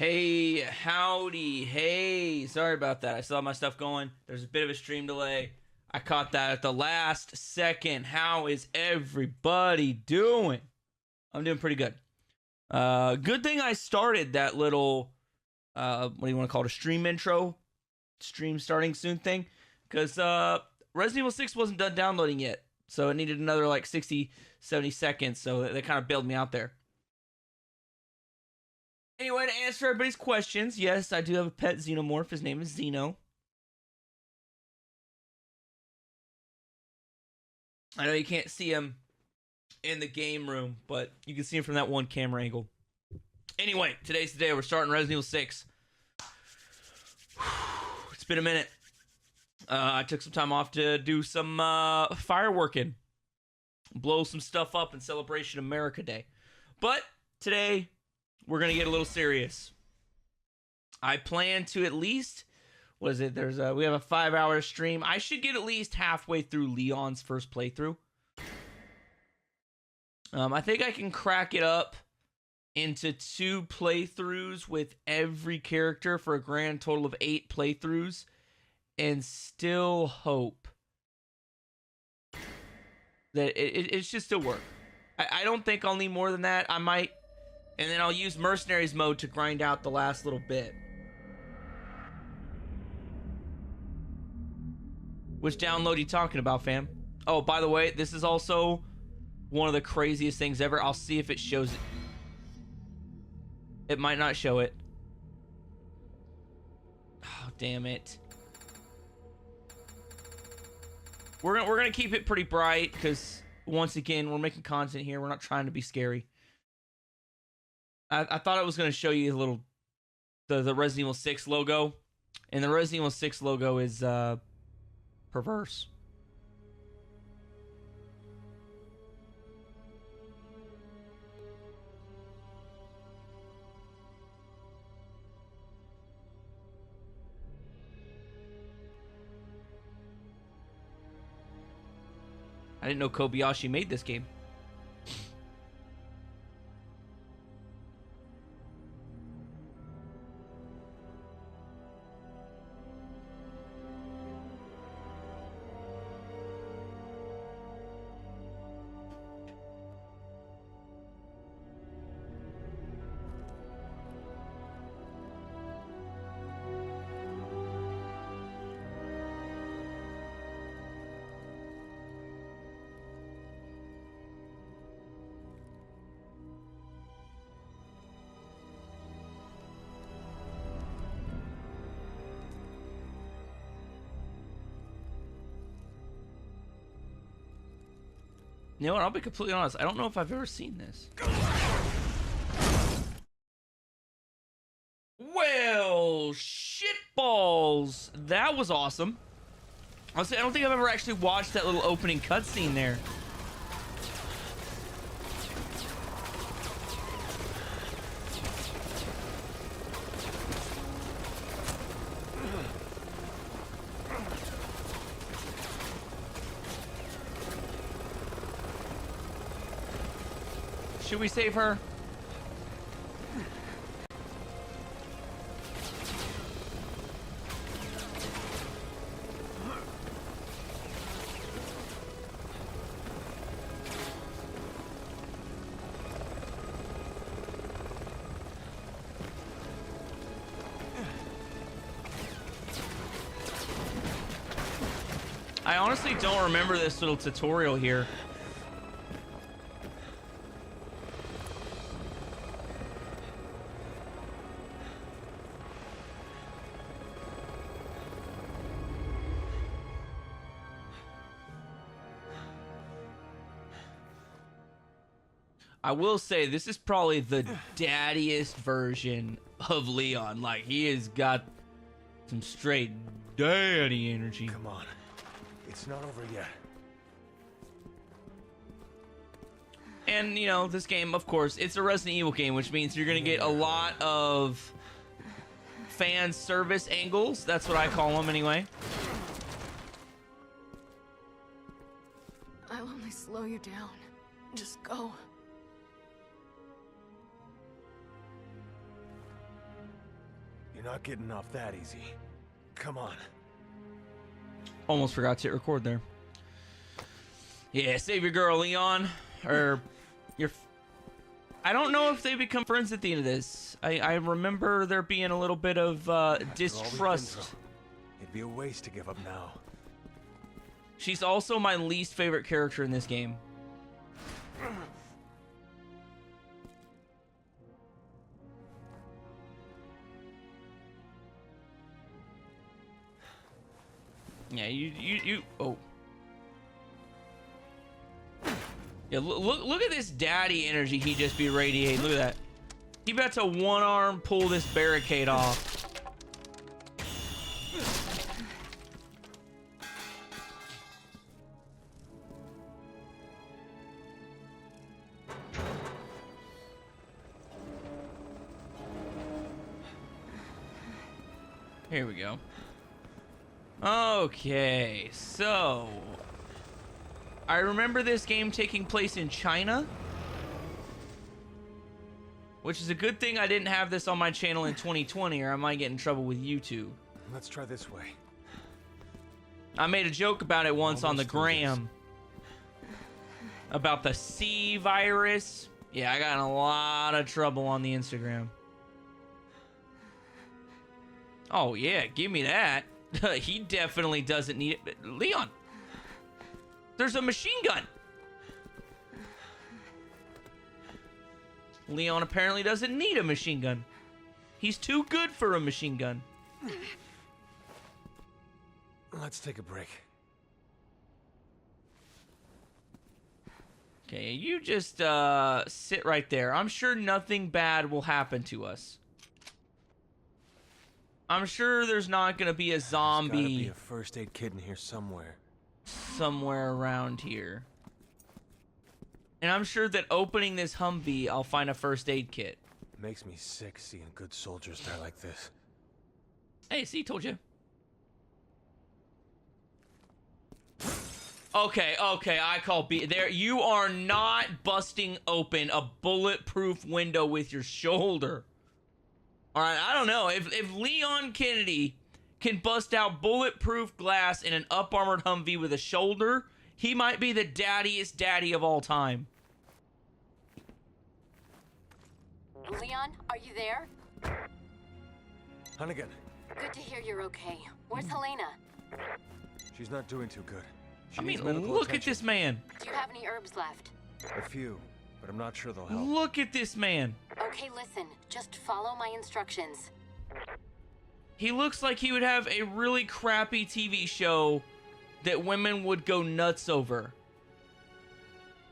Hey, howdy, hey. Sorry about that. I still have my stuff going. There's a bit of a stream delay. I caught that at the last second. How is everybody doing? I'm doing pretty good. Good thing I started that little, what do you want to call it, a stream intro? Stream starting soon thing. Because Resident Evil 6 wasn't done downloading yet. So it needed another like 60, 70 seconds. So they kind of bailed me out there. Anyway, to answer everybody's questions, yes, I do have a pet xenomorph. His name is Xeno. I know you can't see him in the game room, but you can see him from that one camera angle. Anyway, today's the day. We're starting Resident Evil 6. It's been a minute. I took some time off to do some fireworking. Blow some stuff up in celebration of America Day. But today, we're going to get a little serious. I plan to at least, we have a 5-hour stream. I should get at least halfway through Leon's first playthrough. I think I can crack it up into 2 playthroughs with every character for a grand total of 8 playthroughs and still hope that it should still work. I don't think I'll need more than that. I might. And then I'll use Mercenaries mode to grind out the last little bit. Which download are you talking about, fam? Oh, by the way, this is also one of the craziest things ever. I'll see if it shows it. It might not show it. Oh, damn it. We're gonna keep it pretty bright because once again, we're making content here. We're not trying to be scary. I thought I was going to show you a little, the Resident Evil 6 logo. And the Resident Evil 6 logo is perverse. I didn't know Kobayashi made this game. You know what? I'll be completely honest. I don't know if I've ever seen this. Well, shitballs. That was awesome. Honestly, I don't think I've ever actually watched that little opening cutscene there. Should we save her? I honestly don't remember this little tutorial here. I will say this is probably the daddiest version of Leon. Like, he has got some straight daddy energy. Come on. It's not over yet. And, you know, this game, of course, it's a Resident Evil game, which means you're going to get a lot of fan service angles. That's what I call them anyway. I'll only slow you down. Just go. You're not getting off that easy. Come on. Almost forgot to hit record there. Yeah, save your girl, Leon. Or your... I don't know if they become friends at the end of this. I remember there being a little bit of distrust. It'd be a waste to give up now. She's also my least favorite character in this game. Yeah, you oh. Yeah, look at this daddy energy he just be radiating. Look at that. He about to one arm pull this barricade off. Here we go. Okay, so I remember this game taking place in China, which is a good thing I didn't have this on my channel in 2020, or I might get in trouble with YouTube. Let's try this way. I made a joke about it once on the gram about the C virus. Yeah, I got in a lot of trouble on the Instagram. Oh yeah, give me that. He definitely doesn't need it. Leon, there's a machine gun. Leon apparently doesn't need a machine gun. He's too good for a machine gun. Let's take a break. Okay, you just sit right there. I'm sure nothing bad will happen to us. I'm sure there's not gonna be a zombie. There's gotta be a first aid kit in here somewhere. Somewhere around here. And I'm sure that opening this Humvee, I'll find a first aid kit. Makes me sick seeing good soldiers die like this. Hey, see, told you. Okay, I call B. There, you are not busting open a bulletproof window with your shoulder. All right, I don't know. If Leon Kennedy can bust out bulletproof glass in an up-armored Humvee with a shoulder, he might be the daddiest daddy of all time. Leon, are you there? Hunnigan, Good to hear you're okay. Where's Helena? she's not doing too good. She I needs mean, medical look at attention. this man. Do you have any herbs left? A few, but I'm not sure they'll help. Look at this man. Okay, listen. Just follow my instructions. He looks like he would have a really crappy TV show that women would go nuts over.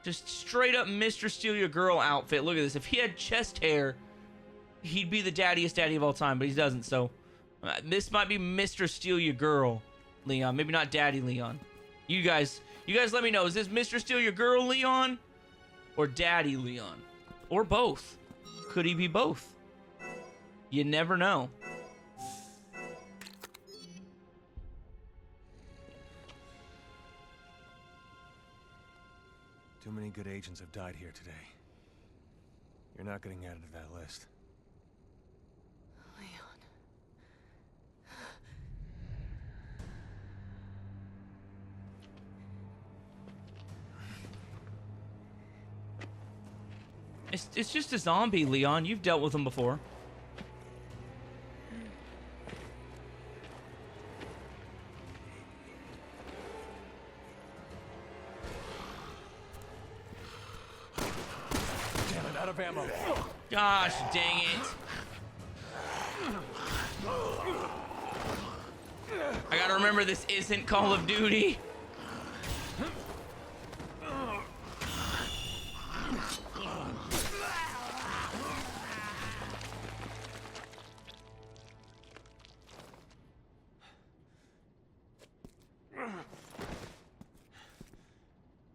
Just straight up Mr. Steal Your Girl outfit. Look at this. If he had chest hair, he'd be the daddiest daddy of all time, but he doesn't. So this might be Mr. Steal Your Girl, Leon. Maybe not Daddy Leon. You guys let me know. Is this Mr. Steal Your Girl Leon or Daddy Leon? Or both? Could he be both? You never know. Too many good agents have died here today. You're not getting added to that list. Leon. It's just a zombie, Leon. You've dealt with them before. Damn it, out of ammo. Gosh dang it. I gotta remember this isn't Call of Duty.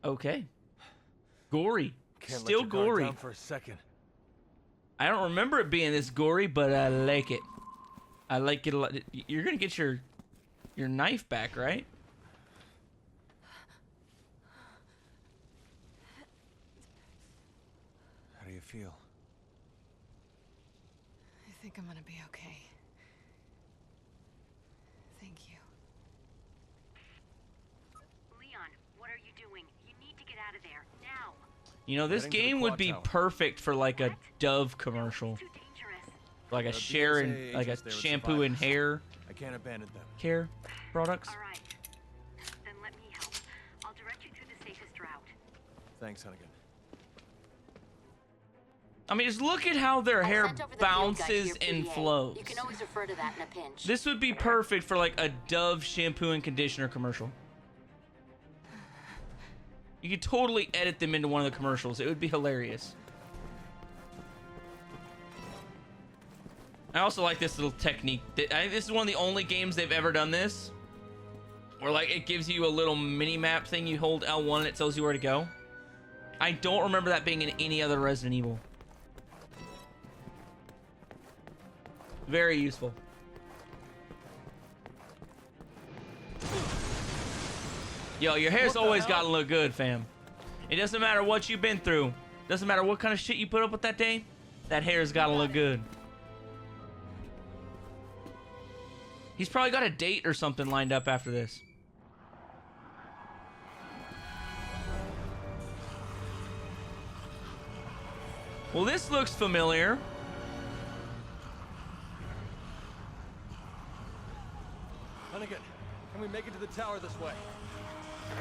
Okay. Gory. Can't Still let your guard gory. down for a second. I don't remember it being this gory, but I like it. I like it a lot. You're gonna get your knife back, right? How do you feel? I think I'm gonna be okay. Thank you. Leon, what are you doing? You need to get out of there now. You know, this Heading to the game would quad be tower. perfect for like a Dove commercial, Too dangerous. like a The share and BSA like a agents there would shampoo and survive. hair I can't abandon them. care products. All right. Then let me help. I'll direct you through the safest route. Thanks, Hunnigan. I mean, just look at how their I hair sent over the field guide to bounces your and PDA. flows. You can always refer to that in a pinch. This would be perfect for like a Dove shampoo and conditioner commercial. You could totally edit them into one of the commercials. It would be hilarious. I also like this little technique. I think this is one of the only games they've ever done this. Where like it gives you a little mini map thing. You hold L1 and it tells you where to go. I don't remember that being in any other Resident Evil. Very useful. Yo, your hair's always gotta look good, fam. It doesn't matter what you've been through. Doesn't matter what kind of shit you put up with that day. That hair's gotta look good. He's probably got a date or something lined up after this. Well, this looks familiar. Hunnigan, can we make it to the tower this way?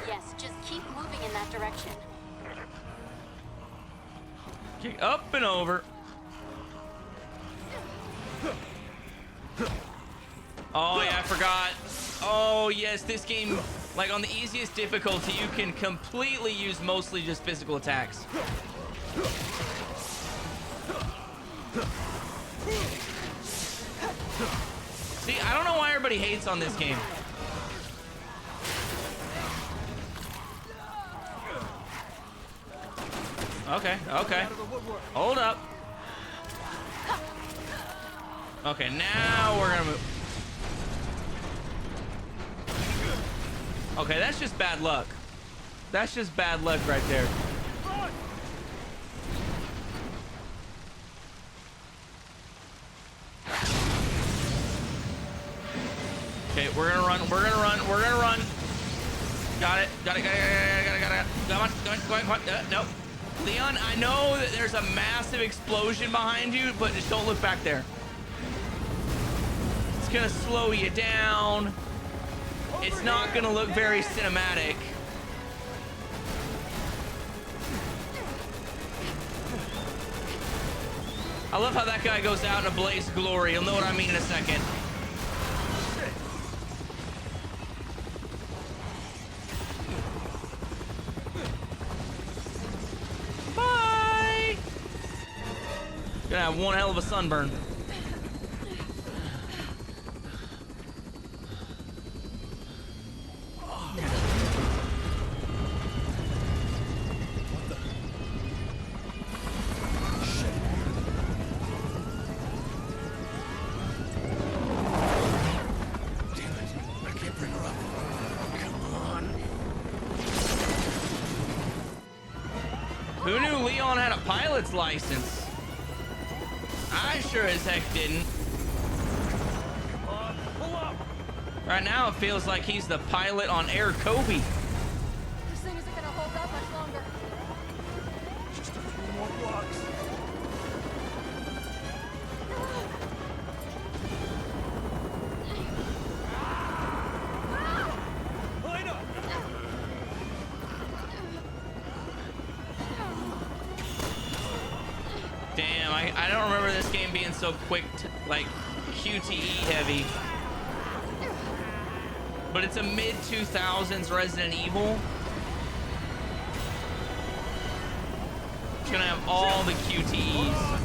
Yes, just keep moving in that direction. Kick up and over. Oh yeah, I forgot. Oh yes, this game, like on the easiest difficulty, you can completely use mostly just physical attacks. See, I don't know why everybody hates on this game. Okay, okay. Hold up. Okay, now we're gonna move. Okay, that's just bad luck. That's just bad luck right there. Okay, we're gonna run, we're gonna run, we're gonna run. Got it, got it, got it, got it. Come on, come on. Nope. Leon, I know that there's a massive explosion behind you, but just don't look back there. It's gonna slow you down. It's not gonna look very cinematic. I love how that guy goes out in a blaze of glory. You'll know what I mean in a second. Bye! Gonna have one hell of a sunburn. Who knew Leon had a pilot's license? I sure as heck didn't. Right now, it feels like he's the pilot on Air Kobe. This thing isn't gonna hold up much longer. Just a few more blocks. Helena! Damn, I don't remember this game being so quick, like QTE heavy. But it's a mid-2000s Resident Evil. It's gonna have all the QTEs.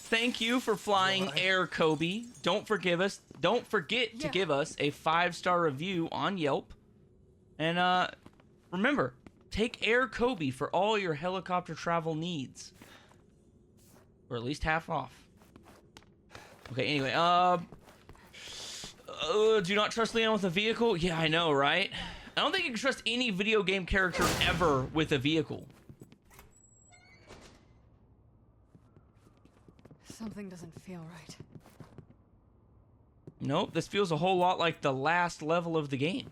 thank you for flying Air Kobe. Don't forget to give us a 5-star review on Yelp. And remember, take Air Kobe for all your helicopter travel needs. Or at least half off. Okay, anyway, do not trust Leon with a vehicle? Yeah, I know, right? I don't think you can trust any video game character ever with a vehicle. Something doesn't feel right. Nope, this feels a whole lot like the last level of the game.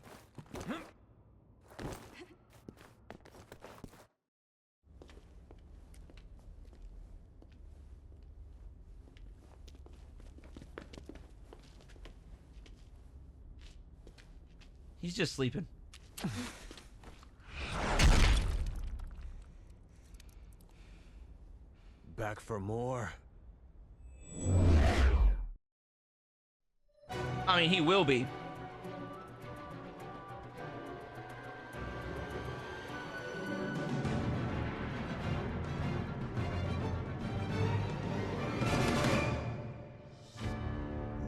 He's just sleeping. Back for more. I mean, he will be.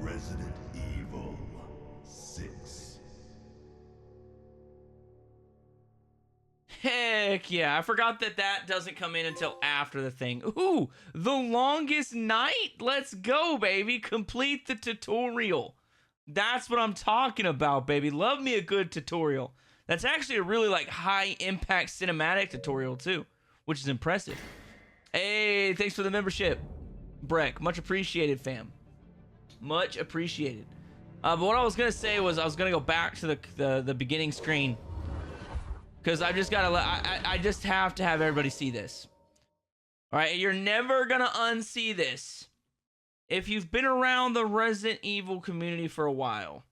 Resident Evil 6. Heck yeah, I forgot that doesn't come in until after the thing. Ooh, the longest night? Let's go, baby. Complete the tutorial. That's what I'm talking about, baby. Love me a good tutorial. That's actually a really like high impact cinematic tutorial too, which is impressive. Hey, thanks for the membership, Breck. Much appreciated, fam. Much appreciated. But what I was gonna say was I was gonna go back to the beginning screen because I just gotta I just have to have everybody see this. All right, you're never gonna unsee this. If you've been around the Resident Evil community for a while,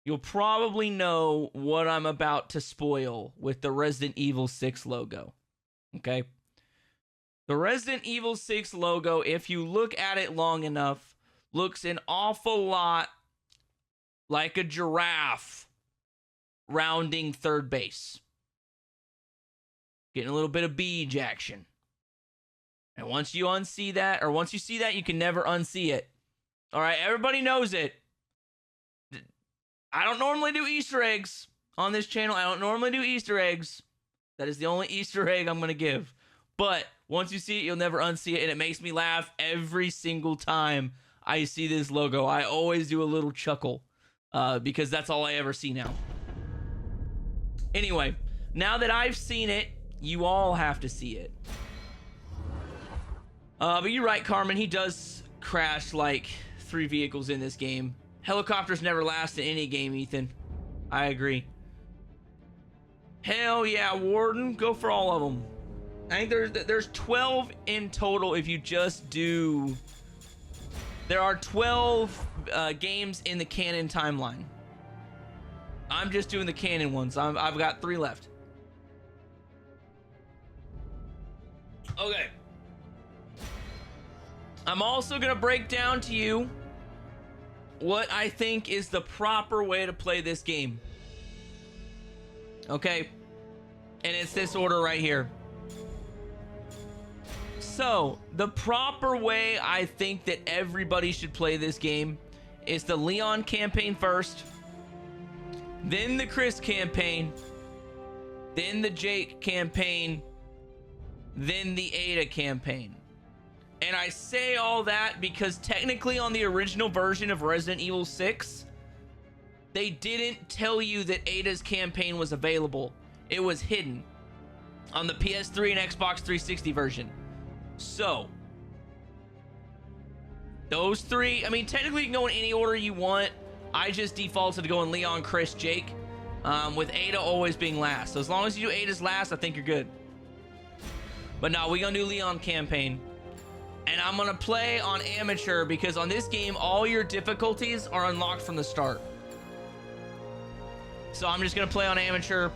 you'll probably know what I'm about to spoil with the Resident Evil 6 logo. Okay? The Resident Evil 6 logo, if you look at it long enough, looks an awful lot like a giraffe rounding third base. Getting a little bit of beach action. And once you unsee that, or once you see that, you can never unsee it. All right, everybody knows it. I don't normally do Easter eggs on this channel. I don't normally do Easter eggs. That is the only Easter egg I'm going to give. But once you see it, you'll never unsee it. And it makes me laugh every single time I see this logo. I always do a little chuckle because that's all I ever see now. Anyway, now that I've seen it, you all have to see it. But you're right, Carmen. He does crash like 3 vehicles in this game. Helicopters never last in any game, Ethan. I agree. Hell yeah, Warden. Go for all of them. I think there's 12 in total if you just do... There are 12 games in the canon timeline. I'm just doing the canon ones. I've got 3 left. Okay. I'm also going to break down to you what I think is the proper way to play this game. Okay? And it's this order right here. So, the proper way I think that everybody should play this game is the Leon campaign first, then the Chris campaign, then the Jake campaign, then the Ada campaign. And I say all that because technically on the original version of Resident Evil 6, they didn't tell you that Ada's campaign was available. It was hidden on the PS3 and Xbox 360 version. So, those 3, I mean, technically you can go in any order you want. I just defaulted to going Leon, Chris, Jake, with Ada always being last. So as long as you do Ada's last, I think you're good. But no, we're going to do Leon campaign. And I'm going to play on amateur because on this game, all your difficulties are unlocked from the start. So I'm just going to play on amateur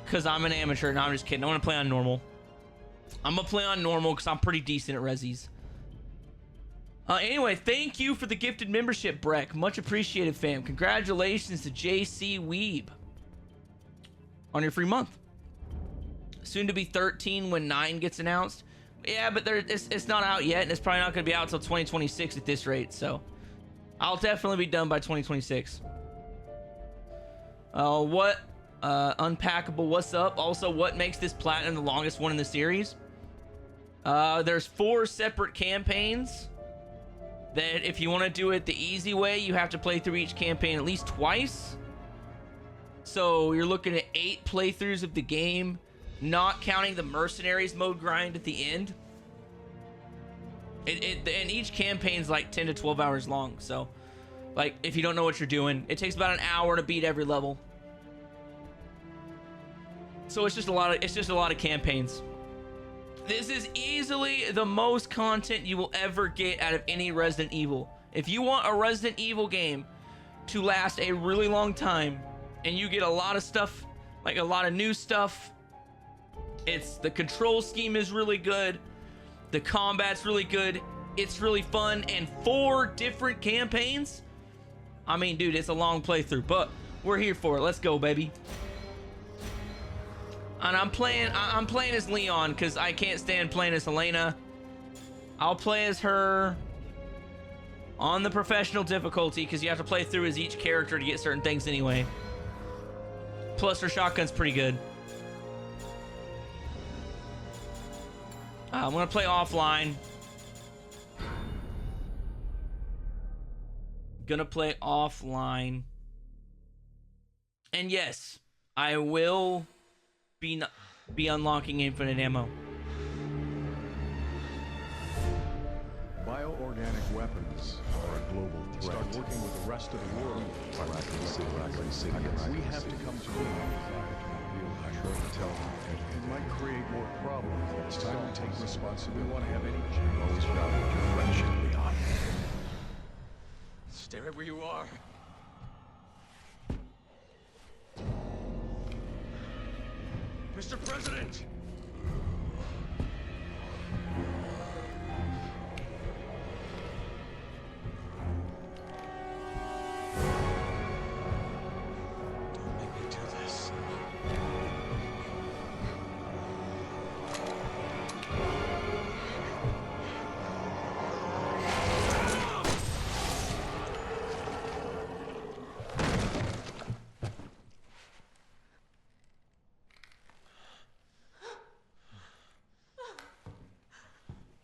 because I'm an amateur. No, I'm just kidding. I want to play on normal. I'm going to play on normal because I'm pretty decent at Resis. Anyway, thank you for the gifted membership, Breck. Much appreciated, fam. Congratulations to JC Weeb on your free month. Soon to be 13 when 9 gets announced. Yeah, but it's not out yet, and it's probably not going to be out until 2026 at this rate. So I'll definitely be done by 2026. What? Unpackable, what's up? Also, what makes this platinum the longest one in the series? There's 4 separate campaigns that if you want to do it the easy way, you have to play through each campaign at least twice. So you're looking at 8 playthroughs of the game, not counting the mercenaries mode grind at the end. And each campaign's like 10 to 12 hours long. So like if you don't know what you're doing, it takes about an hour to beat every level. So it's just a lot of campaigns. This is easily the most content you will ever get out of any Resident Evil. If you want a Resident Evil game to last a really long time and you get a lot of stuff, like a lot of new stuff, the control scheme is really good, the combat's really good, it's really fun, and 4 different campaigns. I mean, dude, it's a long playthrough, but we're here for it. Let's go, baby. And I'm playing as Leon because I can't stand playing as Helena. I'll play as her on the professional difficulty because you have to play through as each character to get certain things anyway. Plus her shotgun's pretty good. I'm gonna play offline. And yes, I will be unlocking infinite ammo. Bioorganic weapons are a global threat. Start working with the rest of the world. We have to come to it might create more problems. It's time to take responsibility. We want to have any chance. Your friendship, Leon. Stay right where you are. Mr. President! Don't make me do this.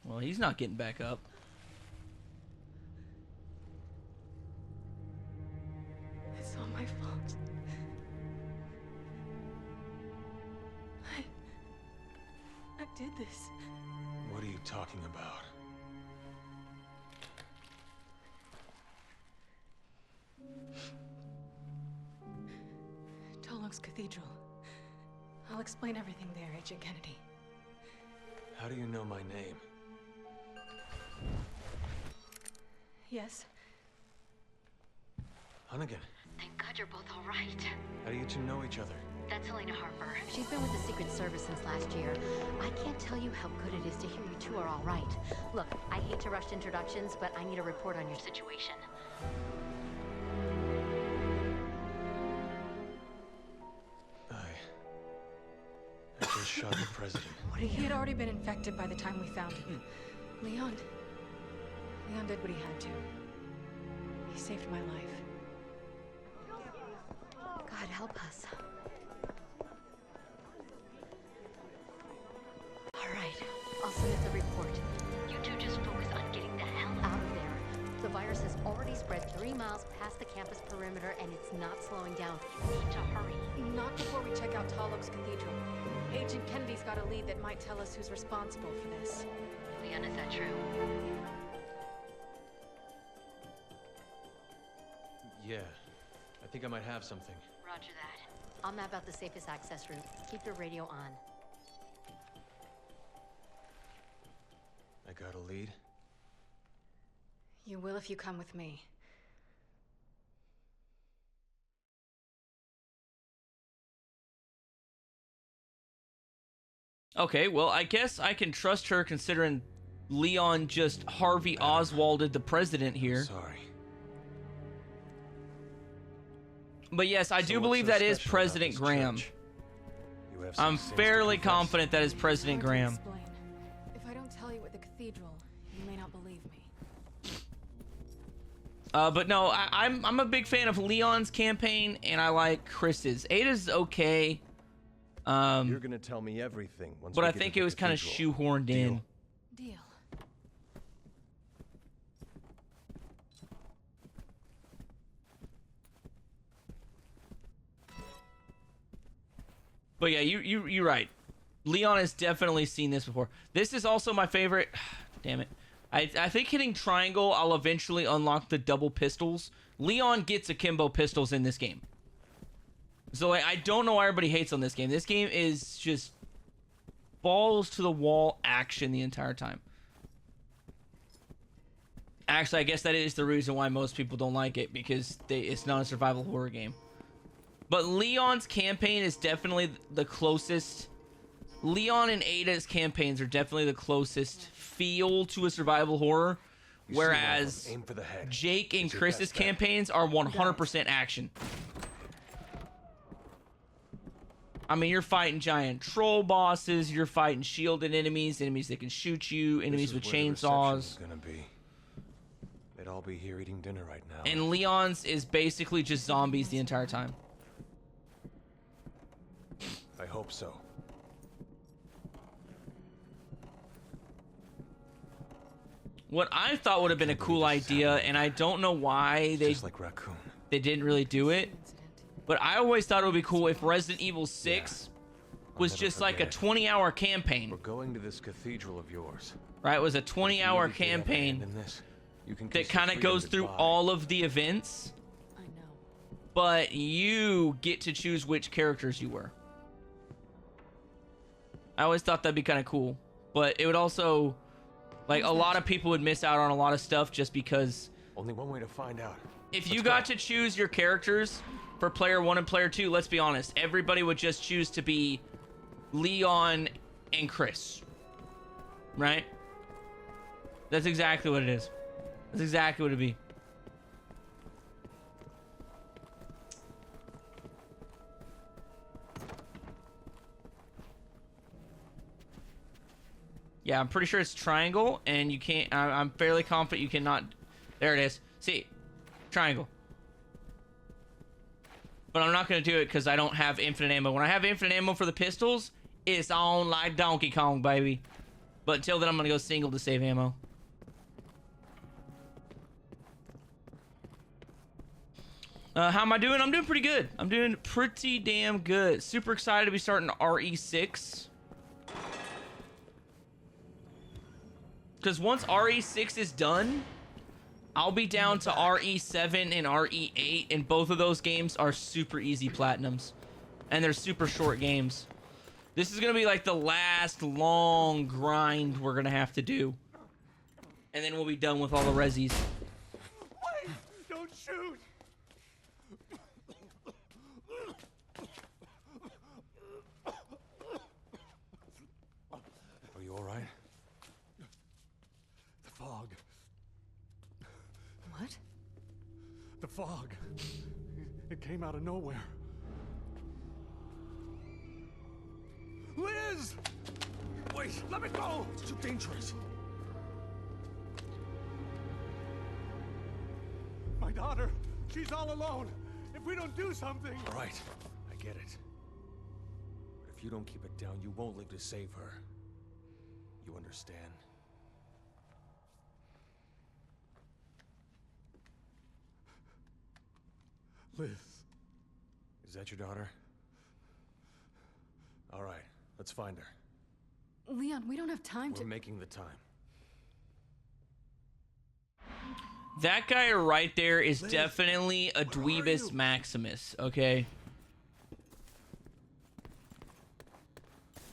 Well, he's not getting back up. It's all my fault. I did this. What are you talking about? Tolok's Cathedral. I'll explain everything there, Agent Kennedy. How do you know my name? Yes? Hunnigan, Thank God you're both all right. how do you two know each other? That's Helena Harper. She's been with the Secret Service since last year. I can't tell you how good it is to hear you two are all right. Look, I hate to rush introductions, but I need a report on your situation. I just shot the president. He had already been infected by the time we found him. Leon did what he had to. He saved my life. God help us. All right, I'll submit the report. You two just focus on getting the hell out of there. The virus has already spread 3 miles past the campus perimeter, and it's not slowing down. You need to hurry. Not before we check out Tolok's Cathedral. Agent Kennedy's got a lead that might tell us who's responsible for this. Leon, is that true? Yeah, I think I might have something. Roger that. I'll map out the safest access route. Keep your radio on. I got a lead? You will if you come with me. Okay, well, I guess I can trust her considering Leon just Harvey Oswalded the president here. Sorry. But yes, I do So believe what's so that is special President about this Graham. church? You have some I'm sins to fairly confess. confident that is President Hard to Graham. explain. If I don't But no, I'm a big fan of Leon's campaign, and I like Chris's. Ada's okay. You're gonna tell me everything once But we I get think to it the was kind of cathedral. shoehorned in. Deal? Deal. But yeah, you're right. Leon has definitely seen this before. This is also my favorite. Damn it. I think hitting triangle, I'll eventually unlock the double pistols. Leon gets akimbo pistols in this game. So, like, I don't know why everybody hates on this game. This game is just balls to the wall action the entire time. Actually, I guess that is the reason why most people don't like it, because it's not a survival horror game. But Leon's campaign is definitely the closest. Leon and Ada's campaigns are definitely the closest feel to a survival horror, You see whereas one of them, aim for the head. Jake and It's your Chris's best bet. campaigns are 100% action. I mean, you're fighting giant troll bosses, you're fighting shielded enemies, enemies that can shoot you, enemies with This is where the reception chainsaws. is gonna be. They'd all be here eating dinner right now. And Leon's is basically just zombies the entire time. I hope so. What I thought would have been a cool idea, and I don't know why Just like Raccoon. they didn't really do it, but I always thought it would be cool if Resident Evil 6 was never just like a forget it. 20-hour campaign, We're going to this cathedral of yours. right? It was a If you 20-hour really get a hand campaign in this, you can that kiss your kind of freedom goes through goodbye. all of the events, I know. but you get to choose which characters you were. I always thought that'd be kind of cool, but it would also, like, a lot of people would miss out on a lot of stuff just because Only one way to find out. if you Let's got go. to choose your characters for player 1 and player 2, let's be honest, everybody would just choose to be Leon and Chris, right? That's exactly what it is. That's exactly what it'd be. Yeah, I'm pretty sure it's triangle, and you can't. I'm fairly confident you cannot. There it is. See, triangle. But I'm not gonna do it because I don't have infinite ammo. When I have infinite ammo for the pistols, it's on like Donkey Kong, baby. But until then, I'm gonna go single to save ammo. How am I doing? I'm doing pretty good. I'm doing pretty damn good. Super excited to be starting RE6. Because once RE6 is done, I'll be down to RE7 and RE8, and both of those games are super easy platinums. And they're super short games. This is going to be like the last long grind we're going to have to do. And then we'll be done with all the resis. Wait! Don't shoot! Are you alright? The fog. What? The fog. It came out of nowhere. Liz! Wait, let me go! It's too dangerous. My daughter, she's all alone. If we don't do something... Alright, I get it. But if you don't keep it down, you won't live to save her. You understand? Liz. Is that your daughter? Alright, let's find her. Leon, we don't have time We're to. making the time. That guy right there is Liz, definitely a where are Dweebus you? Maximus, okay?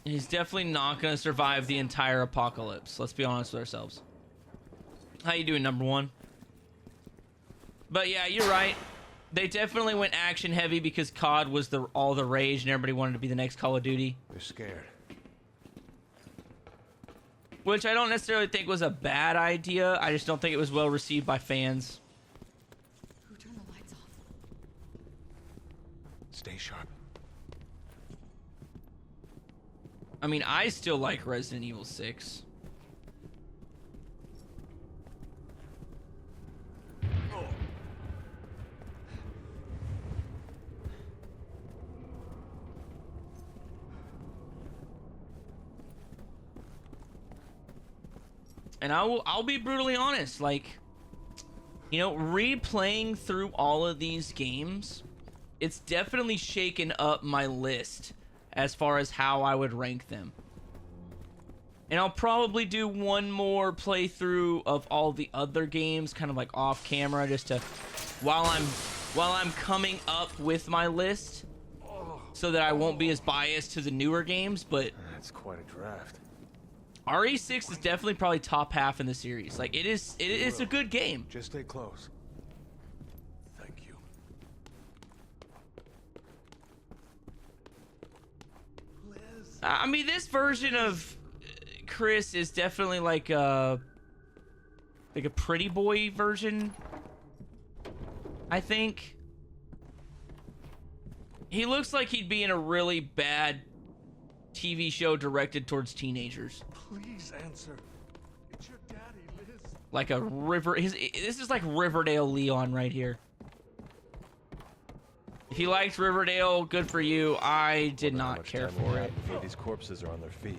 He's definitely not going to survive the entire apocalypse. Let's be honest with ourselves. How you doing, number one? But yeah, you're right. They definitely went action heavy because COD was all the rage and everybody wanted to be the next Call of Duty. They're scared. Which I don't necessarily think was a bad idea. I just don't think it was well received by fans. Who turned the lights off? Stay sharp. I mean, I still like Resident Evil 6. And I'll be brutally honest, like, you know, replaying through all of these games, it's definitely shaken up my list as far as how I would rank them. And I'll probably do one more playthrough of all the other games, kind of like off camera, just to while I'm coming up with my list, so that I won't be as biased to the newer games. But That's quite a draft. RE6 is definitely probably top half in the series. Like it's a good game. Just stay close. Thank you. I mean, this version of Chris is definitely like a pretty boy version, I think. He looks like he'd be in a really bad TV show directed towards teenagers. Please answer. It's your daddy, Liz. Like a this is like Riverdale Leon right here. If you liked Riverdale, good for you. I did not care for it. Before these corpses are on their feet.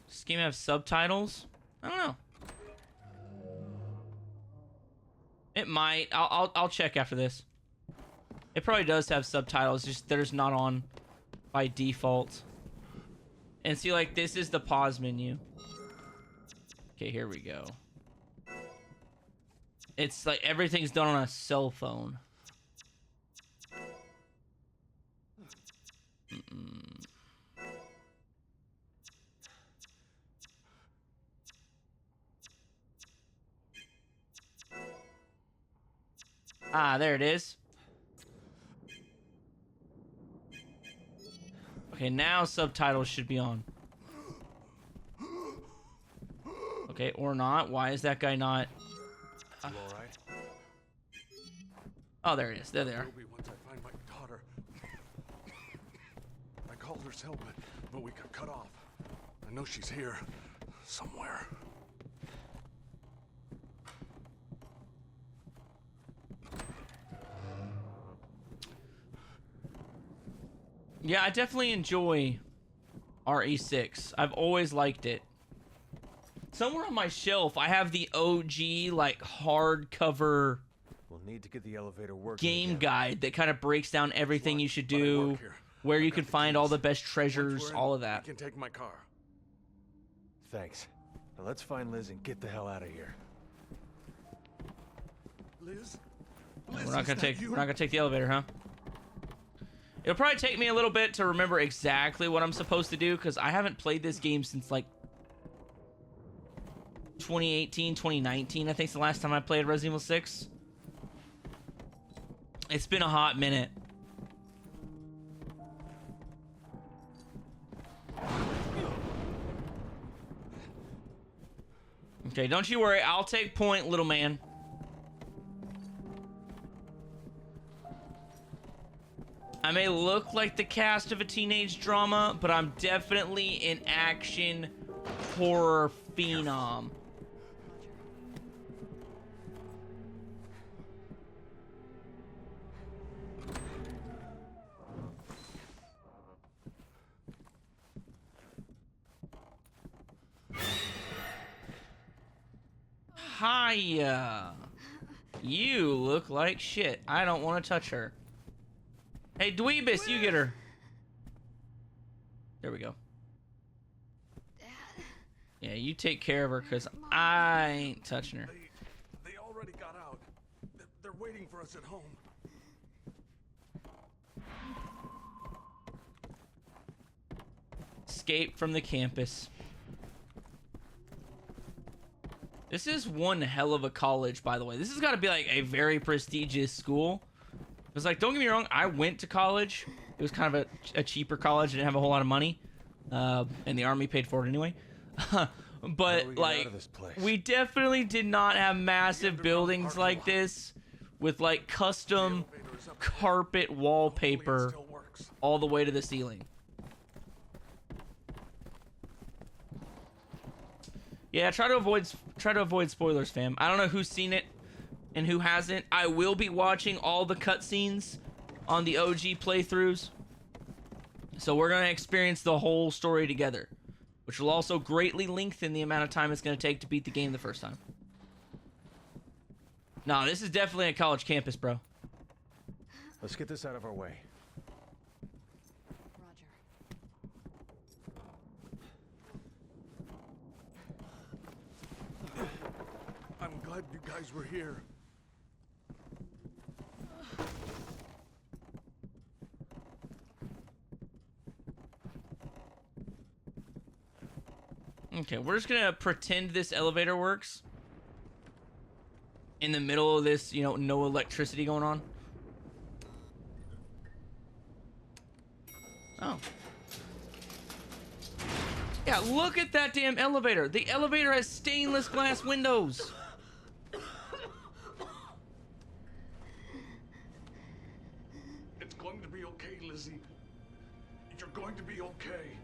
Does this game have subtitles? I don't know. It might. I'll check after this. It probably does have subtitles, just there's not on by default. And see, like, this is the pause menu. Okay, here we go. It's like everything's done on a cell phone. Ah, there it is. Okay, now subtitles should be on. Okay, or not. Why is that guy not? You all right? Oh, there it is. There they are. Ruby, once I find my daughter. I called her cell, but we got cut off. I know she's here somewhere. Yeah, I definitely enjoy RE6. I've always liked it. Somewhere on my shelf, I have the OG, like, hardcover We'll need to get the elevator working game again. guide that kind of breaks down everything you should do, where you can find all the best treasures, all of that. You can take my car. Thanks. Now let's find Liz and get the hell out of here. Liz? We're not gonna take the elevator, huh? It'll probably take me a little bit to remember exactly what I'm supposed to do, because I haven't played this game since like 2018, 2019, I think is the last time I played Resident Evil 6. It's been a hot minute. Okay, don't you worry. I'll take point, little man. I may look like the cast of a teenage drama, but I'm definitely an action horror phenom. Hiya. You look like shit. I don't want to touch her. Hey, Dweebus, you get her. There we go. Yeah, you take care of her, because I ain't touching her. They already got out. They're waiting for us at home. Escape from the campus. This is one hell of a college, by the way. This has got to be like a very prestigious school. It's like, don't get me wrong, I went to college. It was kind of a cheaper college. I didn't have a whole lot of money. And the army paid for it anyway. But, like, we definitely did not have massive buildings like this with, like, custom carpet wallpaper all the way to the ceiling. Yeah, try to avoid spoilers, fam. I don't know who's seen it and who hasn't. I will be watching all the cutscenes on the OG playthroughs. So we're going to experience the whole story together, which will also greatly lengthen the amount of time it's going to take to beat the game the first time. No, this is definitely a college campus, bro. Let's get this out of our way. Roger. I'm glad you guys were here. Okay, we're just gonna pretend this elevator works. In the middle of this, you know, no electricity going on. Oh. Yeah, look at that damn elevator. The elevator has stainless glass windows. It's going to be okay, Lizzie. You're going to be okay.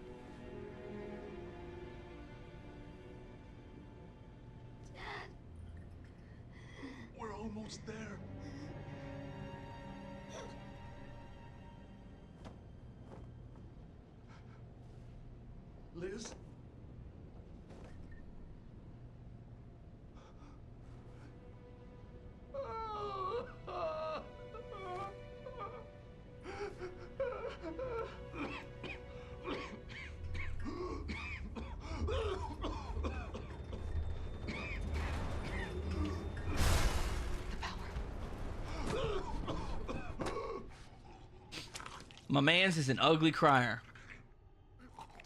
We're almost there. Liz? My man's is an ugly crier.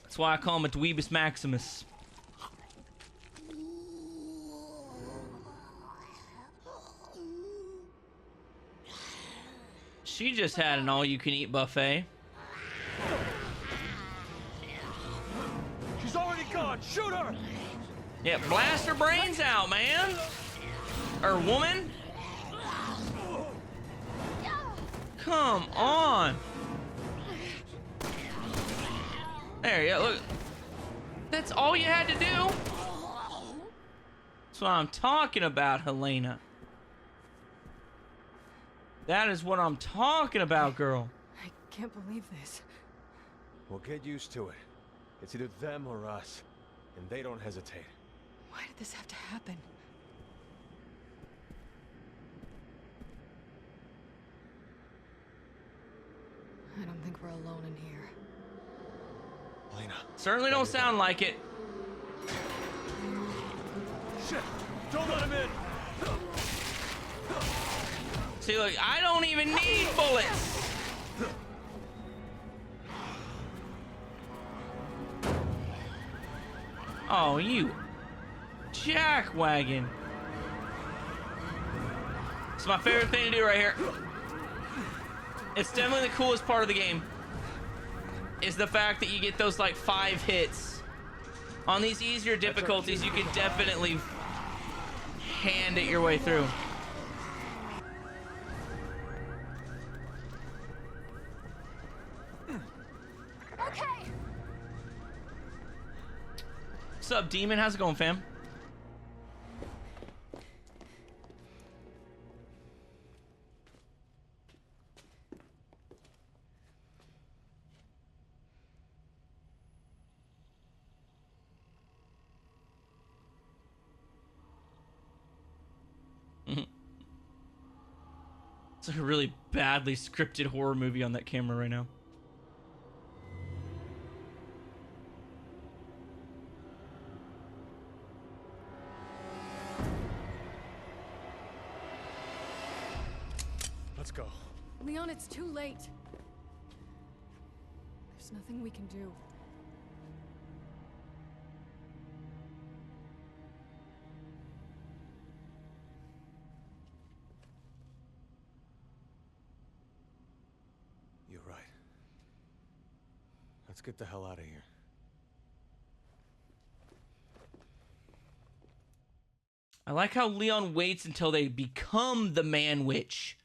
That's why I call him a Dweebus Maximus. She just had an all-you-can-eat buffet. She's already gone. Shoot her! Yeah, blast her brains out, man. Or woman. Come on. There you go. Look. That's all you had to do. That's what I'm talking about, Helena. That is what I'm talking about, girl. I can't believe this. We'll get used to it. It's either them or us, and they don't hesitate. Why did this have to happen? I don't think we're alone in here. Lena. Certainly don't sound like it. Shit! Don't let him in! See, look, I don't even need bullets. Oh, you jackwagon. It's my favorite thing to do right here. It's definitely the coolest part of the game. Is the fact that you get those like 5 hits. On these easier difficulties, you can definitely hand it your way through. Okay. What's up, Demon? How's it going, fam? It's like a really badly scripted horror movie on that camera right now. Let's go. Leon, it's too late. There's nothing we can do. You're right. Let's get the hell out of here. I like how Leon waits until they become the man witch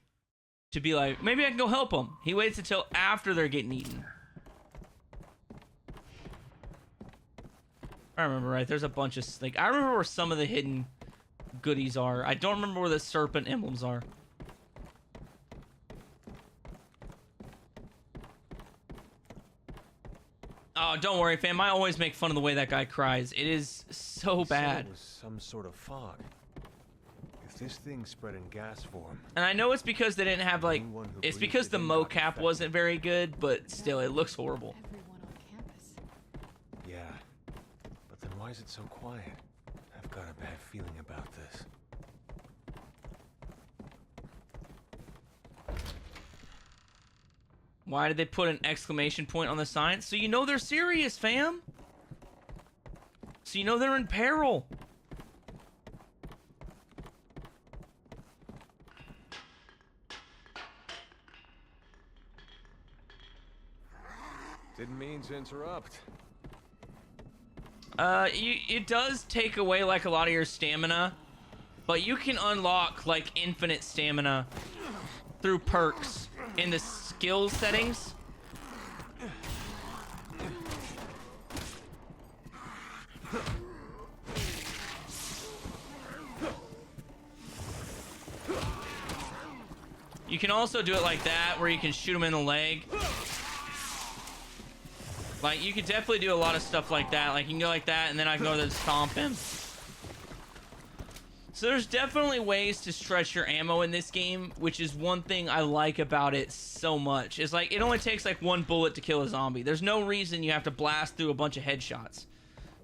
to be like, maybe I can go help them. He waits until after they're getting eaten. I remember, right? There's a bunch of, like, I remember where some of the hidden goodies are. I don't remember where the serpent emblems are. Oh, don't worry, fam. I always make fun of the way that guy cries. It is so He said bad. it was some sort of fog. If this thing's spreading gas for him, And I know it's because they didn't have, like... anyone who It's breathed because it the in got mocap infected. wasn't very good, but still, it looks horrible. Everyone on campus. Yeah. But then why is it so quiet? I've got a bad feeling about this. Why did they put an exclamation point on the sign? So you know they're serious, fam. So you know they're in peril. Didn't mean to interrupt. It does take away, like, a lot of your stamina, but you can unlock, like, infinite stamina through perks in the skill settings. You can also do it like that, where you can shoot him in the leg. Like, you could definitely do a lot of stuff like that. Like, you can go like that, and then I can go to stomp him. So there's definitely ways to stretch your ammo in this game, which is one thing I like about it so much. It's like, it only takes like one bullet to kill a zombie. There's no reason you have to blast through a bunch of headshots.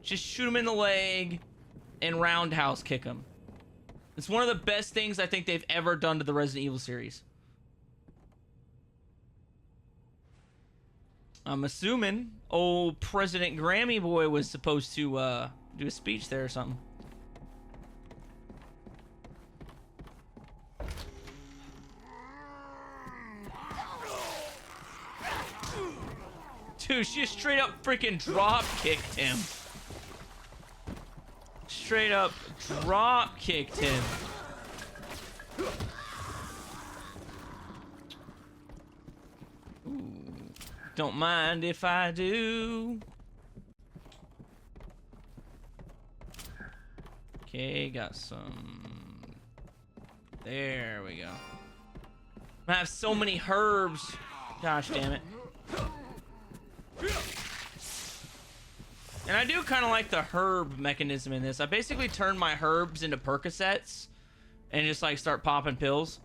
Just shoot him in the leg and roundhouse kick him. It's one of the best things I think they've ever done to the Resident Evil series. I'm assuming old President Grammy Boy was supposed to do a speech there or something. Dude, she straight up freaking drop kicked him. Straight up drop kicked him. Ooh. Don't mind if I do. Okay, got some. There we go. I have so many herbs. Gosh damn it. And I do kind of like the herb mechanism in this. I basically turn my herbs into Percocets and just like start popping pills.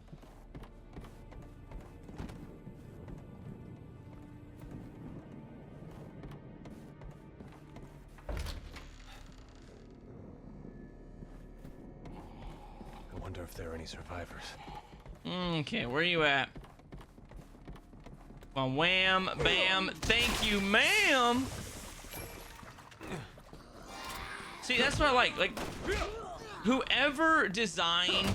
I wonder if there are any survivors. Okay, where are you at? Well, wham, bam, thank you, ma'am. See, that's what I like. Like, whoever designed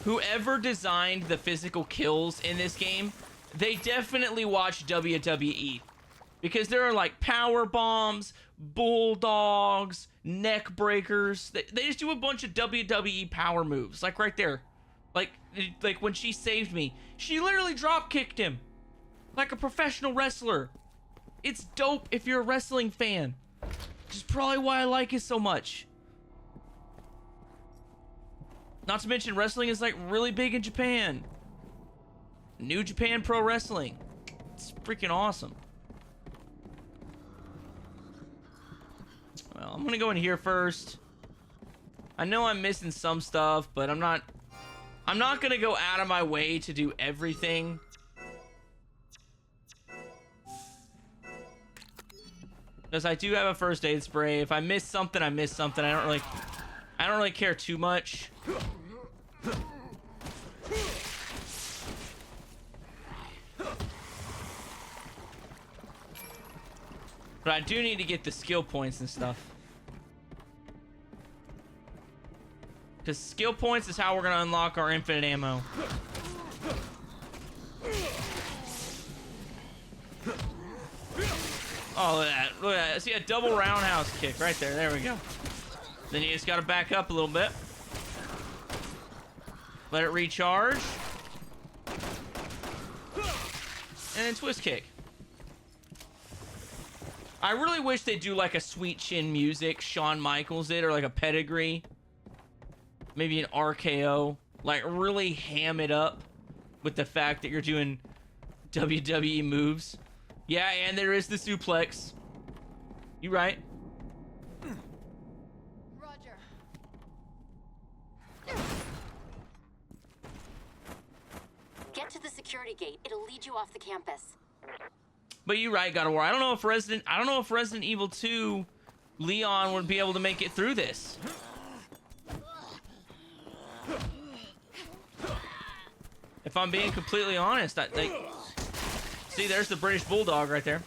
the physical kills in this game, they definitely watch WWE. Because there are like power bombs, bulldogs, neck breakers. They just do a bunch of WWE power moves, like right there. Like when she saved me, she literally drop kicked him like a professional wrestler. It's dope if you're a wrestling fan. Which is probably why I like it so much. Not to mention wrestling is like really big in Japan. New Japan Pro Wrestling. It's freaking awesome. Well, I'm gonna go in here first. I know I'm missing some stuff, but I'm not gonna go out of my way to do everything. Because I do have a first aid spray. If I miss something, I miss something. I don't really care too much. But I do need to get the skill points and stuff. Because skill points is how we're going to unlock our infinite ammo. Oh, look at that. Look at that. See a double roundhouse kick right there. There we go. Then you just got to back up a little bit. Let it recharge. And then twist kick. I really wish they'd do like a Sweet Chin Music, Shawn Michaels did, or like a Pedigree. Maybe an RKO. Like really ham it up with the fact that you're doing WWE moves. Yeah, and there is the suplex. You right. Roger. Get to the security gate. It'll lead you off the campus. But you're right, God of War. I don't know if Resident Evil 2 Leon would be able to make it through this. If I'm being completely honest, see, there's the British Bulldog right there.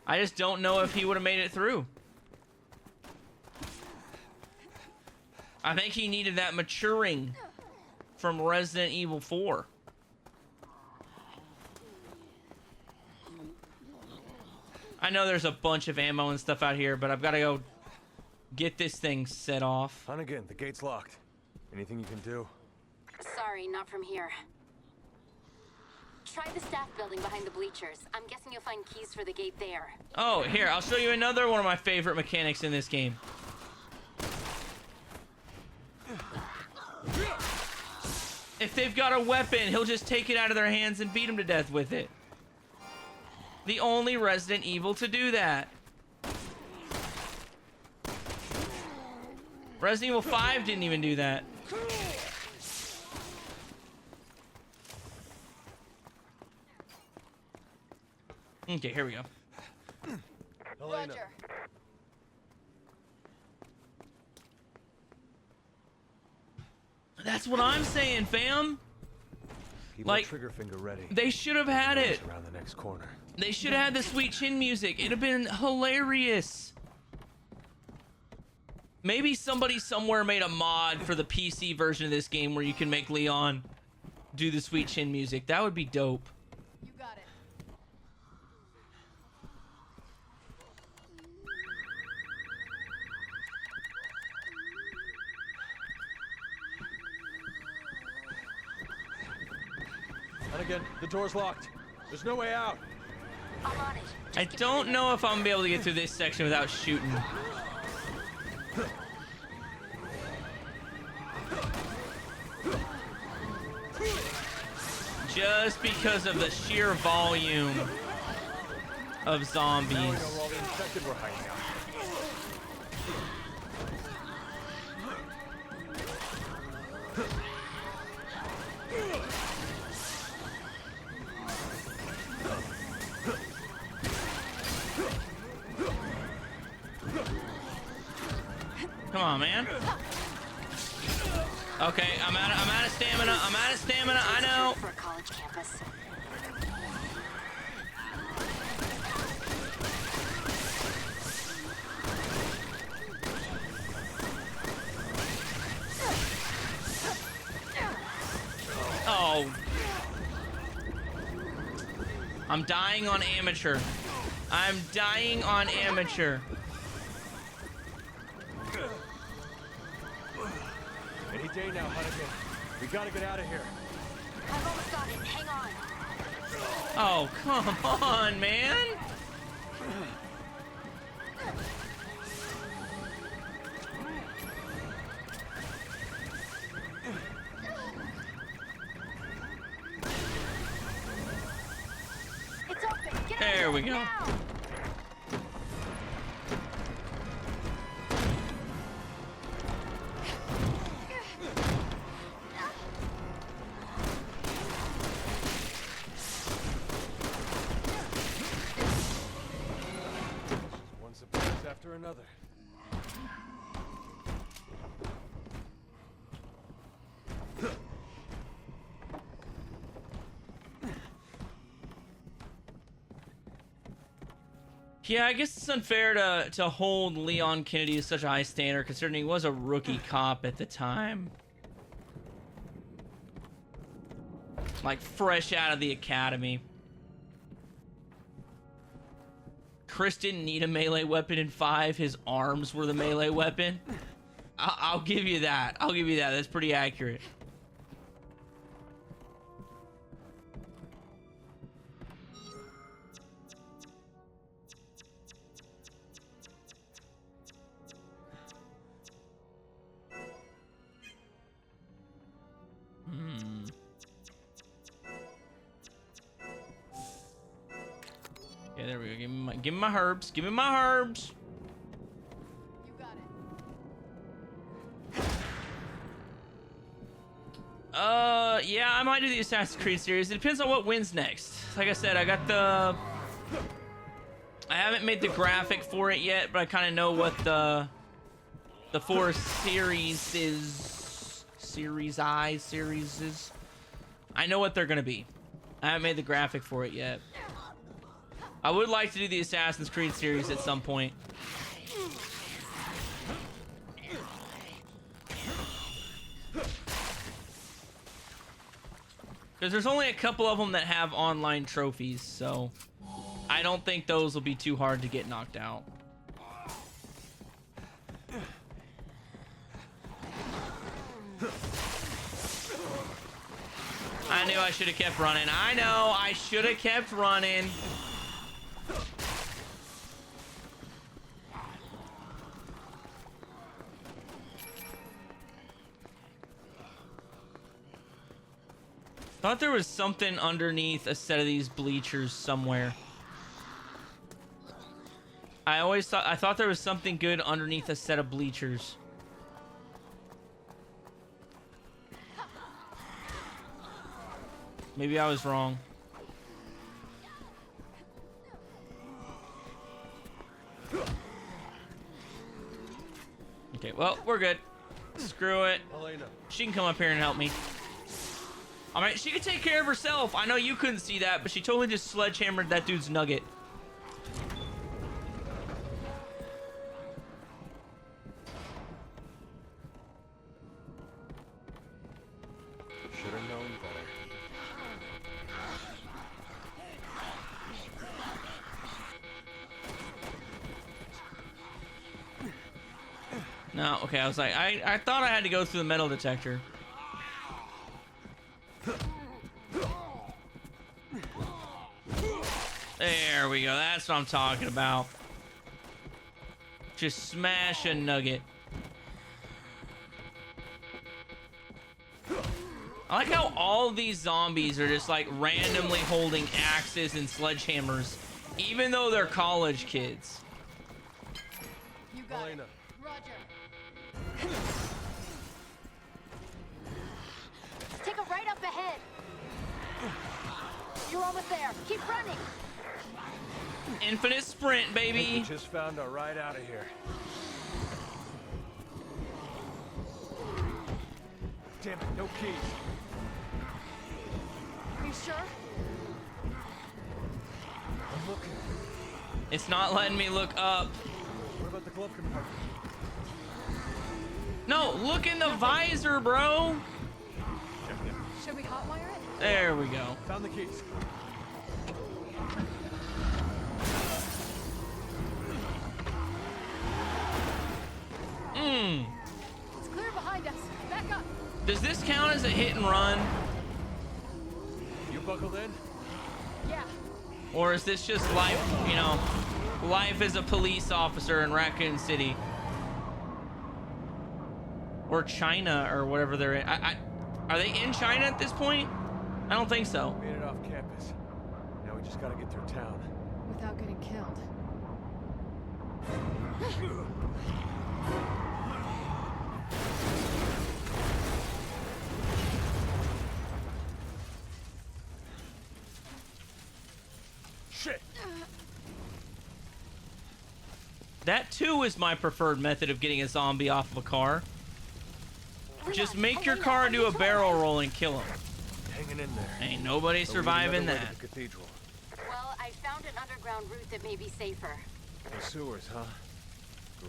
I just don't know if he would have made it through. I think he needed that maturing from Resident Evil 4. I know there's a bunch of ammo and stuff out here, but I've got to go get this thing set off. Hunnigan, the gate's locked. Anything you can do? Sorry, not from here. Try the staff building behind the bleachers. I'm guessing you'll find keys for the gate there. Oh, here, I'll show you another one of my favorite mechanics in this game. If they've got a weapon, he'll just take it out of their hands and beat them to death with it. The only Resident Evil to do that. Resident Evil 5 didn't even do that. Okay, here we go. Elena. Roger. That's what I'm saying, fam. Keep Like, the trigger finger ready. They should have had it. Around the next corner. They should have had the sweet chin music. It'd have been hilarious. Maybe somebody somewhere made a mod for the PC version of this game where you can make Leon do the sweet chin music. That would be dope. You got it. Hunnigan, the door's locked. There's no way out. I'm on it. I don't know if I'm gonna be able to get through this section without shooting. Just because of the sheer volume of zombies. Now we know where all the infected were hiding out. Come on, man. Okay, I'm out of stamina. I'm out of stamina. I know. For a college campus. Oh. I'm dying on amateur. I'm dying on amateur. Any day now, Hunnigan. We gotta get out of here. I've almost got it. Hang on. Oh, come on, man. It's open. Get out There we go. now. One surprise after another. Yeah, I guess it's unfair to hold Leon Kennedy to such a high standard, considering he was a rookie cop at the time. Like, fresh out of the academy. Chris didn't need a melee weapon in 5. His arms were the melee weapon. I'll give you that. I'll give you that. That's pretty accurate. Okay, there we go. Give me my herbs. Give me my herbs. You got it. Yeah, I might do the Assassin's Creed series. It depends on what wins next. Like I said, I haven't made the graphic for it yet, but I kind of know what the four series is. I know what they're gonna be. I haven't made the graphic for it yet. I would like to do the Assassin's Creed series at some point. Because there's only a couple of them that have online trophies, so I don't think those will be too hard to get knocked out. I knew I should have kept running. I know, I should have kept running. Thought there was something underneath a set of these bleachers somewhere. I thought there was something good underneath a set of bleachers. Maybe I was wrong. Okay, well, we're good. Screw it. Elena. She can come up here and help me. All right, she could take care of herself. I know you couldn't see that, but she totally just sledgehammered that dude's nugget. Should have known better. No, okay, I was like, I thought I had to go through the metal detector. There we go. That's what I'm talking about. Just smash a nugget. I like how all these zombies are just like randomly holding axes and sledgehammers, even though they're college kids. You got Elena. it. Roger. Take a right up ahead. You're almost there. Keep running. Infinite sprint, baby. We just found our ride out of here. Damn it, no keys. Are you sure? I'm looking. It's not letting me look up. What about the glove compartment? No, look in the visor, bro. Should we hotwire it? There we go. Found the keys. It's clear behind us. Back up. Does this count as a hit and run? You buckled in? Yeah. Or is this just life, you know, life as a police officer in Raccoon City? Or China, or whatever they're in. Are they in China at this point? I don't think so. Made it off campus. Now we just gotta get through town. Without getting killed. Shit! That too is my preferred method of getting a zombie off of a car. Just make your car do a barrel roll and kill him. Hanging in there. Ain't nobody surviving Another way that. to the cathedral. Well, I found an underground route that may be safer. The sewers, huh?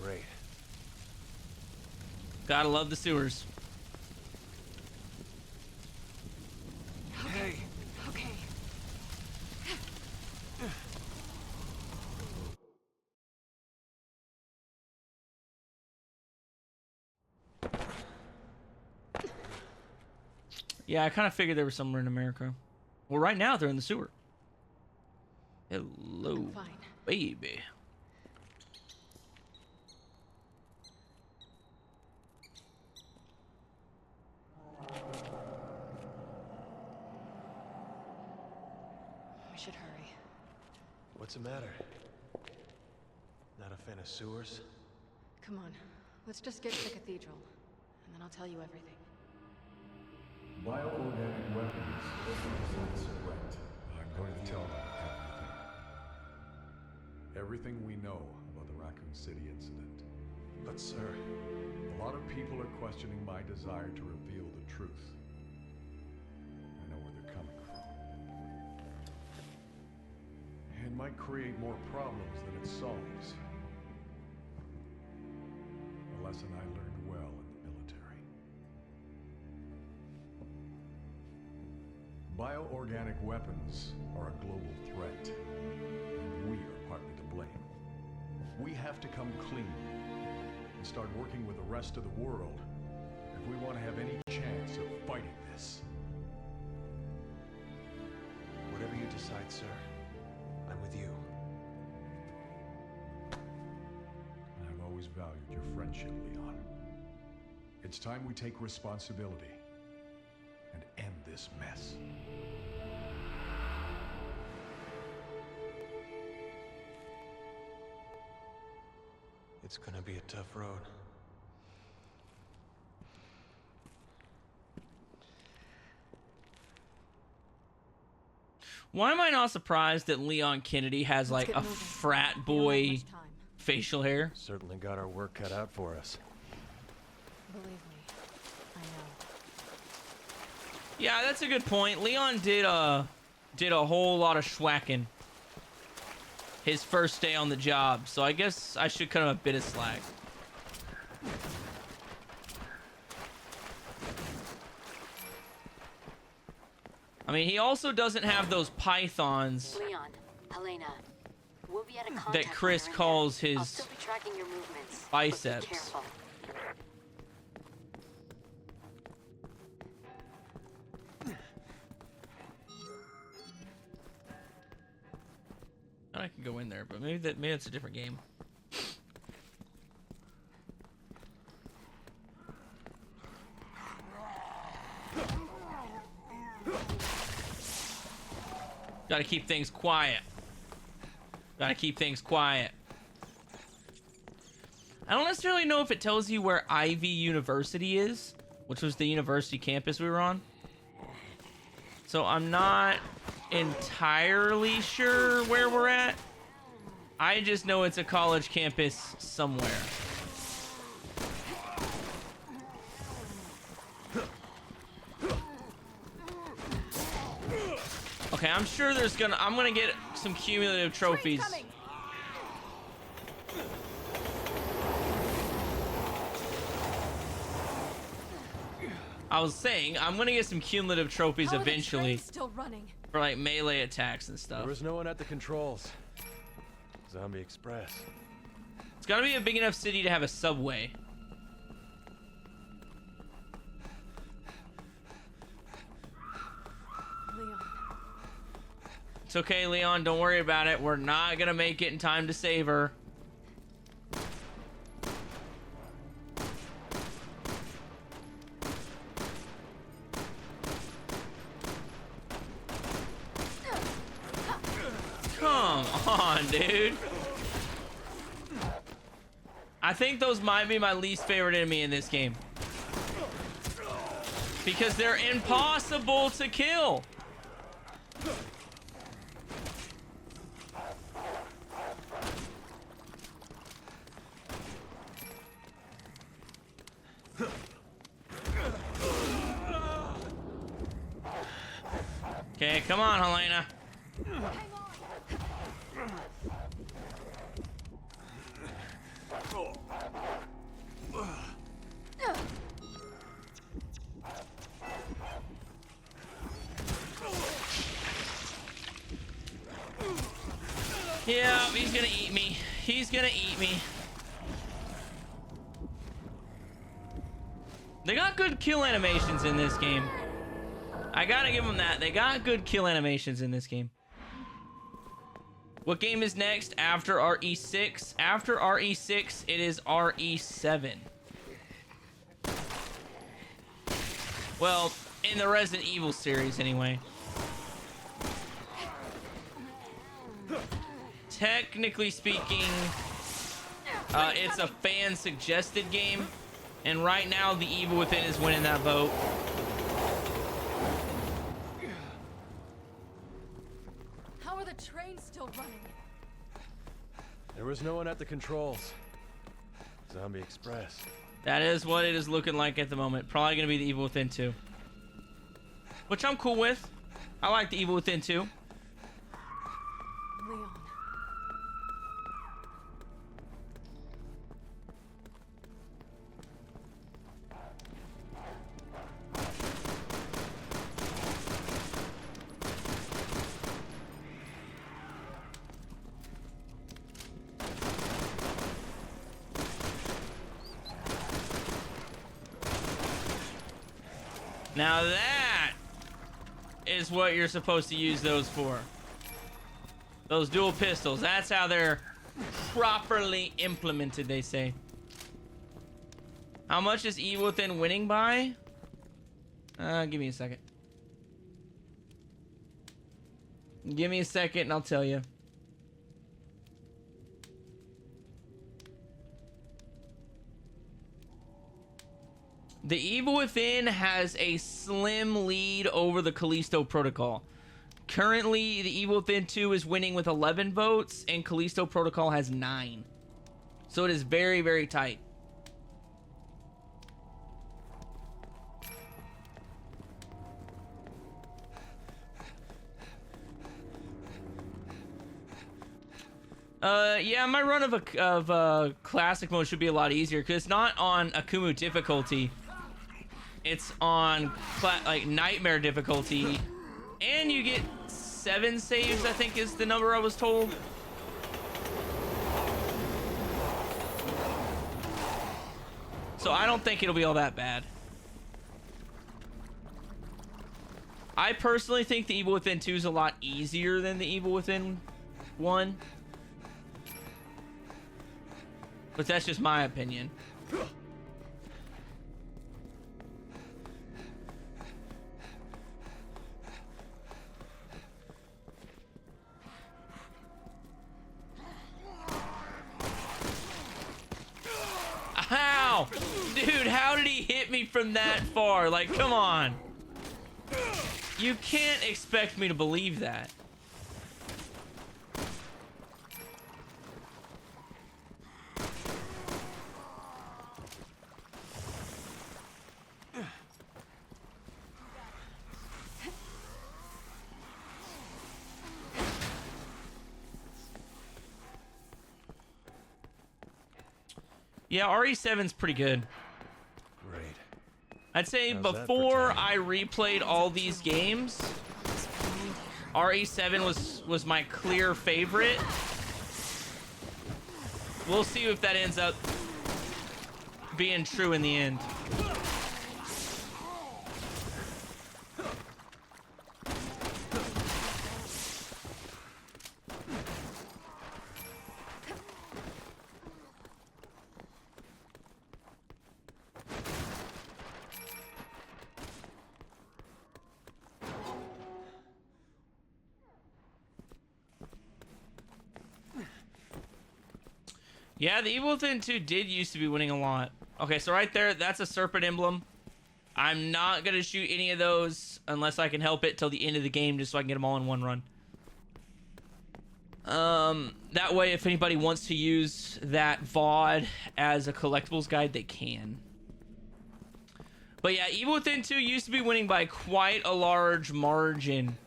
Great. Gotta love the sewers. Hey! Okay. Yeah, I kind of figured they were somewhere in America. Well, right now they're in the sewer. Hello, I'm fine. baby. We should hurry. What's the matter? Not a fan of sewers? Come on, let's just get to the cathedral, and then I'll tell you everything. Bioorganic weapons represent a threat. I'm going to tell them everything we know about the Raccoon City incident. But sir... A lot of people are questioning my desire to reveal the truth. I know where they're coming from. It might create more problems than it solves. A lesson I learned well in the military. Bioorganic weapons are a global threat, and we are partly to blame. We have to come clean and start working with the rest of the world if we want to have any chance of fighting this. Whatever you decide, sir, I'm with you. I've always valued your friendship, Leon. It's time we take responsibility and end this mess. It's gonna be a tough road. Why am I not surprised that Leon Kennedy has like Let's a get moving. frat We don't have boy much time. facial hair? Certainly got our work cut out for us. Believe me, I know. Yeah, that's a good point. Leon did a whole lot of schwacking his first day on the job, so I guess I should cut him a bit of slack. I mean, he also doesn't have those pythons Leon, Helena, we'll be at a contact that Chris point calls right now. I'll his still be tracking your movements. but be biceps. careful. I can go in there, but maybe that's a different game. Gotta keep things quiet. Gotta keep things quiet. I don't necessarily know if it tells you where Ivy University is, which was the university campus we were on. So I'm not entirely sure where we're at. I just know it's a college campus somewhere. Okay, I'm sure I'm gonna get some cumulative trophies. I was saying, I'm gonna get some cumulative trophies How are the eventually trains still running? for like melee attacks and stuff. There was no one at the controls. Zombie Express. It's gotta be a big enough city to have a subway. Leon, It's okay, Leon. Don't worry about it. We're not gonna make it in time to save her. Come on, dude. I think those might be my least favorite enemy in this game. Because they're impossible to kill. Okay, come on, Helena. Yeah, he's gonna eat me. He's gonna eat me. They got good kill animations in this game. I gotta give them that. They got good kill animations in this game. What game is next after RE6? After RE6, it is RE7. Well, in the Resident Evil series, anyway. technically speaking, it's a fan-suggested game. And right now, The Evil Within is winning that vote. How are the trains still running? There was no one at the controls. Zombie Express. That is what it is looking like at the moment. Probably going to be The Evil Within 2. Which I'm cool with. I like The Evil Within 2. Leon. Now that is what you're supposed to use those for. Those dual pistols. That's how they're properly implemented, they say. How much is Evil Within winning by? Give me a second. Give me a second and I'll tell you. The Evil Within has a slim lead over the Callisto Protocol. Currently, The Evil Within 2 is winning with 11 votes, and Callisto Protocol has 9. So it is very, very tight. Yeah, my run of classic mode should be a lot easier because it's not on Akumu difficulty. It's on like nightmare difficulty, and you get 7 saves, I think is the number I was told. So I don't think it'll be all that bad. I personally think The Evil Within 2 is a lot easier than The Evil Within 1. But that's just my opinion. Ow! Dude, how did he hit me from that far? Like, come on. You can't expect me to believe that. Yeah, RE7's pretty good. Great. I'd say How's that before for I replayed all these games, RE7 was my clear favorite. We'll see if that ends up being true in the end. Yeah, the Evil Within 2 did used to be winning a lot. Okay, so right there, that's a serpent emblem. I'm not going to shoot any of those unless I can help it till the end of the game just so I can get them all in one run. That way, if anybody wants to use that VOD as a collectibles guide, they can. But yeah, Evil Within 2 used to be winning by quite a large margin,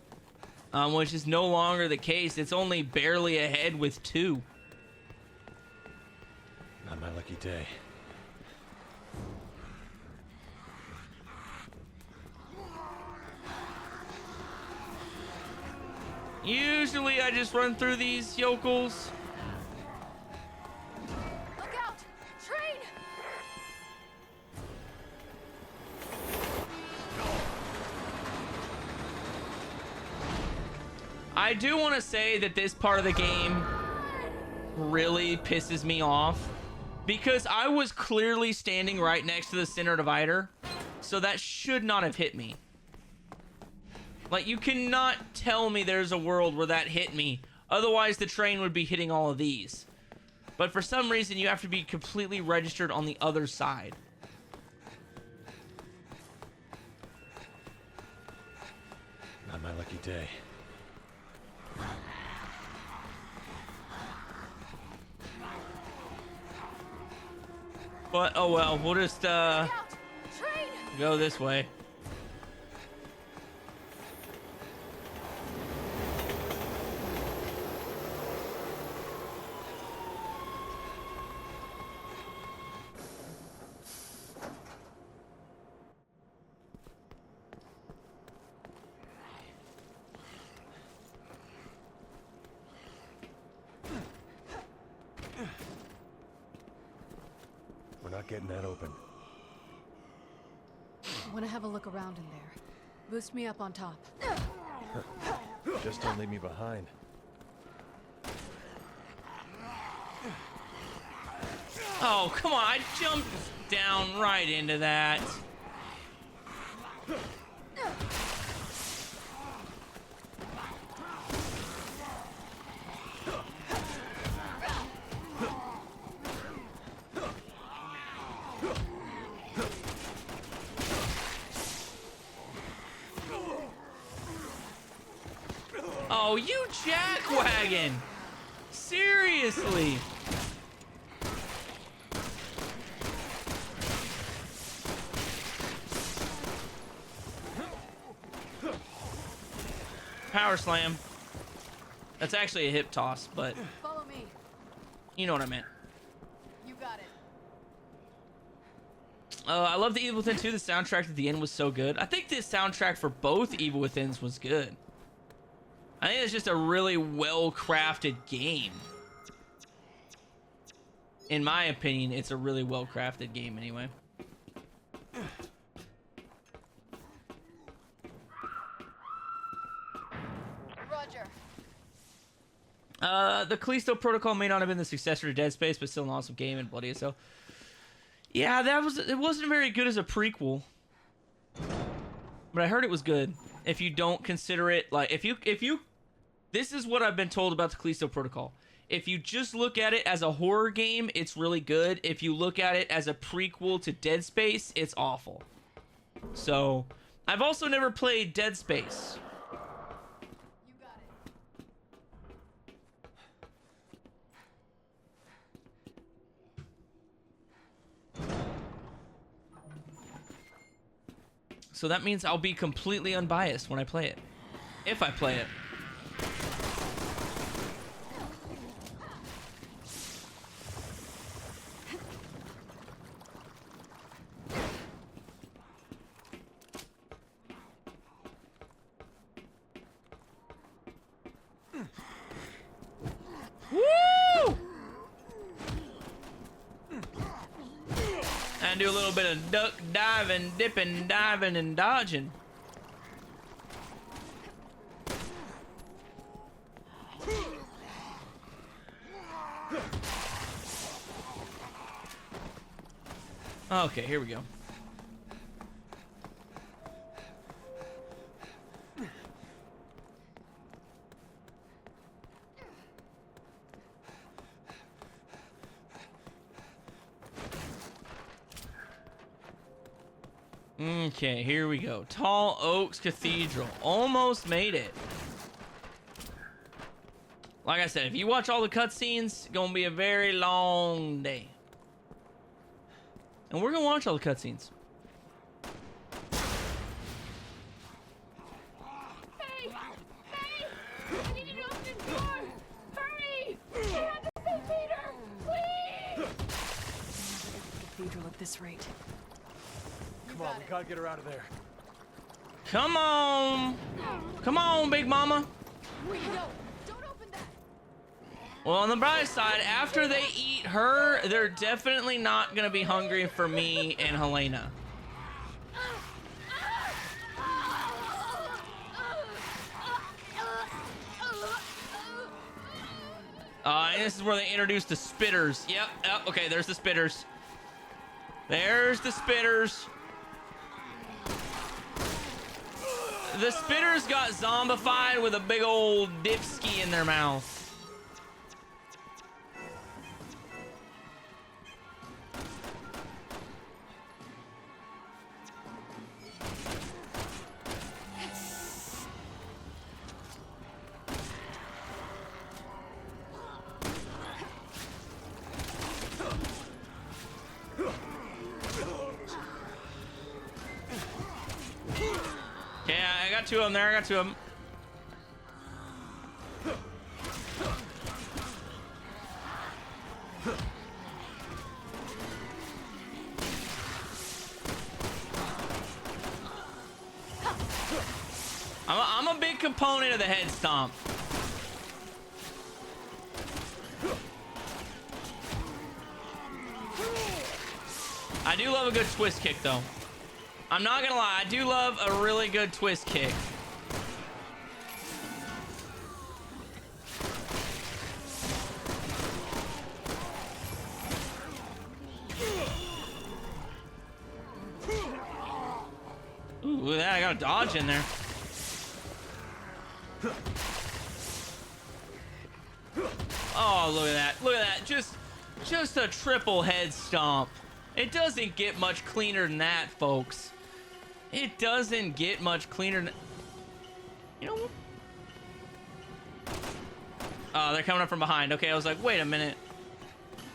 which is no longer the case. It's only barely ahead with 2. Not my lucky day. Usually I just run through these yokels. Look out! Train! I do want to say that this part of the game really pisses me off because I was clearly standing right next to the center divider, so that should not have hit me. Like, you cannot tell me there's a world where that hit me Otherwise, the train would be hitting all of these. But for some reason, you have to be completely registered on the other side. Not my lucky day. But, oh well, we'll just, Train! go this way. We're not getting that open. I want to have a look around in there. Boost me up on top. Just don't leave me behind. Oh, come on, I jumped down right into that. Oh, you jackwagon! Seriously! Power slam. That's actually a hip toss, but Follow me. you know what I meant. You got it. I love the Evil Within 2. The soundtrack at the end was so good. I think the soundtrack for both Evil Withins was good. I think it's just a really well-crafted game. In my opinion, it's a really well-crafted game anyway. Roger. The Callisto Protocol may not have been the successor to Dead Space, but still an awesome game and bloody as hell. Yeah, it wasn't very good as a prequel. But I heard it was good. If you don't consider it, like, if you this is what I've been told about the Callisto Protocol. If you just look at it as a horror game, it's really good. If you look at it as a prequel to Dead Space, it's awful. So, I've also never played Dead Space. You got it. So that means I'll be completely unbiased when I play it. If I play it. Woo! And do a little bit of duck diving, dipping, diving, and dodging. Okay, here we go. Okay, here we go. Tall Oaks Cathedral. Almost made it. Like I said, if you watch all the cutscenes, it's gonna be a very long day. And we're gonna watch all the cutscenes. Hey! Hey! I need an open door! Hurry! We have to save Peter! Please! Cathedral at this rate. Come on, we gotta get her out of there. Come on! Come on, Big Mama! Wait, no! Don't open that! Well, on the bright side, after they eat her, they're definitely not gonna be hungry for me and Helena. And this is where they introduce the spitters. Yep, okay, there's the spitters. There's the spitters. The spitters got zombified with a big old dipski in their mouth. got two of them there. I got two of them. I'm a big component of the head stomp. I do love a good twist kick, though. I'm not gonna lie, I do love a really good twist kick. Ooh, look at that, I got a dodge in there. Oh, look at that. Look at that. Just a triple head stomp. It doesn't get much cleaner than that, folks. It doesn't get much cleaner than... You know... Oh, they're coming up from behind. Okay, I was like, wait a minute.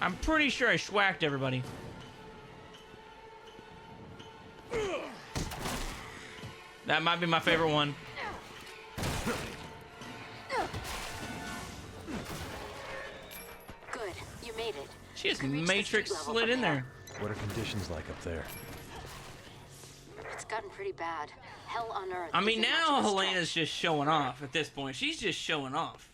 I'm pretty sure I schwacked everybody. That might be my favorite one. Good, you made it. She just matrix slid in there. What are conditions like up there? It's gotten pretty bad. Hell on earth. I mean, isn't now much of a Helena's stretch. just showing off at this point. She's just showing off.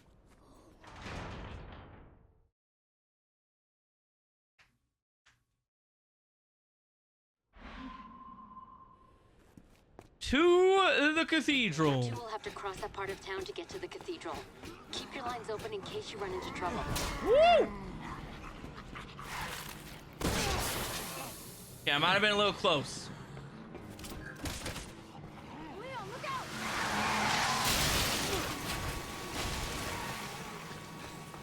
To the cathedral. You two will have to cross that part of town to get to the cathedral. Keep your lines open in case you run into trouble. Woo! Yeah, I might have been a little close. Leon, look out!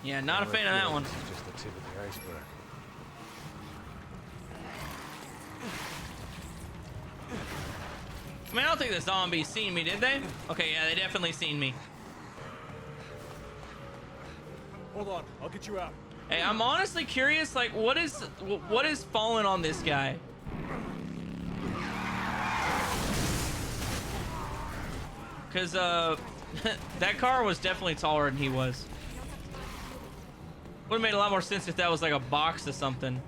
Yeah, not a fan of that one. This is just the tip of the iceberg. I mean, I don't think the zombies seen me, did they? Okay, yeah, they definitely seen me. Hold on, I'll get you out. Hey, I'm honestly curious, like, what is falling on this guy? Because, that car was definitely taller than he was. Would have made a lot more sense if that was like a box or something.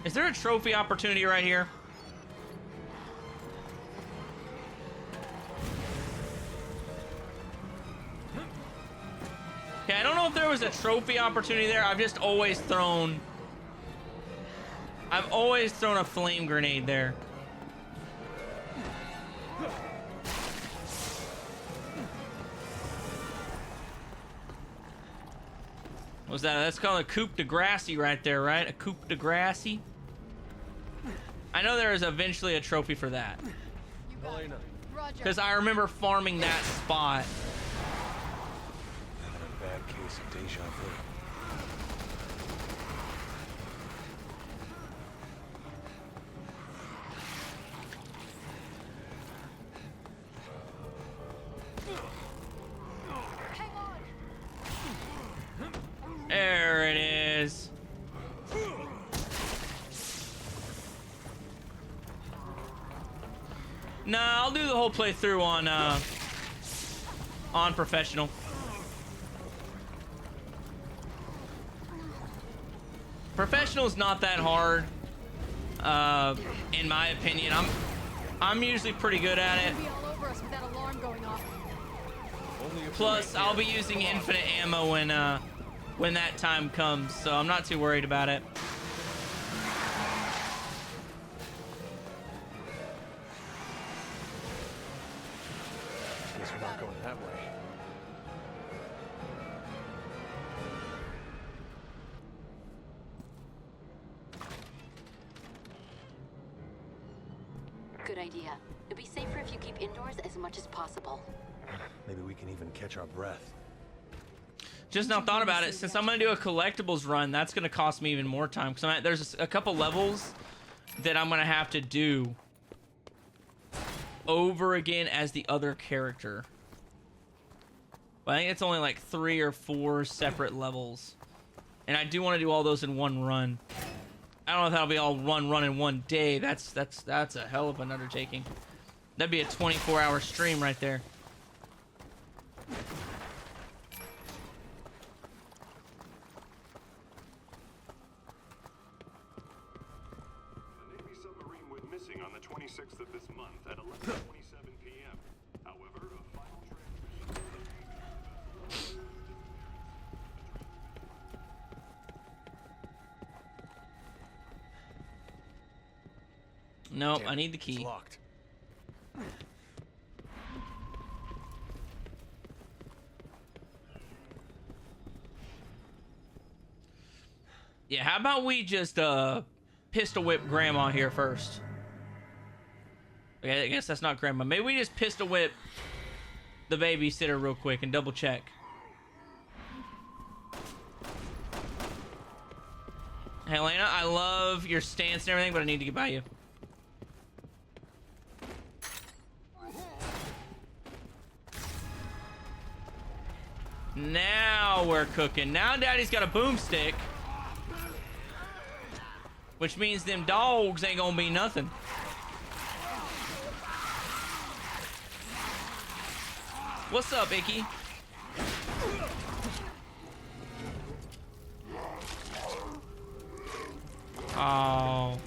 Is there a trophy opportunity right here? Okay, I don't know if there was a trophy opportunity there. I've always thrown a flame grenade there. What's that? That's called a coupe de gracie right there, right? A coupe de gracie. I know there is eventually a trophy for that. You got it. Roger. Because I remember farming that spot. Having a bad case of deja vu. Hang on. There it is. Nah, I'll do the whole playthrough on professional. Professional's not that hard, in my opinion. I'm usually pretty good at it. Be all over us with that alarm going off. Plus, I'll be using infinite ammo when that time comes, so I'm not too worried about it. Guess we're not going that way. Good idea. It'll be safer if you keep indoors as much as possible. Maybe we can even catch our breath. Just now thought about it. Since I'm gonna do a collectibles run, that's gonna cost me even more time. Because there's a couple levels that I'm gonna have to do over again as the other character. But I think it's only like 3 or 4 separate levels, and I do want to do all those in one run. I don't know if that'll be all run in one day. That's a hell of an undertaking. That'd be a 24-hour stream right there. The Navy submarine went missing on the 26th of this month at 11:27 p.m. However, a final transmission. Nope, Damn I it, need the it's key. locked. Yeah, how about we just pistol whip grandma here first? Okay, I guess that's not grandma. Maybe we just pistol whip the babysitter real quick and double check. Helena, I love your stance and everything, but I need to get by you. Now we're cooking. Now Daddy's got a boomstick. Which means them dogs ain't gonna be nothing. What's up, Icky? Oh.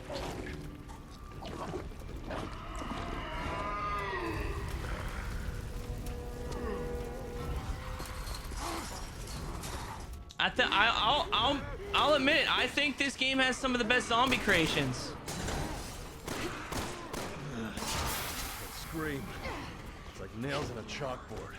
I'll admit it. I think this game has some of the best zombie creations. That scream. It's like nails in a chalkboard.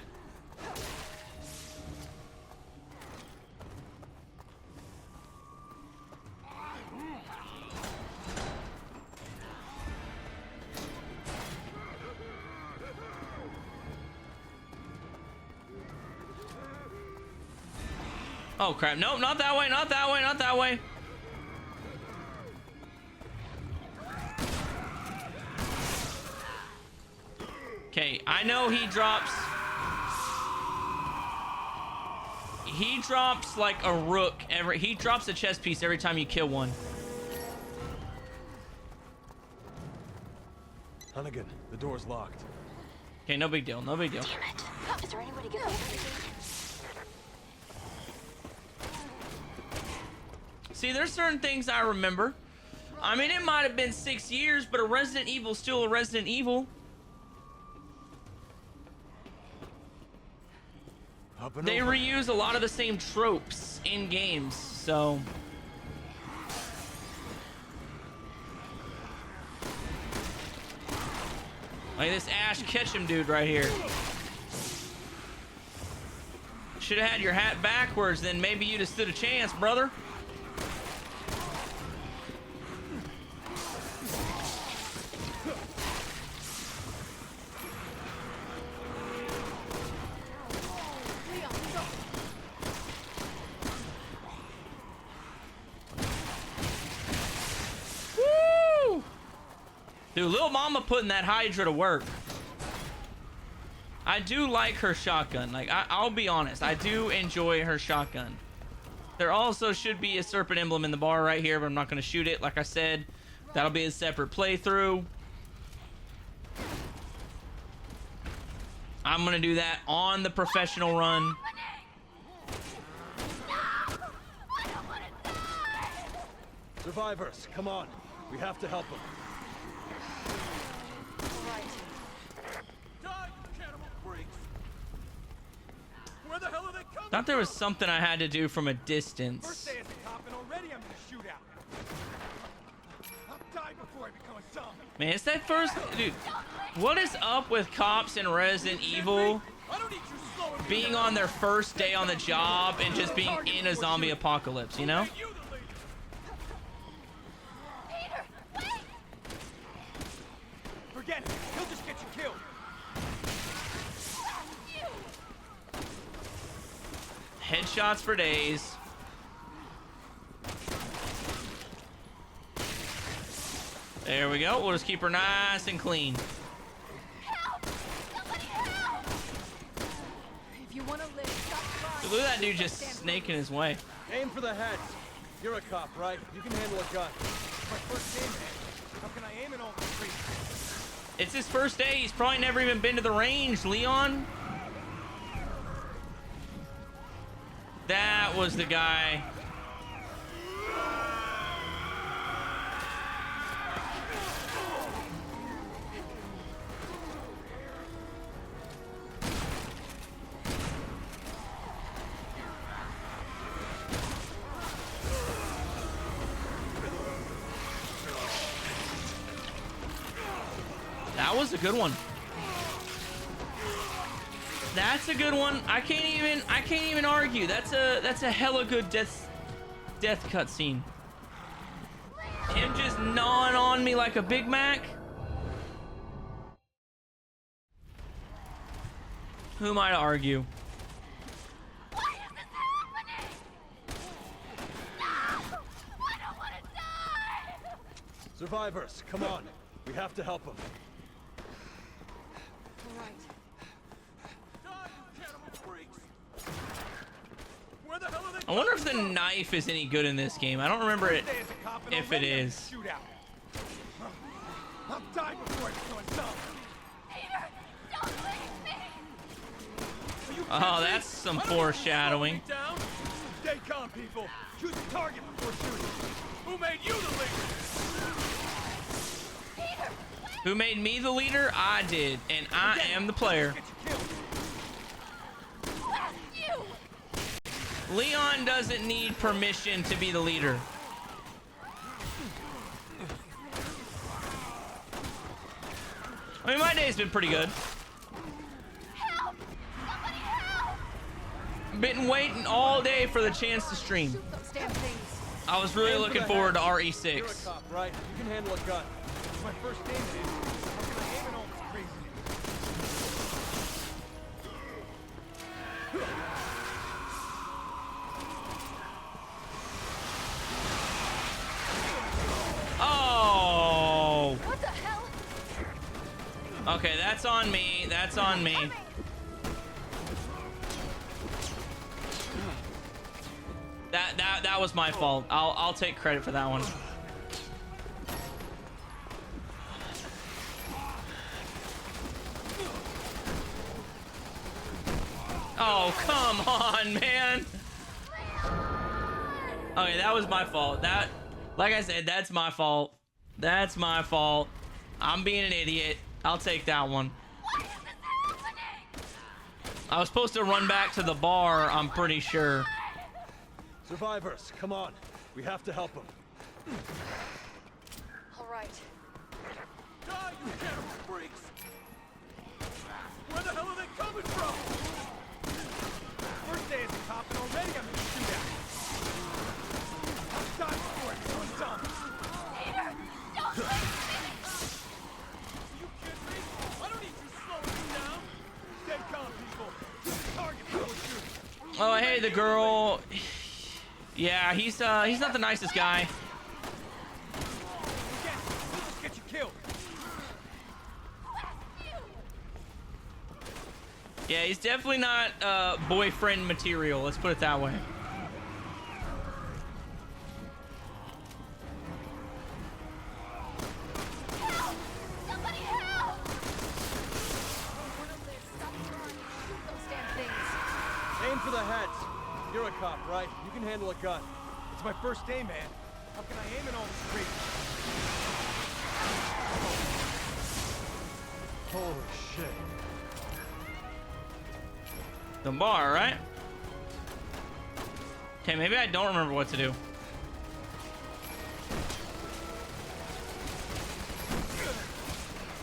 Oh crap. Nope, not that way, not that way, not that way. Okay, I know he drops like a rook he drops a chess piece every time you kill one. Hunnigan, the door's locked. Okay, no big deal, no big deal. Damn it. Is there any way to get over the gate? See, there's certain things I remember. I mean, it might have been 6 years, but a Resident Evil's still a Resident Evil. Up and They over. reuse a lot of the same tropes in games, so... Like this Ash Ketchum dude right here. Should have had your hat backwards, then maybe you'd have stood a chance, brother. Woo! Dude, Lil Mama putting that Hydra to work. I do like her shotgun. Like, I'll be honest. I do enjoy her shotgun. There also should be a serpent emblem in the bar right here, but I'm not going to shoot it. Like I said, that'll be a separate playthrough. I'm going to do that on the professional run. Survivors, come on. We have to help them. Where the hell are they coming? Thought there was something I had to do from a distance. First day as a cop, and already I'm in a shootout. I'll die before I become a zombie. Man, it's that first... Dude, what is up with cops in Resident Evil I don't need you slowing me being down. on their first day on the job and just being in a zombie apocalypse, you know? You the leader. Peter, wait! Forget it. He'll just get you killed. Headshots for days. There we go. We'll just keep her nice and clean. Help! Somebody help! If you want to live, stop crying. Look at that dude just snaking his way. Aim for the head. You're a cop, right? You can handle a gun. It's my first day, man. How can I aim in all these streets? It's his first day. He's probably never even been to the range, Leon. That was the guy. That was a good one. That's a good one. I can't even argue. That's a hella good death cutscene. Him just gnawing on me like a Big Mac. Who am I to argue? Why is this happening? No! I don't want to die! Survivors, come on. We have to help them. All right. Die, you cannibal freaks! Where the hell are they? I wonder if the knife is any good in this game. I don't remember it. First day as a cop and If it already I'm in a is. shootout. I'll die before I become a zombie. Peter, don't leave me! Are you Oh, kidding me? that's some I don't need you foreshadowing. to slow me down. Stay calm, people. Choose a target before shooting. Who made you the leader? Peter, Who made me the leader? I did, and I am the player. Get you killed. blast you! Leon doesn't need permission to be the leader. I mean, my day's been pretty good. Help! Somebody help! Been waiting all day for the chance to stream. Shoot those damn things. I was really Aim for looking the forward to head. RE6. You're a cop, right? You can handle a gun. It's my first day, man. How can I aim in all this craziness? Oh! What the hell? Okay, that's on me. That's on me. That was my fault. I'll take credit for that one. Oh, come on, man. Okay, that was my fault. That, like I said, that's my fault. That's my fault. I'm being an idiot. I'll take that one. Why is this happening? I was supposed to run back to the bar, I'm pretty sure. Survivors, come on. We have to help them. All right. Die, you cannibal freaks! Where the hell are they coming from? First day as a cop and already I'm in a shootout. I'll die before I become a zombie. Peter, don't leave me! Are you kidding me? I don't need you slowing me down. Stay calm, people. Choose a target before shooting. Oh, hey, the girl. Yeah, he's not the nicest guy. Again, we'll just get you killed. Yeah, he's definitely not boyfriend material. Let's put it that way. Help! Somebody help! Stop trying. Shoot those damn things. Aim for the heads. You're a cop, right? You can handle a gun. It's my first day, man. How can I aim in all this crazy? Holy shit. The bar, right? Okay, maybe I don't remember what to do.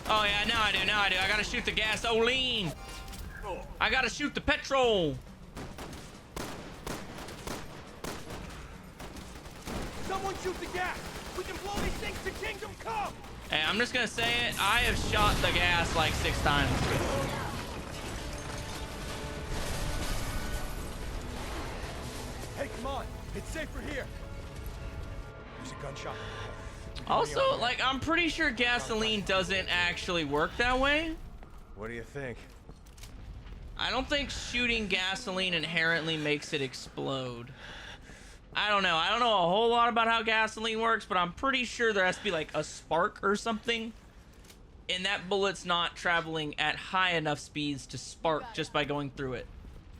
Oh yeah, now I do, now I do. I gotta shoot the gasoline. I gotta shoot the petrol. Someone shoot the gas! We can blow these things to Kingdom Come! Hey, I'm just gonna say it. I have shot the gas like 6 times. Hey, come on! It's safer here! There's a gunshot. Also, like, I'm pretty sure gasoline doesn't actually work that way. What do you think? I don't think shooting gasoline inherently makes it explode. I don't know. I don't know a whole lot about how gasoline works, but I'm pretty sure there has to be like a spark or something. And that bullet's not traveling at high enough speeds to spark just by going through it.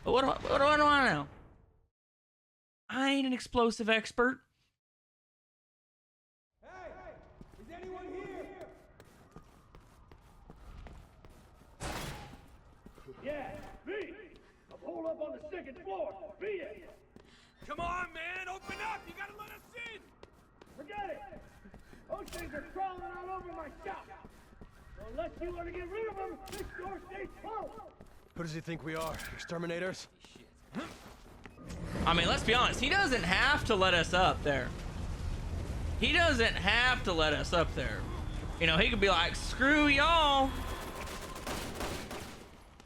But what do I know? I ain't an explosive expert. Hey! Is anyone here? Yeah, me! I'm holed up on the second floor. Beat it! Come on, man! Open up! You gotta let us in! Forget it! Those things are crawling all over my shop! So unless you want to get rid of them, this door stays closed! Who does he think we are? Exterminators? I mean, let's be honest. He doesn't have to let us up there. He doesn't have to let us up there. You know, he could be like, screw y'all.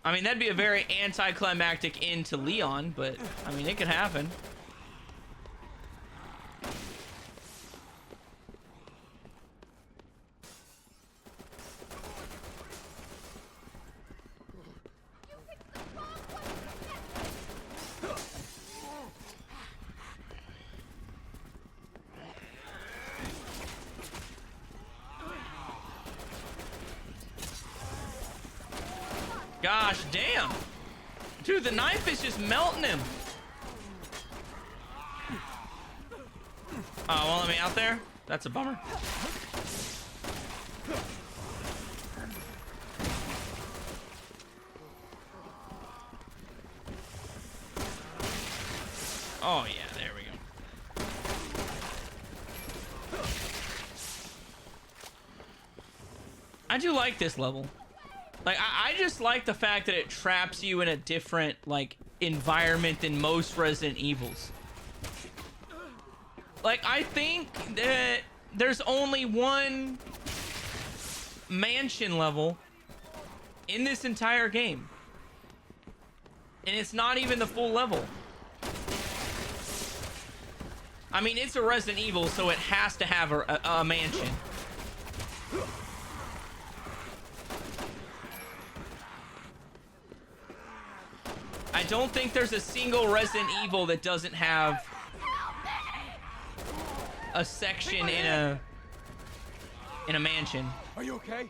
I mean, that'd be a very anticlimactic end to Leon, but I mean, it could happen. Gosh damn. Dude, the knife is just melting him. Oh, won't let me out there? That's a bummer. Oh yeah, there we go. I do like this level. Like, I just like the fact that it traps you in a different, like, environment than most Resident Evils. Like, I think that there's only one mansion level in this entire game. And it's not even the full level. I mean, it's a Resident Evil, so it has to have a mansion. I don't think there's a single Resident Evil that doesn't have a section in a mansion. Are you okay?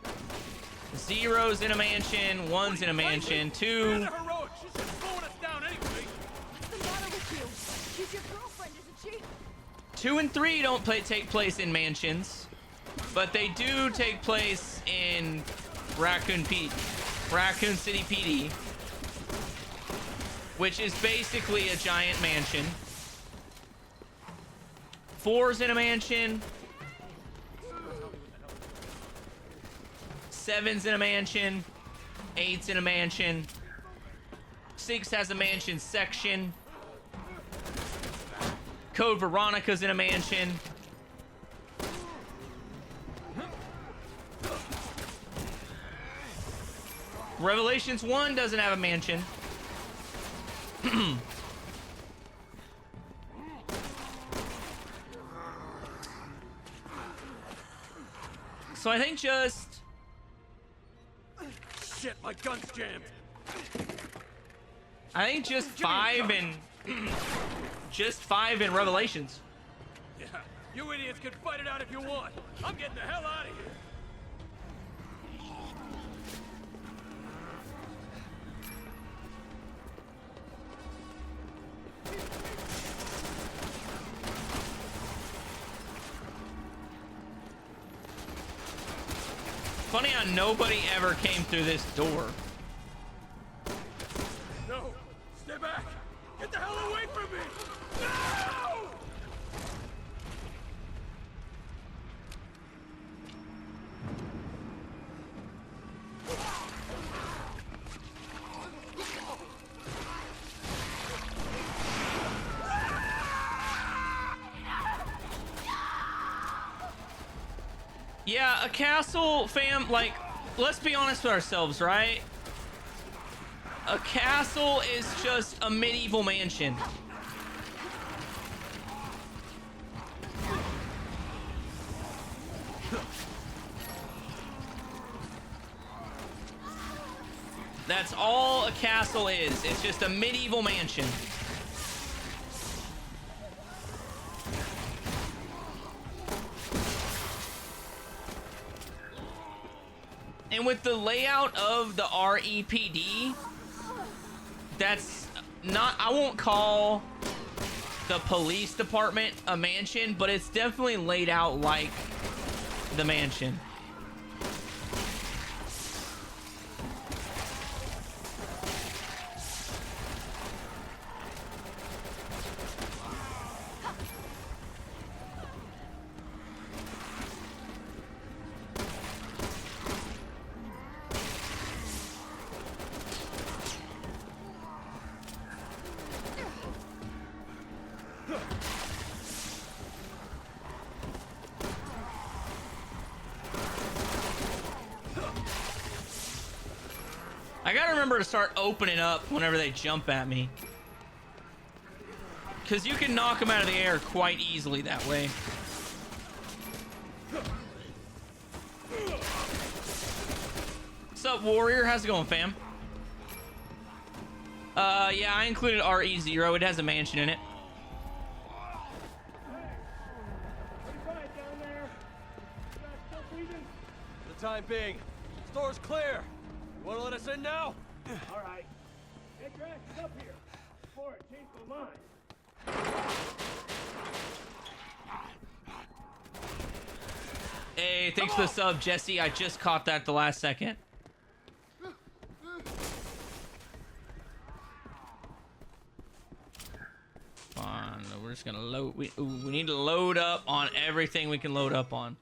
0's in a mansion, 1's in a mansion, 2. Heroic. She's just slowing us down anyway. What's the matter with you? She's your girlfriend, isn't she? 2 and 3 don't take place in mansions, but they do take place in Raccoon City PD, which is basically a giant mansion. 4's in a mansion. 7's in a mansion. 8's in a mansion. 6 has a mansion section. Code Veronica's in a mansion. Revelations 1 doesn't have a mansion. So I think just... Shit, my gun's jammed. I think just 5 and... just 5 in Revelations. Yeah, you idiots can fight it out if you want. I'm getting the hell out of here. Funny how nobody ever came through this door. No! Stay back! Get the hell away from me! No! Yeah, a castle, fam, like, let's be honest with ourselves, right? A castle is just a medieval mansion. That's all a castle is. It's just a medieval mansion. And with the layout of the REPD, that's not, I won't call the police department a mansion, but it's definitely laid out like the mansion. I gotta remember to start opening up whenever they jump at me, because you can knock them out of the air quite easily that way. What's up, Warrior? How's it going, fam? Yeah, I included RE0. It has a mansion in it. For the time being, store's clear. You wanna let us in now? All right. Get your asses up here before it changes my mind. Hey, thanks for the sub, Jesse. I just caught that at the last second. Fine, we're just gonna load. We need to load up on everything we can load up on.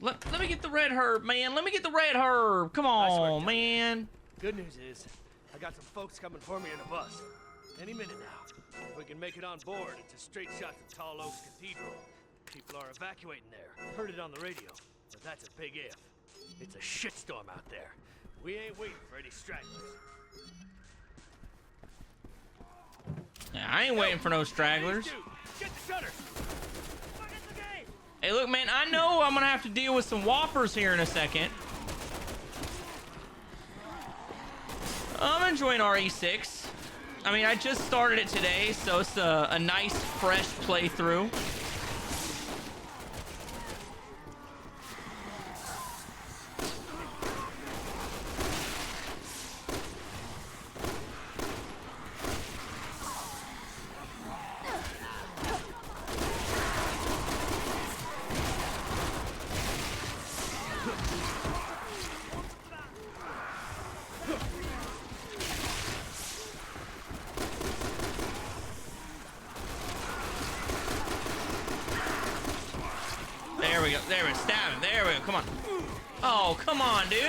Let me get the red herb, man. Let me get the red herb. Come on, man. Good news is, I got some folks coming for me in a bus. Any minute now. If we can make it on board, it's a straight shot to Tall Oaks Cathedral. People are evacuating there. Heard it on the radio, but that's a big if. It's a shitstorm out there. We ain't waiting for any stragglers. Yeah, I ain't waiting for no stragglers. Get the shutter. Hey, look, man, I know I'm gonna have to deal with some whoppers here in a second. I'm enjoying RE6. I mean, I just started it today, so it's a nice, fresh playthrough. There we go. There we go. Stab him. There we go. Come on. Oh, come on, dude.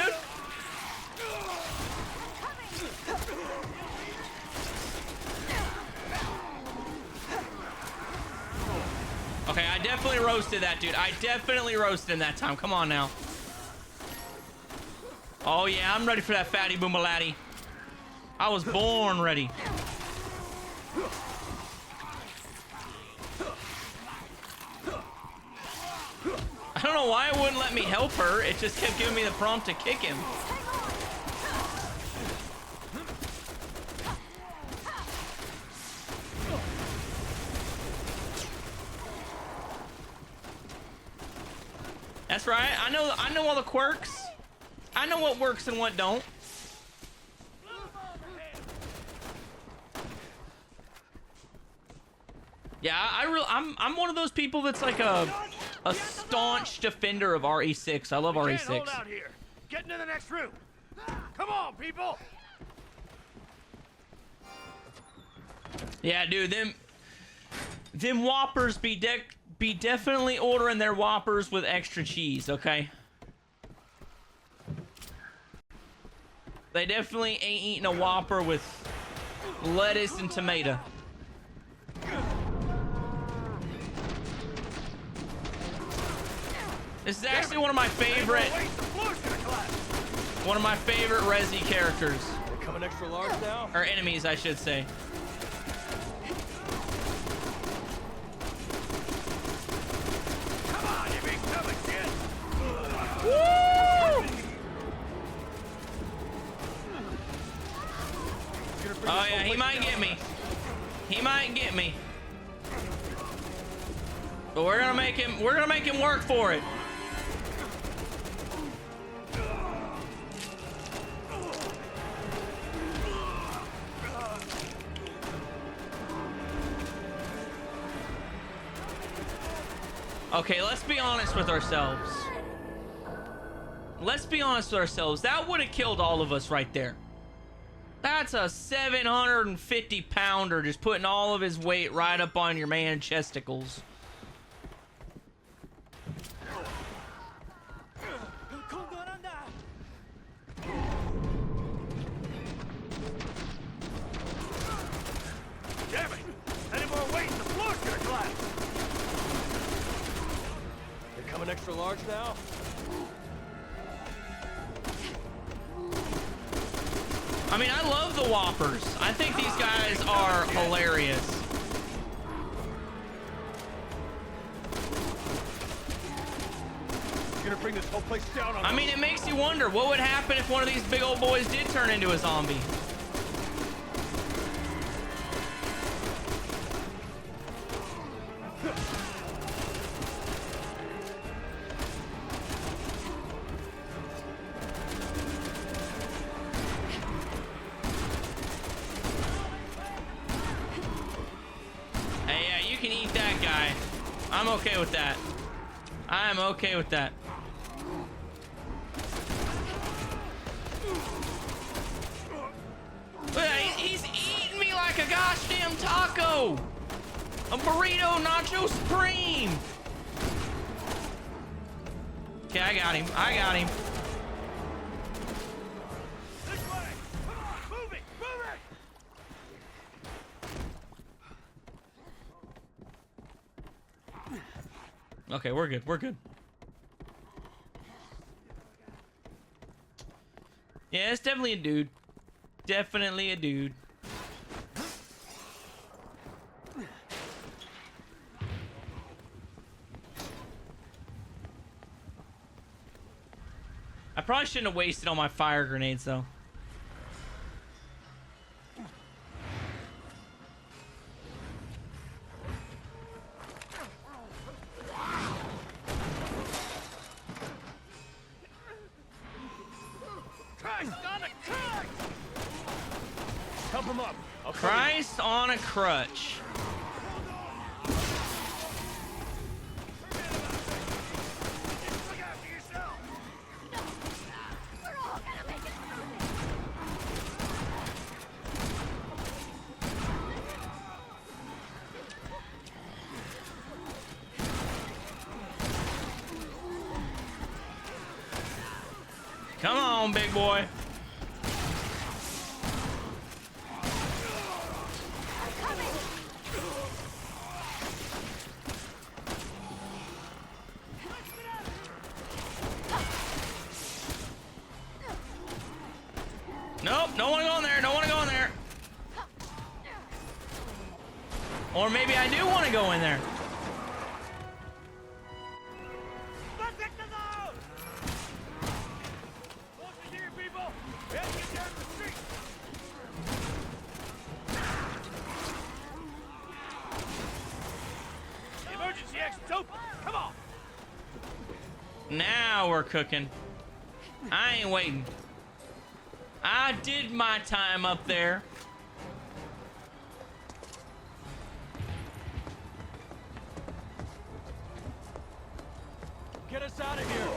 Okay, I definitely roasted that dude. I definitely roasted him that time. Come on now. Oh, yeah. I'm ready for that fatty boomalati. I was born ready. I don't know why it wouldn't let me help her. It just kept giving me the prompt to kick him. That's right. I know all the quirks. I know what works and what don't. Yeah, I'm one of those people that's like a staunch defender of RE6. I love RE6. Hold out here. Get into the next room. Come on, people. Yeah, dude, them Whoppers be definitely ordering their Whoppers with extra cheese, okay? They definitely ain't eating a Whopper with lettuce and tomato. This is actually one of my favorite Resi characters. They coming extra large now? Or enemies, I should say. Come on, you big stomach shit. Woo! Oh yeah, he might get me. He might get me. But we're gonna make him work for it. Okay, let's be honest with ourselves. Let's be honest with ourselves. That would have killed all of us right there. That's a 750 pounder just putting all of his weight right up on your man chesticles. Damn it! Any more weight and the floor's gonna collapse! They coming extra large now? I mean, I love the Whoppers. I think these guys are hilarious. You're gonna bring this whole place down on I mean, it makes you wonder what would happen if one of these big old boys did turn into a zombie. Hey, yeah, you can eat that guy. I'm okay with that. I'm okay with that. He's eating me like a gosh damn taco. A burrito nacho supreme. Okay, I got him. I got him. This way! Come on, move it! Move it! Okay, we're good. We're good. Yeah, it's definitely a dude. Definitely a dude. I probably shouldn't have wasted all my fire grenades, though. Christ on a crutch! Help him up. I'll cover you. Christ on a crutch. Look after yourself! We're all gonna make it through Come on, big boy. Nope, don't want to go in there. Don't want to go in there. Or maybe I do want to go in there. Let's get to those! Closer here, people! We have to get down the street! The emergency exit's open! Come on! Now we're cooking. I ain't waiting. I did my time up there. Get us out of here!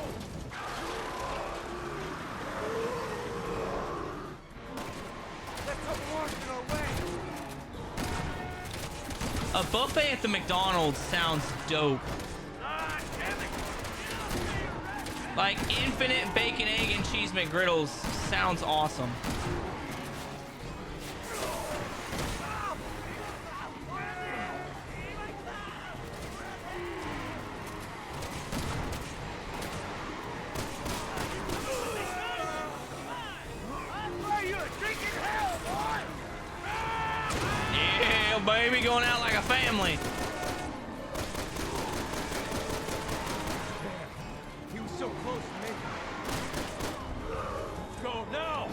Let's hope war's in our way! A buffet at the McDonald's sounds dope. Ah, damn it! Like infinite bacon, egg, and cheese McGriddles sounds awesome. Yeah, baby, going out like a family. He was so close to me. Let's go now!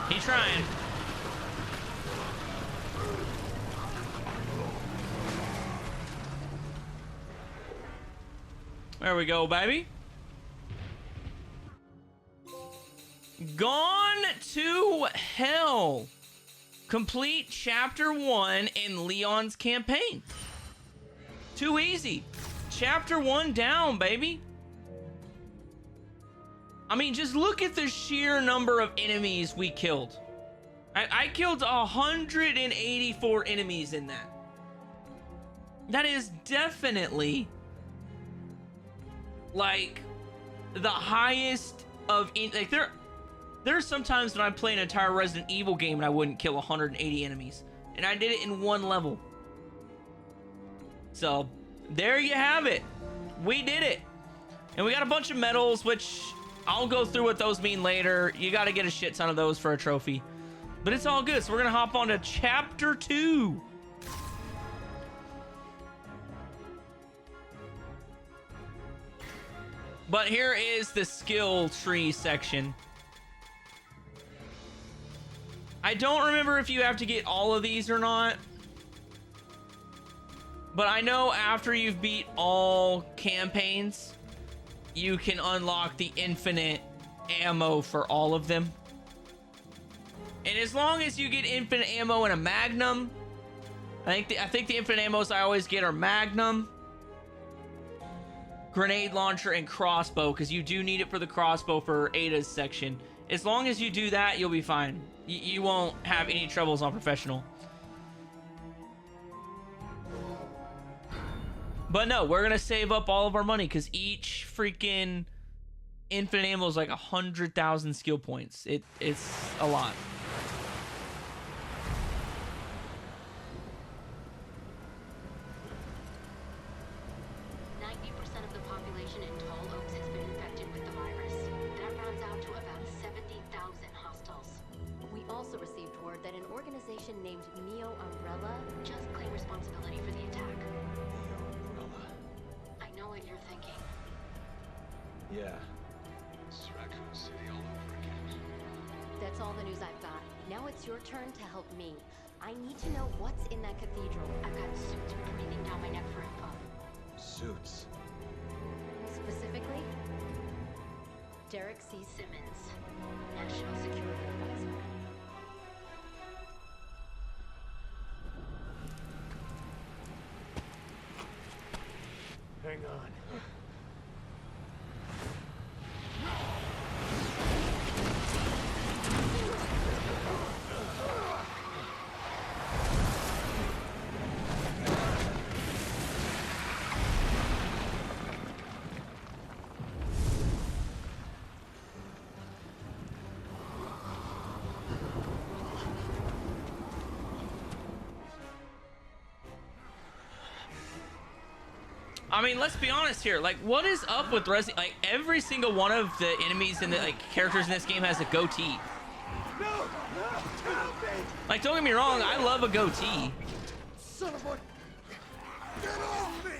He's trying. There we go, baby. Gone to Hell. Complete chapter 1 in Leon's campaign. Too easy. Chapter 1 down, baby. I mean, just look at the sheer number of enemies we killed. I killed 184 enemies in that. That is definitely like the highest of like there's sometimes when I play an entire Resident Evil game and I wouldn't kill 180 enemies, and I did it in one level. So there you have it. We did it, and we got a bunch of medals, which I'll go through what those mean later. You got to get a shit ton of those for a trophy, but it's all good. So we're gonna hop on to chapter 2. But here is the skill tree section. I don't remember if you have to get all of these or not. But I know after you've beat all campaigns, you can unlock the infinite ammo for all of them. And as long as you get infinite ammo in a Magnum, I think the infinite ammos I always get are Magnum, grenade launcher, and crossbow, because you do need it for the crossbow for Ada's section. As long as you do that, you'll be fine. You won't have any troubles on professional. But no, we're gonna save up all of our money because each freaking infinite ammo is like 100,000 skill points. It's a lot. Named Neo Umbrella just claimed responsibility for the attack. Umbrella. I know what you're thinking. Yeah. It's Raccoon City all over again. That's all the news I've got. Now it's your turn to help me. I need to know what's in that cathedral. I've got suits breathing down my neck for info. Suits? Specifically, Derek C. Simmons, National Security Advisor. Hang on. I mean, let's be honest here. Like, what is up with Resident? Like, every single one of the enemies and the characters in this game has a goatee. Like, don't get me wrong, I love a goatee. Son of a... Get off me!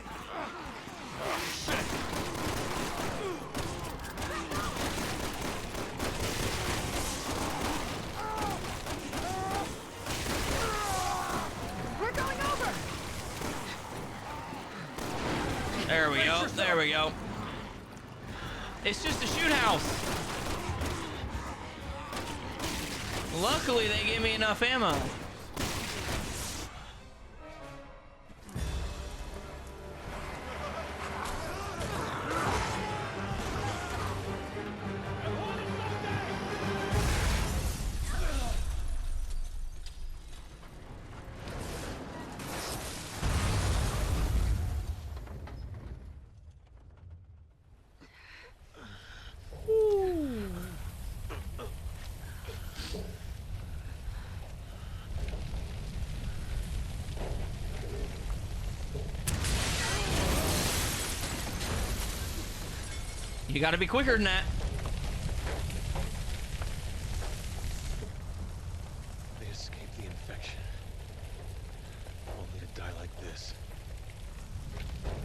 We're going over! There we go. There we go. It's just a shoot house. Luckily, they gave me enough ammo. You gotta be quicker than that. They escaped the infection. Only to die like this.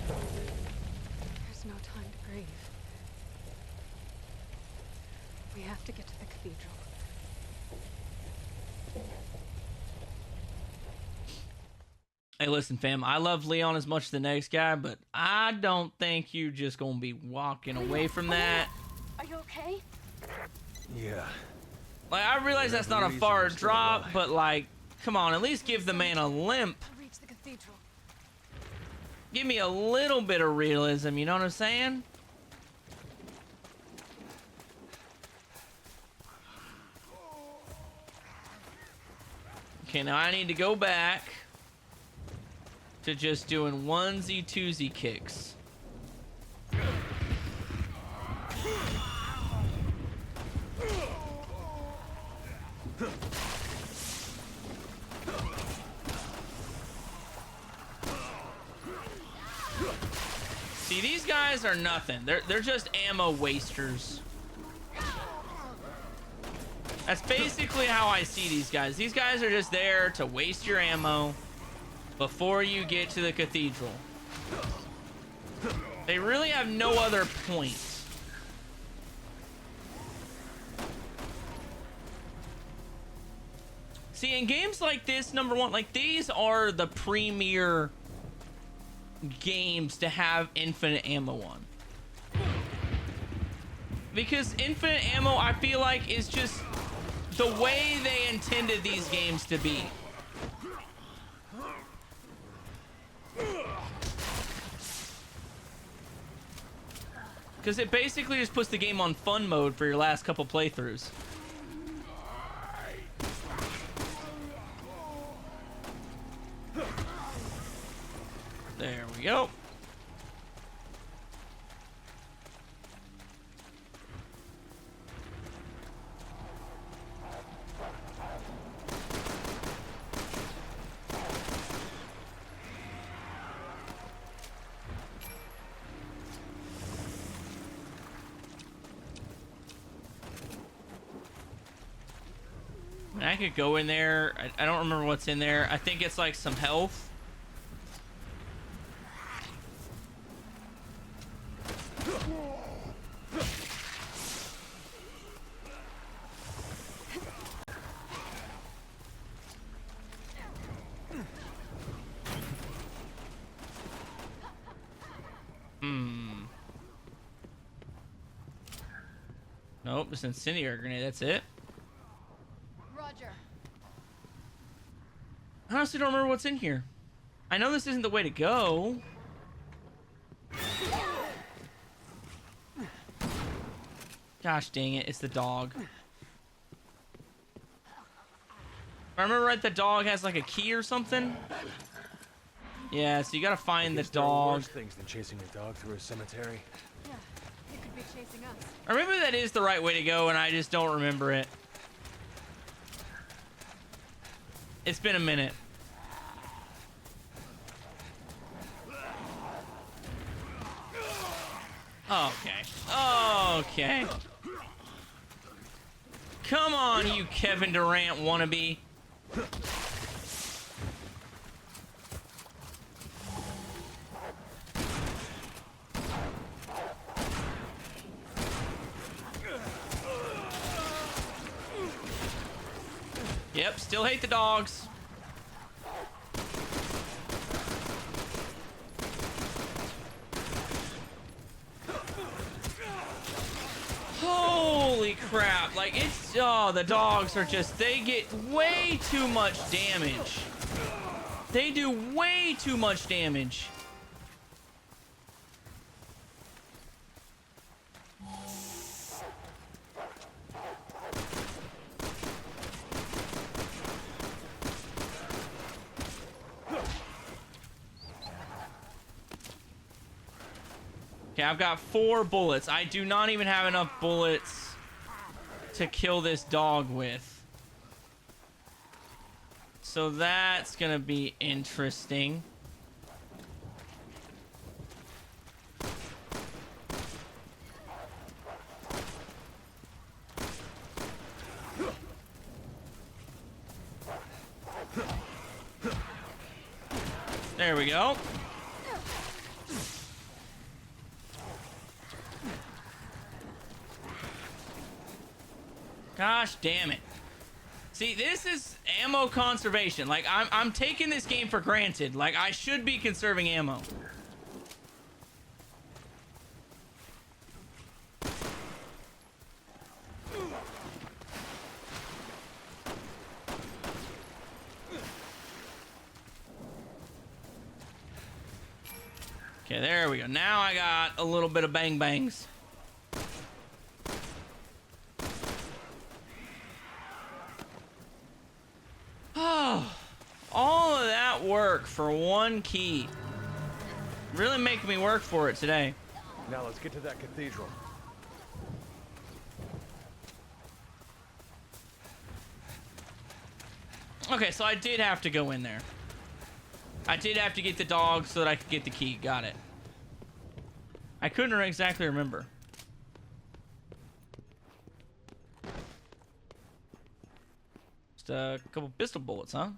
There's no time to grieve. We have to get to the cathedral. Hey, listen, fam. I love Leon as much as the next guy, but I don't think you just gonna be walking away from that. Are you okay? Yeah. Like, I realize that's not a far drop, but like, come on, at least give the man a limp. Reach the cathedral. Give me a little bit of realism, you know what I'm saying? Okay, now I need to go back to just doing onesie twosie kicks. See, these guys are nothing. They're just ammo wasters. That's basically how I see these guys. These guys are just there to waste your ammo before you get to the cathedral. They really have no other point. See, in games like this, number one, like these are the premier games to have infinite ammo on. Because infinite ammo, I feel like, is just the way they intended these games to be. Because it basically just puts the game on fun mode for your last couple playthroughs. There we go. I could go in there. I don't remember what's in there. I think it's like some health. Nope, just incendiary grenade. That's it. Roger. I honestly don't remember what's in here. I know this isn't the way to go. Gosh dang it, it's the dog. If I remember right, the dog has like a key or something. Yeah, so you gotta find the There are dog. worse things than chasing a dog through a cemetery. Yeah, it could be chasing us. Or maybe that is the right way to go and I just don't remember it. It's been a minute. Okay. Okay. Come on, you Kevin Durant wannabe. Yep, still hate the dogs. Holy crap, like it's, oh, the dogs are just, they get way too much damage. They do way too much damage. Okay, I've got 4 bullets. I do not even have enough bullets to kill this dog with. So that's gonna be interesting. There we go. Gosh damn it. See, this is ammo conservation. Like, I'm taking this game for granted. Like, I should be conserving ammo. Okay, there we go. Now I got a little bit of bang bangs. Oh, all of that work for one key. Really making me work for it today. Now let's get to that cathedral. Okay, so I did have to go in there. I did have to get the dog so that I could get the key. Got it. I couldn't exactly remember. Just a couple pistol bullets, huh?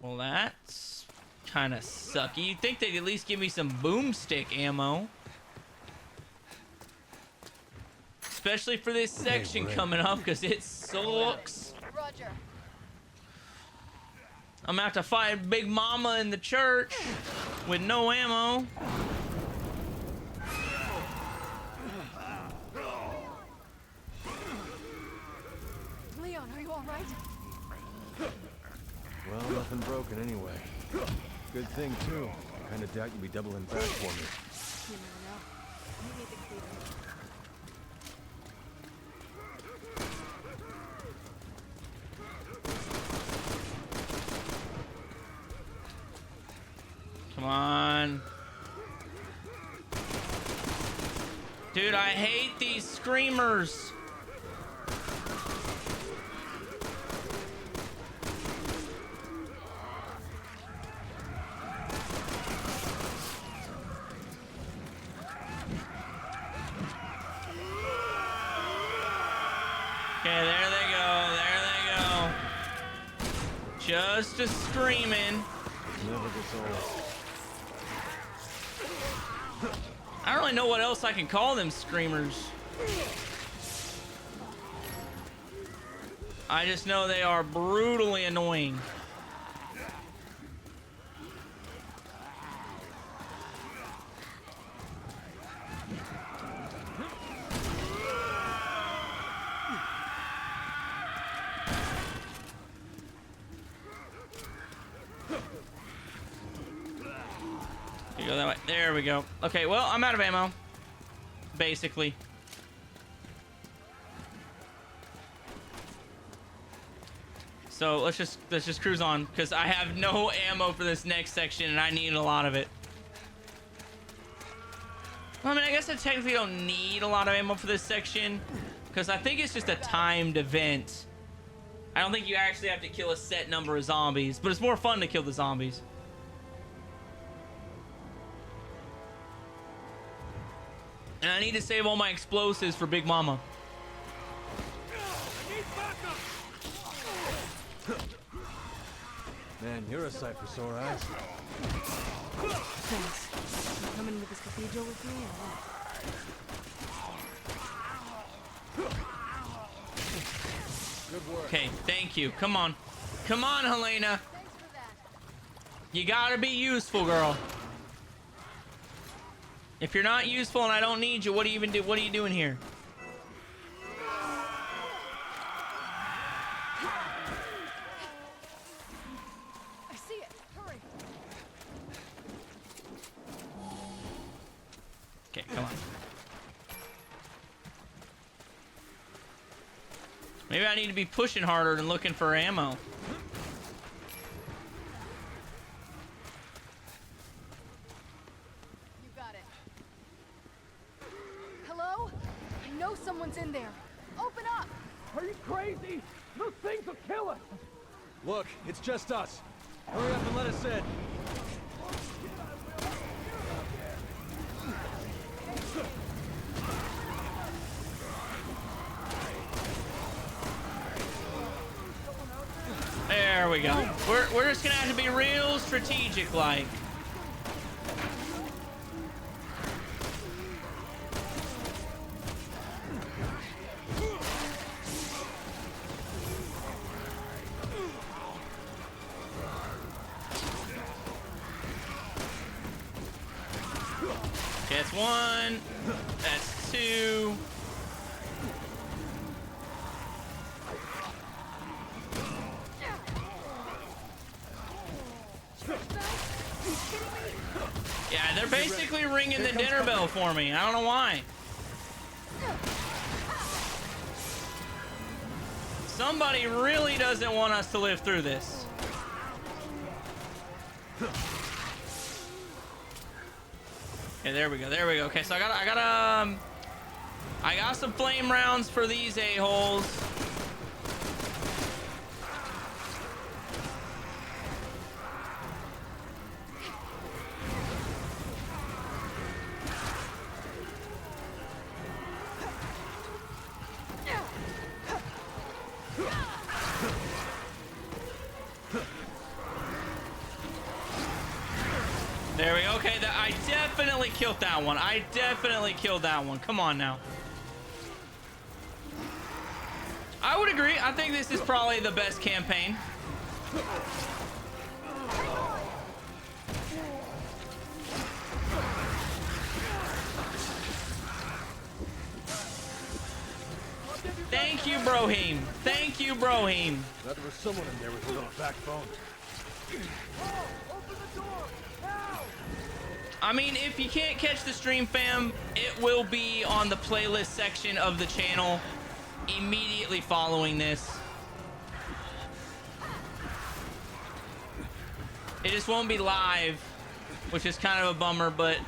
Well, that's kind of sucky. You'd think they'd at least give me some boomstick ammo. Especially for this section coming up, because it sucks. Roger. I'm gonna have to fight Big Mama in the church with no ammo. Leon, are you all right? Well, nothing broken anyway. Good thing, too. Kind of doubt you'd be doubling back for me. You never know. You need the cathedral. Come on. Dude, I hate these screamers. Okay, there they go. There they go. Just a screaming. Never gets old. I don't really know what else I can call them screamers. I just know they are brutally annoying. You go that way. There we go. Okay, well, I'm out of ammo. Basically. So let's just cruise on, because I have no ammo for this next section and I need a lot of it. Well, I mean, I guess I technically don't need a lot of ammo for this section, because I think it's just a timed event. I don't think you actually have to kill a set number of zombies, but it's more fun to kill the zombies. And I need to save all my explosives for Big Mama. Man, you're a sight for sore eyes. Thanks. You coming to this cathedral with me or what? Good work. Okay, thank you. Come on. Come on, Helena. You gotta be useful, girl. If you're not useful and I don't need you, what do you even do? What are you doing here? I see it. Hurry. Okay, come on. Maybe I need to be pushing harder and looking for ammo. Someone's in there. Open up! Are you crazy? Those things will kill us! Look, it's just us. Hurry up and let us in. There we go. We're just gonna have to be real strategic, like. one. That's two. Yeah, they're basically ringing the dinner bell for me. I don't know why. Somebody really doesn't want us to live through this. Okay, there we go. There we go. Okay, so I got some flame rounds for these a-holes. There we go. Okay, I definitely killed that one. I definitely killed that one. Come on now. I would agree. I think this is probably the best campaign. Thank you, Brohim. Thank you, Brohim. Glad there was someone in there with a little backbone. I mean, if you can't catch the stream, fam, it will be on the playlist section of the channel immediately following this. It just won't be live, which is kind of a bummer, but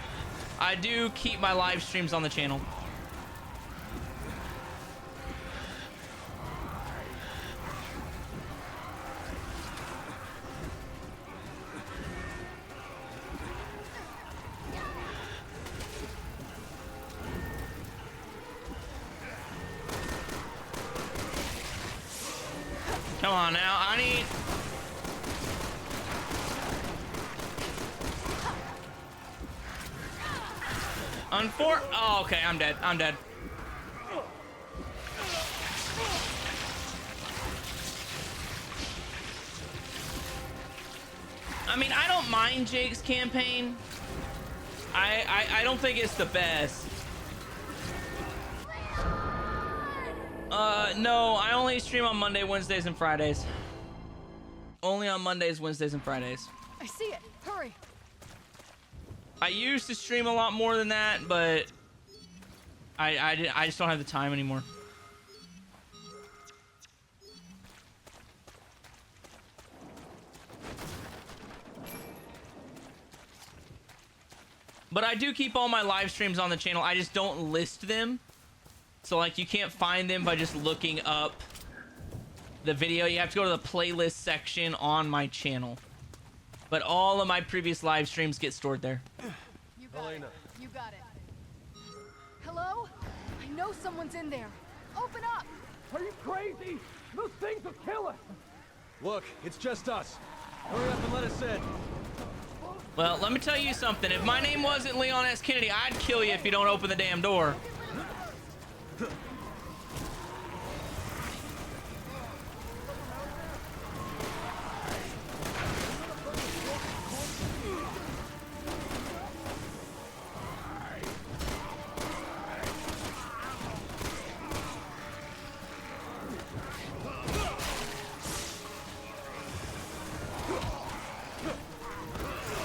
I do keep my live streams on the channel. Come on now, I need... Oh, okay, I'm dead. I'm dead. I mean, I don't mind Jake's campaign. I don't think it's the best. No, I only stream on Monday, Wednesdays, and Fridays. Only on Mondays, Wednesdays, and Fridays. I see it. Hurry. I used to stream a lot more than that, but I just don't have the time anymore. But I do keep all my live streams on the channel. I just don't list them. So, like, you can't find them by just looking up the video. You have to go to the playlist section on my channel. But all of my previous live streams get stored there. You got it. You got it. Hello? I know someone's in there. Open up! Are you crazy? Those things will kill us! Look, it's just us. Hurry up and let us in. Well, let me tell you something. If my name wasn't Leon S. Kennedy, I'd kill you if you don't open the damn door.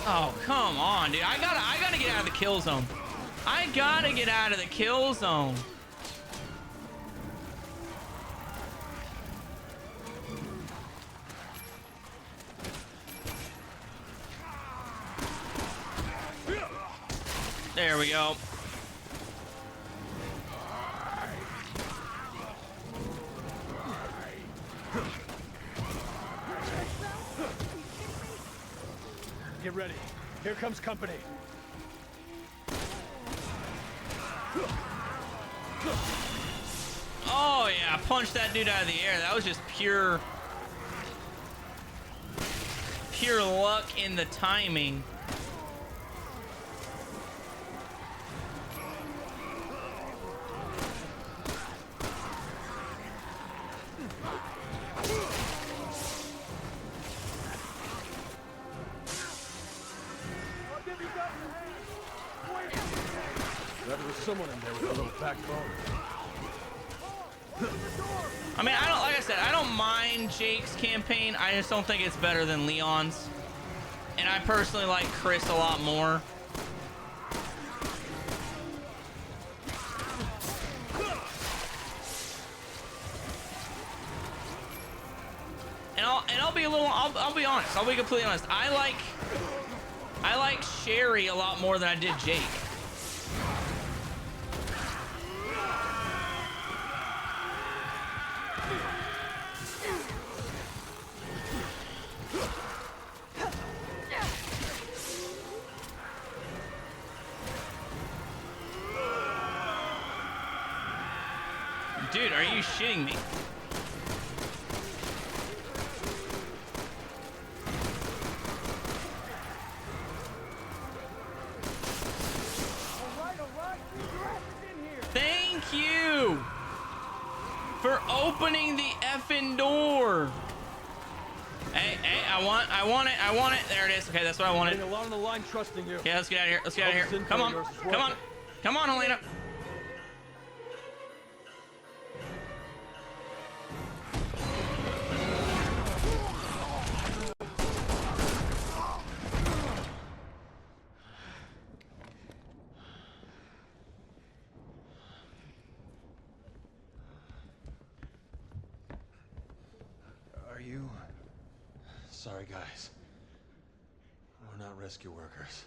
Oh, come on, dude. I gotta get out of the kill zone. I gotta get out of the kill zone. There we go. Get ready. Here comes company. Oh, yeah. Punch that dude out of the air. That was just pure luck in the timing. someone in there with a little backbone. I mean, like I said, I don't mind Jake's campaign. I just don't think it's better than Leon's. And I personally like Chris a lot more. And I'll be a little, I'll be honest. I'll be completely honest. I like Sherry a lot more than I did Jake. Dude, are you shitting me? Thank you for opening the effing door. Hey, I want it. There it is. Okay, that's what I wanted. A lot on the line trusting you. Okay, let's get out of here. Let's get out of here. Come on. Come on, Helena. Sorry, guys. We're not rescue workers.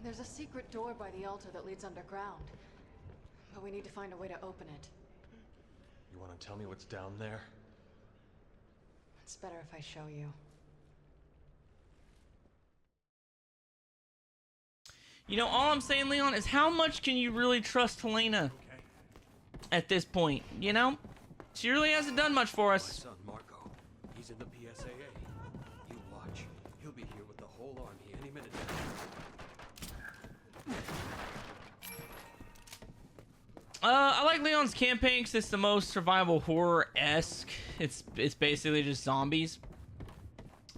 There's a secret door by the altar that leads underground. But we need to find a way to open it. You want to tell me what's down there? It's better if I show you. You know, all I'm saying, Leon, is how much can you really trust Helena at this point? You know? She really hasn't done much for us. My son, Marco. He's in the PSAA. You watch. He'll be here with the whole army any minute now. I like Leon's campaign because it's the most survival horror-esque. It's basically just zombies.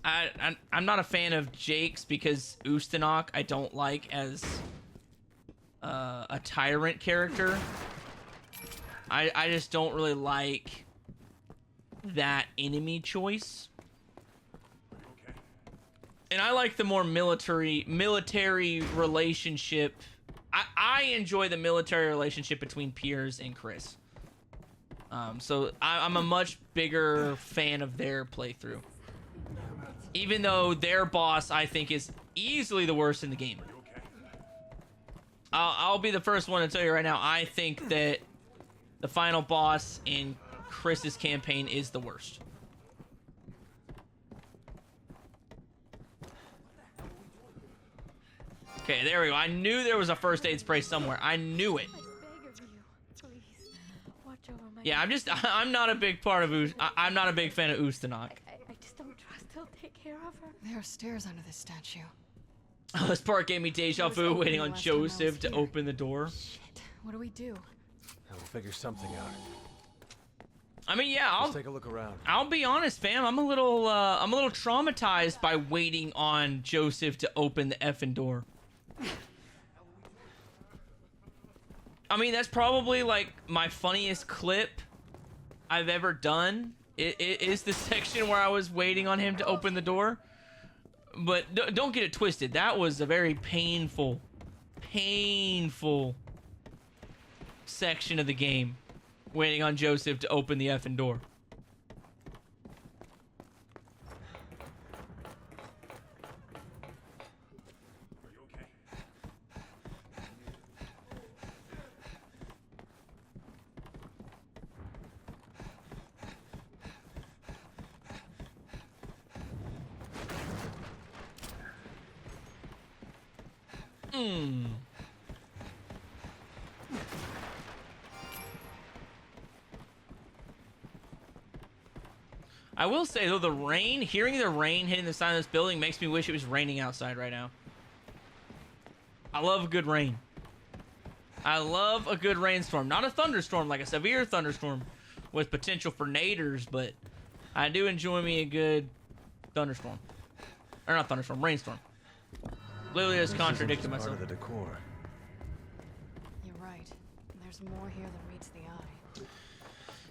I'm not a fan of Jake's because Ustanok I don't like as a tyrant character. I just don't really like that enemy choice. And I like the more military relationship. I enjoy the military relationship between Piers and Chris. So I'm a much bigger fan of their playthrough. Even though their boss, I think, is easily the worst in the game. I'll be the first one to tell you right now, I think that the final boss in Chris's campaign is the worst. Okay, there we go. I knew there was a first aid spray somewhere. I knew it. Yeah, I'm not a big part of I'm not a big fan of Ustanok. I just don't trust he'll take care of her. There are stairs under this statue. Oh, this part gave me deja vu waiting on Joseph to open the door. Shit, what do we do? We'll figure something out. I mean, yeah, Let's take a look around. I'll be honest, fam. I'm a little traumatized by waiting on Joseph to open the effing door. I mean, that's probably like my funniest clip I've ever done. It is the section where I was waiting on him to open the door. But don't get it twisted. That was a very painful section of the game. Waiting on Joseph to open the effing door. I will say though, the rain, hearing the rain hitting the side of this building makes me wish it was raining outside right now. I love a good rain. I love a good rainstorm. Not a thunderstorm, like a severe thunderstorm with potential for naders, but I do enjoy me a good thunderstorm. Or not thunderstorm, rainstorm. Literally just contradicted myself. Part of the decor. You're right. There's more here than meets the eye.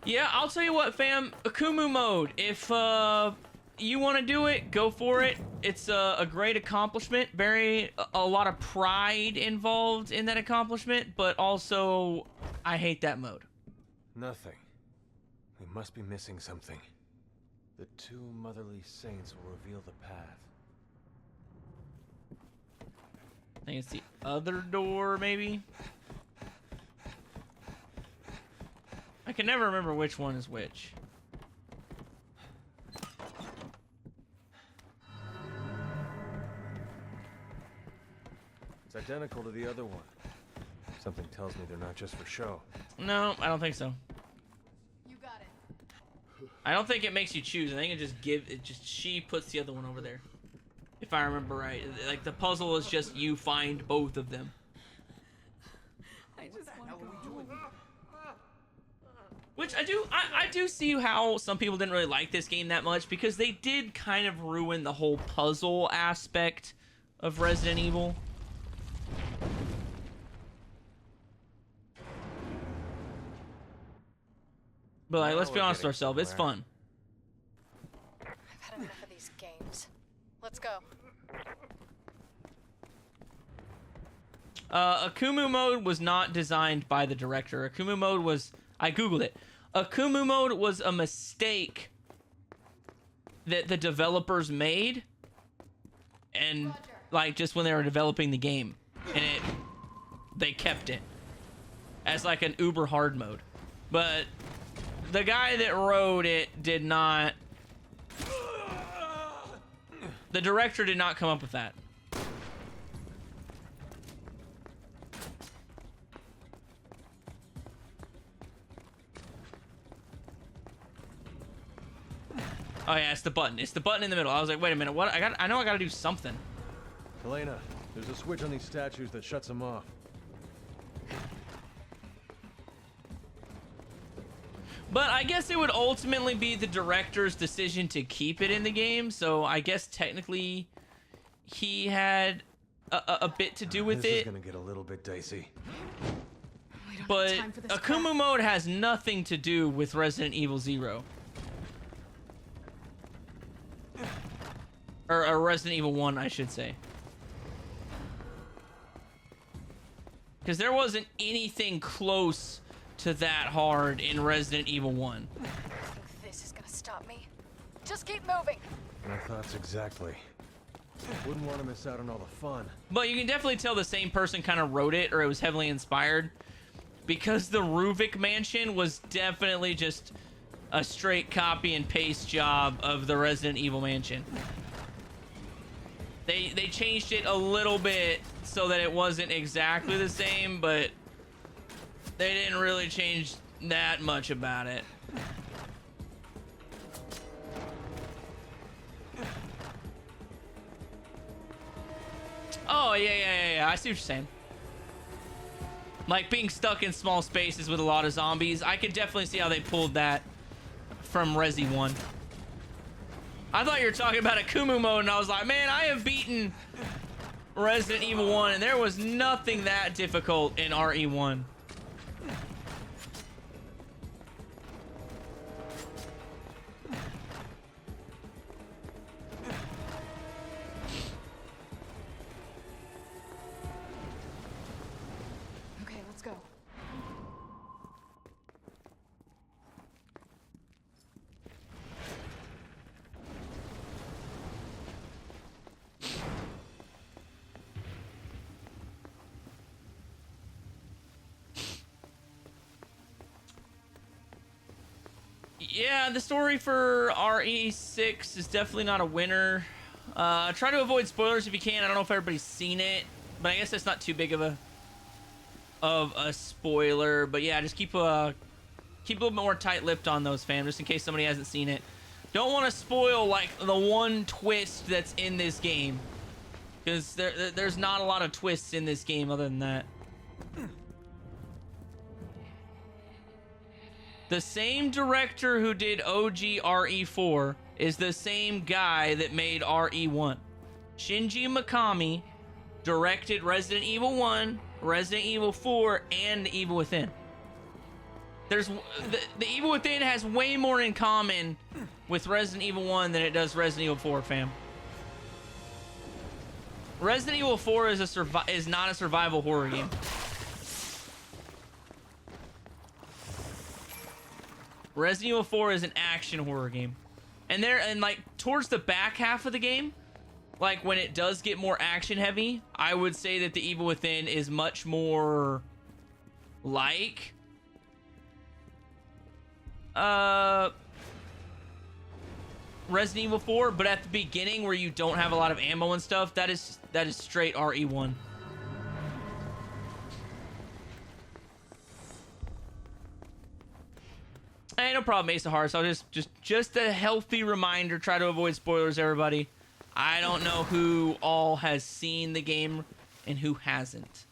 Yeah, I'll tell you what, fam. Akumu mode. If you want to do it, go for it. It's a great accomplishment. A lot of pride involved in that accomplishment, but also I hate that mode. Nothing. We must be missing something. The two motherly saints will reveal the path. I think it's the other door, maybe. I can never remember which one is which. It's identical to the other one. Something tells me they're not just for show. No, I don't think so. You got it. I don't think it makes you choose. I think she puts the other one over there. If I remember right. Like the puzzle is just you find both of them. I just want to go home. Which I do see how some people didn't really like this game that much because they did kind of ruin the whole puzzle aspect of Resident Evil. But like, let's be honest with ourselves, it's fun. I've had enough of these games. Let's go. Akumu mode was not designed by the director. Akumu mode was... I googled it. Akumu mode was a mistake that the developers made. And, like, just when they were developing the game. And they kept it. As, like, an uber hard mode. But the guy that wrote it did not... The director did not come up with that. Oh yeah, it's the button. It's the button in the middle. I was like, wait a minute, what? I know I gotta do something. Elena, there's a switch on these statues that shuts them off. But I guess it would ultimately be the director's decision to keep it in the game, so I guess technically he had a bit to do with this it. Is gonna get a little bit dicey. But Akumu mode has nothing to do with Resident Evil 0. Or Resident Evil 1, I should say. Because there wasn't anything close to that hard in Resident Evil 1. I think this is gonna stop me. Just keep moving. My thoughts exactly. Wouldn't want to miss out on all the fun. But you can definitely tell the same person kind of wrote it, or it was heavily inspired. Because the Ruvik mansion was definitely just a straight copy and paste job of the Resident Evil mansion. They changed it a little bit so that it wasn't exactly the same, but they didn't really change that much about it. Oh, yeah. I see what you're saying. Like being stuck in small spaces with a lot of zombies. I could definitely see how they pulled that from Resi 1. I thought you were talking about Akumu mode, and I was like, man, I have beaten Resident Evil 1, and there was nothing that difficult in RE1. Okay, let's go. Yeah, the story for RE6 is definitely not a winner. Try to avoid spoilers if you can. I don't know if everybody's seen it, but I guess that's not too big of a spoiler. But yeah, just keep a little bit more tight-lipped on those, fam, just in case somebody hasn't seen it. Don't want to spoil like the one twist that's in this game, because there's not a lot of twists in this game other than that. The same director who did OG RE4 is the same guy that made RE1. Shinji Mikami directed Resident Evil 1, Resident Evil 4, and The Evil Within. There's the Evil Within has way more in common with Resident Evil 1 than it does Resident Evil 4, fam. Resident Evil 4 is not a survival horror game. Resident Evil 4 is an action horror game. And like towards the back half of the game, like when it does get more action heavy, I would say that The Evil Within is much more like Resident Evil 4, but at the beginning where you don't have a lot of ammo and stuff, that is straight RE1. Hey, no problem, Ace of Hearts. I'll just a healthy reminder. Try to avoid spoilers, everybody. I don't know who all has seen the game and who hasn't.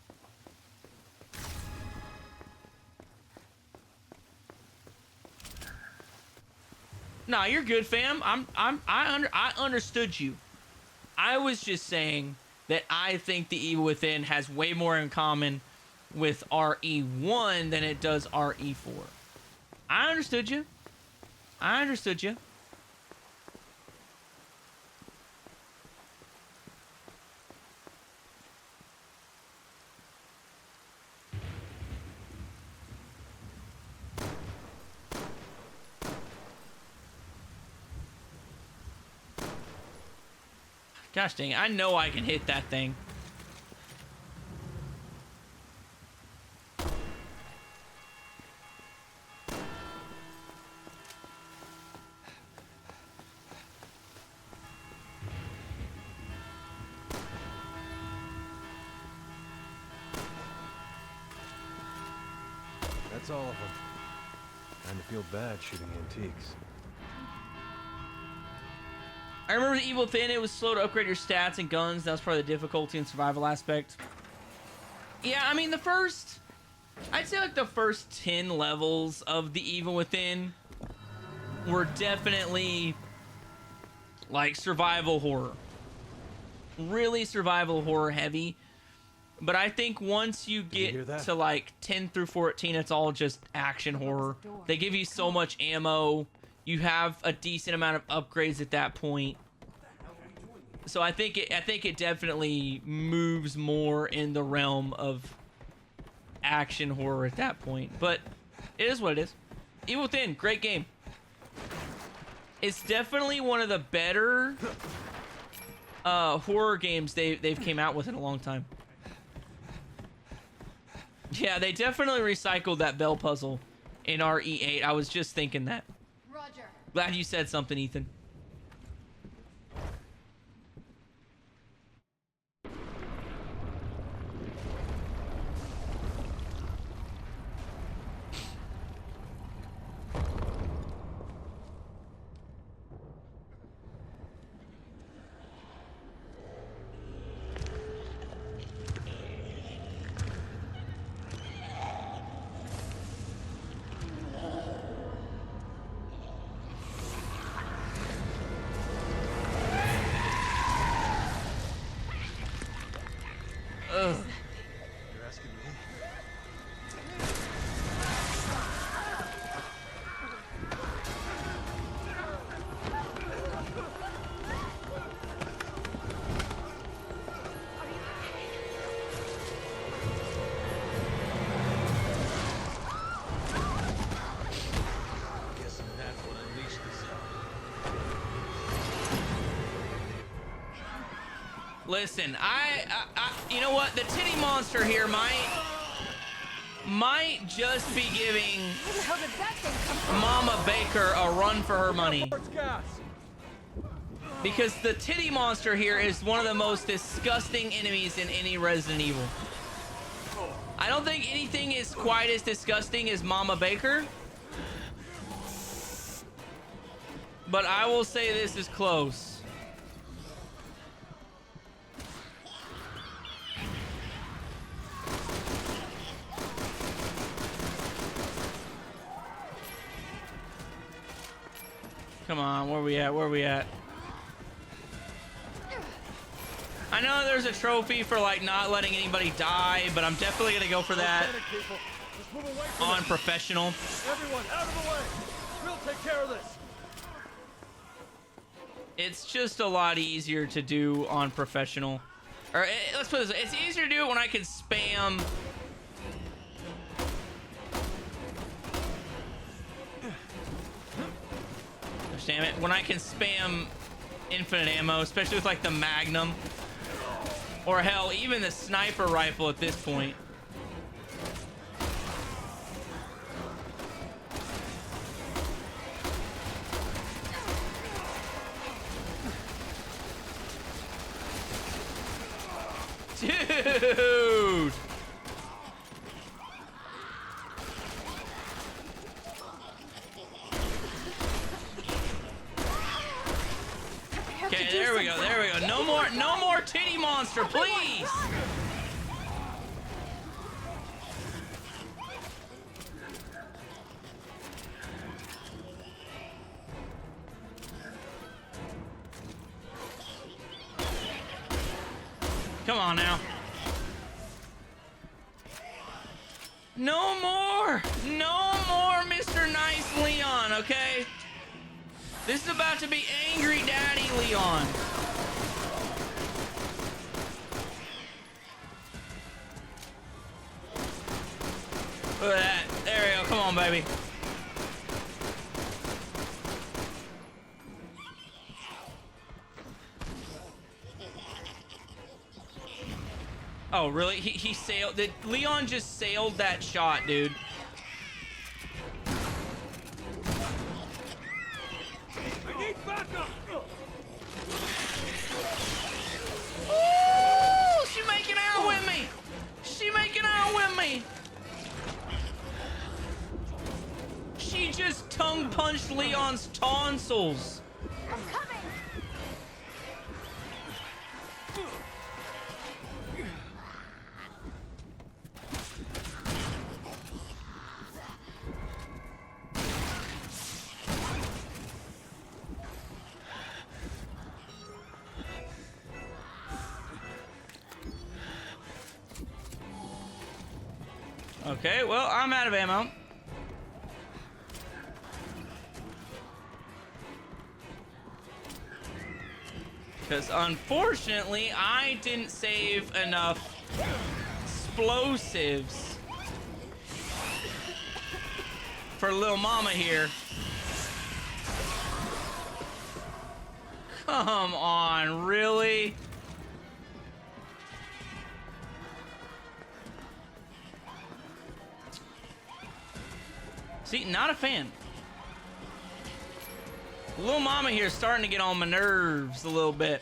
Nah, you're good, fam. I understood you. I was just saying that I think The Evil Within has way more in common with RE1 than it does RE4. I understood you. I understood you. Gosh dang it, I know I can hit that thing. That's all of them. Kind of feel bad shooting antiques. I remember The Evil Within, it was slow to upgrade your stats and guns. That was probably the difficulty and survival aspect. Yeah, I mean, I'd say like the first 10 levels of The Evil Within were definitely like survival horror. Really survival horror heavy. But I think once you get to like 10 through 14, it's all just action horror. They give you so much ammo. You have a decent amount of upgrades at that point. So I think it definitely moves more in the realm of action horror at that point. But it is what it is. Evil Within, great game. It's definitely one of the better horror games they've came out with in a long time. Yeah, they definitely recycled that bell puzzle in RE8. I was just thinking that. Roger. Glad you said something, Ethan. Listen, you know what? The titty monster here might just be giving Mama Baker a run for her money. Because the titty monster here is one of the most disgusting enemies in any Resident Evil. I don't think anything is quite as disgusting as Mama Baker. But I will say this is close. Come on, where we at? Where we at? I know there's a trophy for like not letting anybody die, but I'm definitely gonna go for that on professional. Everyone, out of the way! We'll take care of this! It's just a lot easier to do on professional. Or let's put it this way, it's easier to do it when I can spam. Gosh damn it, when I can spam infinite ammo, especially with like the Magnum. Or hell, even the sniper rifle at this point. Dude! Okay, there we go, there we go. No more titty monster, please! Come on now. No more! No more Mr. Nice Leon, okay? This is about to be Angry Daddy Leon. Look at that. There we go. Come on, baby. Oh, really? He sailed. Did Leon just sailed that shot, dude? I need backup! Ooh, she making out with me. She making out with me. She just tongue punched Leon's tonsils. I'm coming! Okay, well, I'm out of ammo. Because unfortunately, I didn't save enough explosives for little mama here. Come on, really? See, not a fan. Little mama here is starting to get on my nerves a little bit.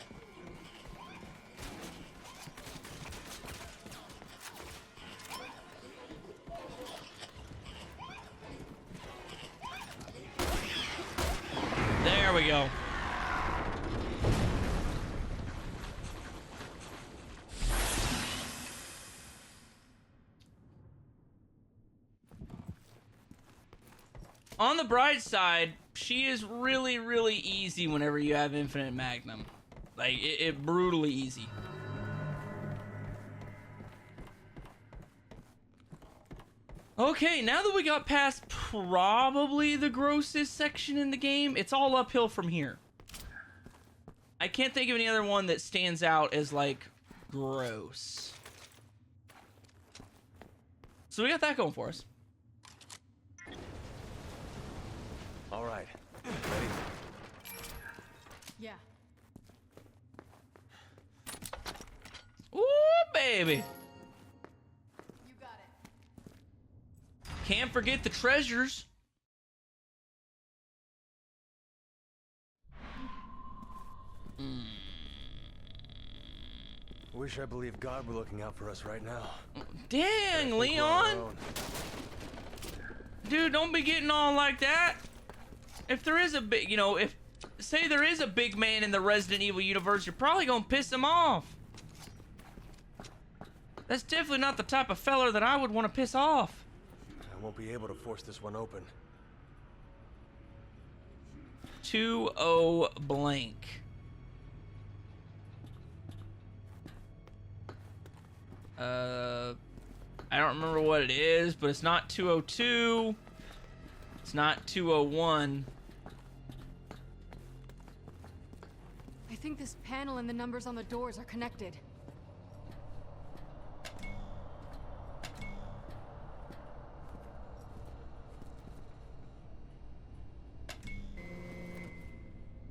There we go. On the bright side, she is really, really easy whenever you have infinite magnum. Like, it brutally easy. Okay, now that we got past probably the grossest section in the game, it's all uphill from here. I can't think of any other one that stands out as, like, gross. So we got that going for us. All right. Ready? Yeah. Ooh, baby. You got it. Can't forget the treasures. Wish I believed God were looking out for us right now. Dang, Leon. Dude, don't be getting all like that. If there is a big, you know, if, say there is a big man in the Resident Evil universe, you're probably gonna piss him off. That's definitely not the type of feller that I would want to piss off. I won't be able to force this one open. 20 blank. I don't remember what it is, but it's not 202. It's not 201. I think this panel and the numbers on the doors are connected.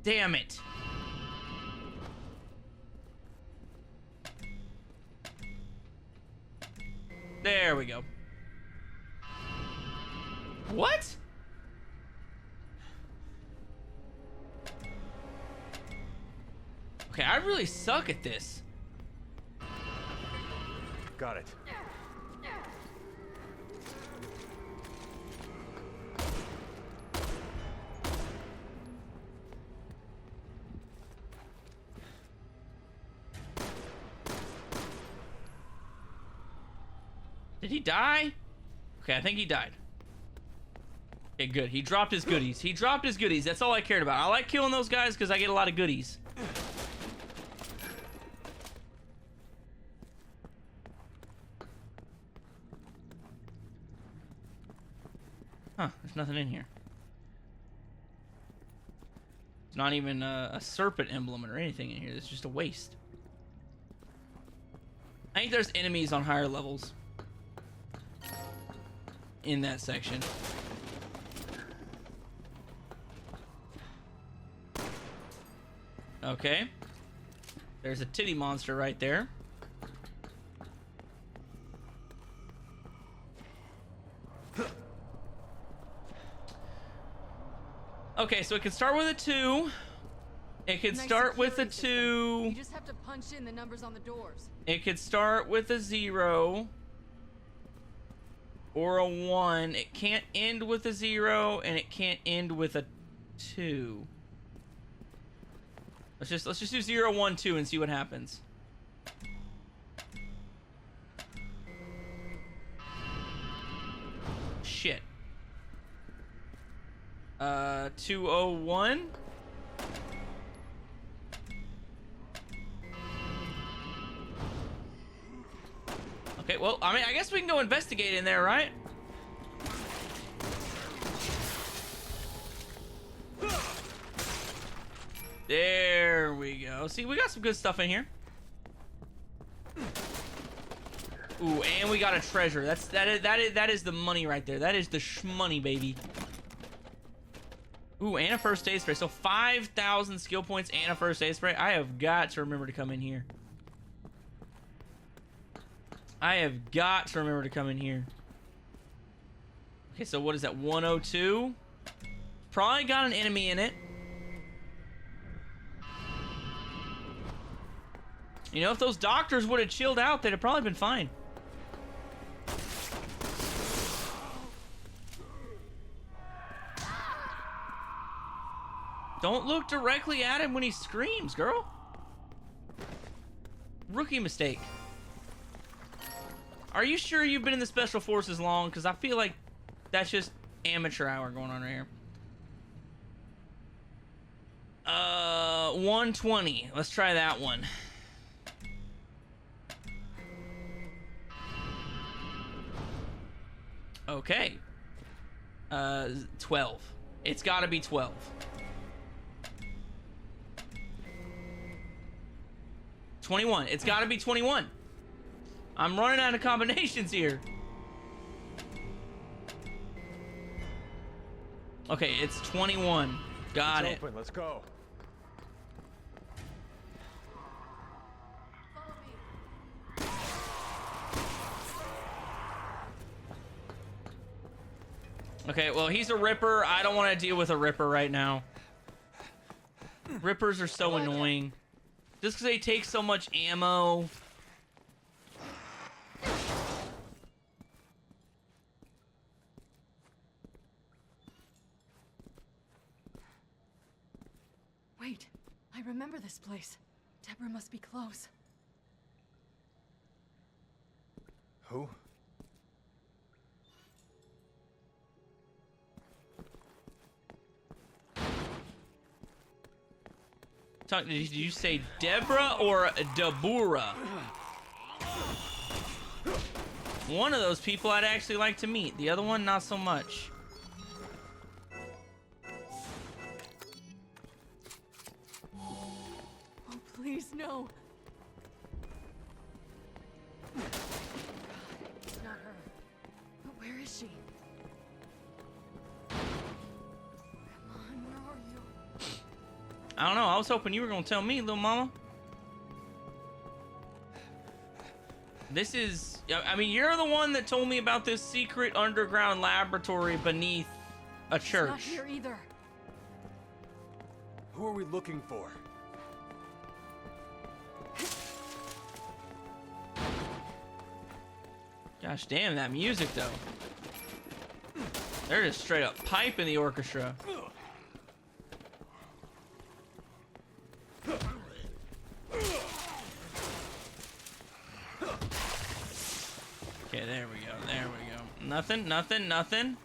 Damn it. There we go. What? Okay, I really suck at this. Got it. Did he die? Okay, I think he died. Okay, good. He dropped his goodies. He dropped his goodies. That's all I cared about. I like killing those guys because I get a lot of goodies. Huh, there's nothing in here. It's not even a serpent emblem or anything in here. It's just a waste. I think there's enemies on higher levels in that section. Okay. There's a titty monster right there. Okay, so it can start with a 2. It could start with a 2. You just have to punch in the numbers on the doors. It could start with a 0 or a 1. It can't end with a 0 and it can't end with a 2. Let's just do 0, 1, 2 and see what happens. Shit. 201. Okay, well, I mean, I guess we can go investigate in there, right? There we go. See, we got some good stuff in here. Ooh, and we got a treasure. That is the money right there. That is the shmoney, baby. Ooh, and a first aid spray. So 5,000 skill points and a first aid spray. I have got to remember to come in here. I have got to remember to come in here. Okay, so what is that? 102? Probably got an enemy in it. You know, if those doctors would have chilled out, they'd have probably been fine. Don't look directly at him when he screams, girl. Rookie mistake. Are you sure you've been in the Special Forces long? Because I feel like that's just amateur hour going on right here. 120. Let's try that one. Okay. 12. It's got to be 12. 21. It's got to be 21. I'm running out of combinations here. Okay, it's 21. Got it. Open. Let's go. Okay, well, he's a Ripper. I don't want to deal with a Ripper right now. Rippers are so annoying. Just because they take so much ammo. Wait, I remember this place. Deborah must be close. Who? Did you say Deborah or Deborah? One of those people I'd actually like to meet. The other one, not so much. Oh, please, no. God, it's not her. But where is she? Come on, where are you? I don't know. I was hoping you were gonna tell me, little mama. This is... I mean, you're the one that told me about this secret underground laboratory beneath a church. Not here either. Who are we looking for? Gosh damn, that music, though. They're just straight up piping the orchestra. Okay, there we go. There we go. Nothing, nothing, nothing.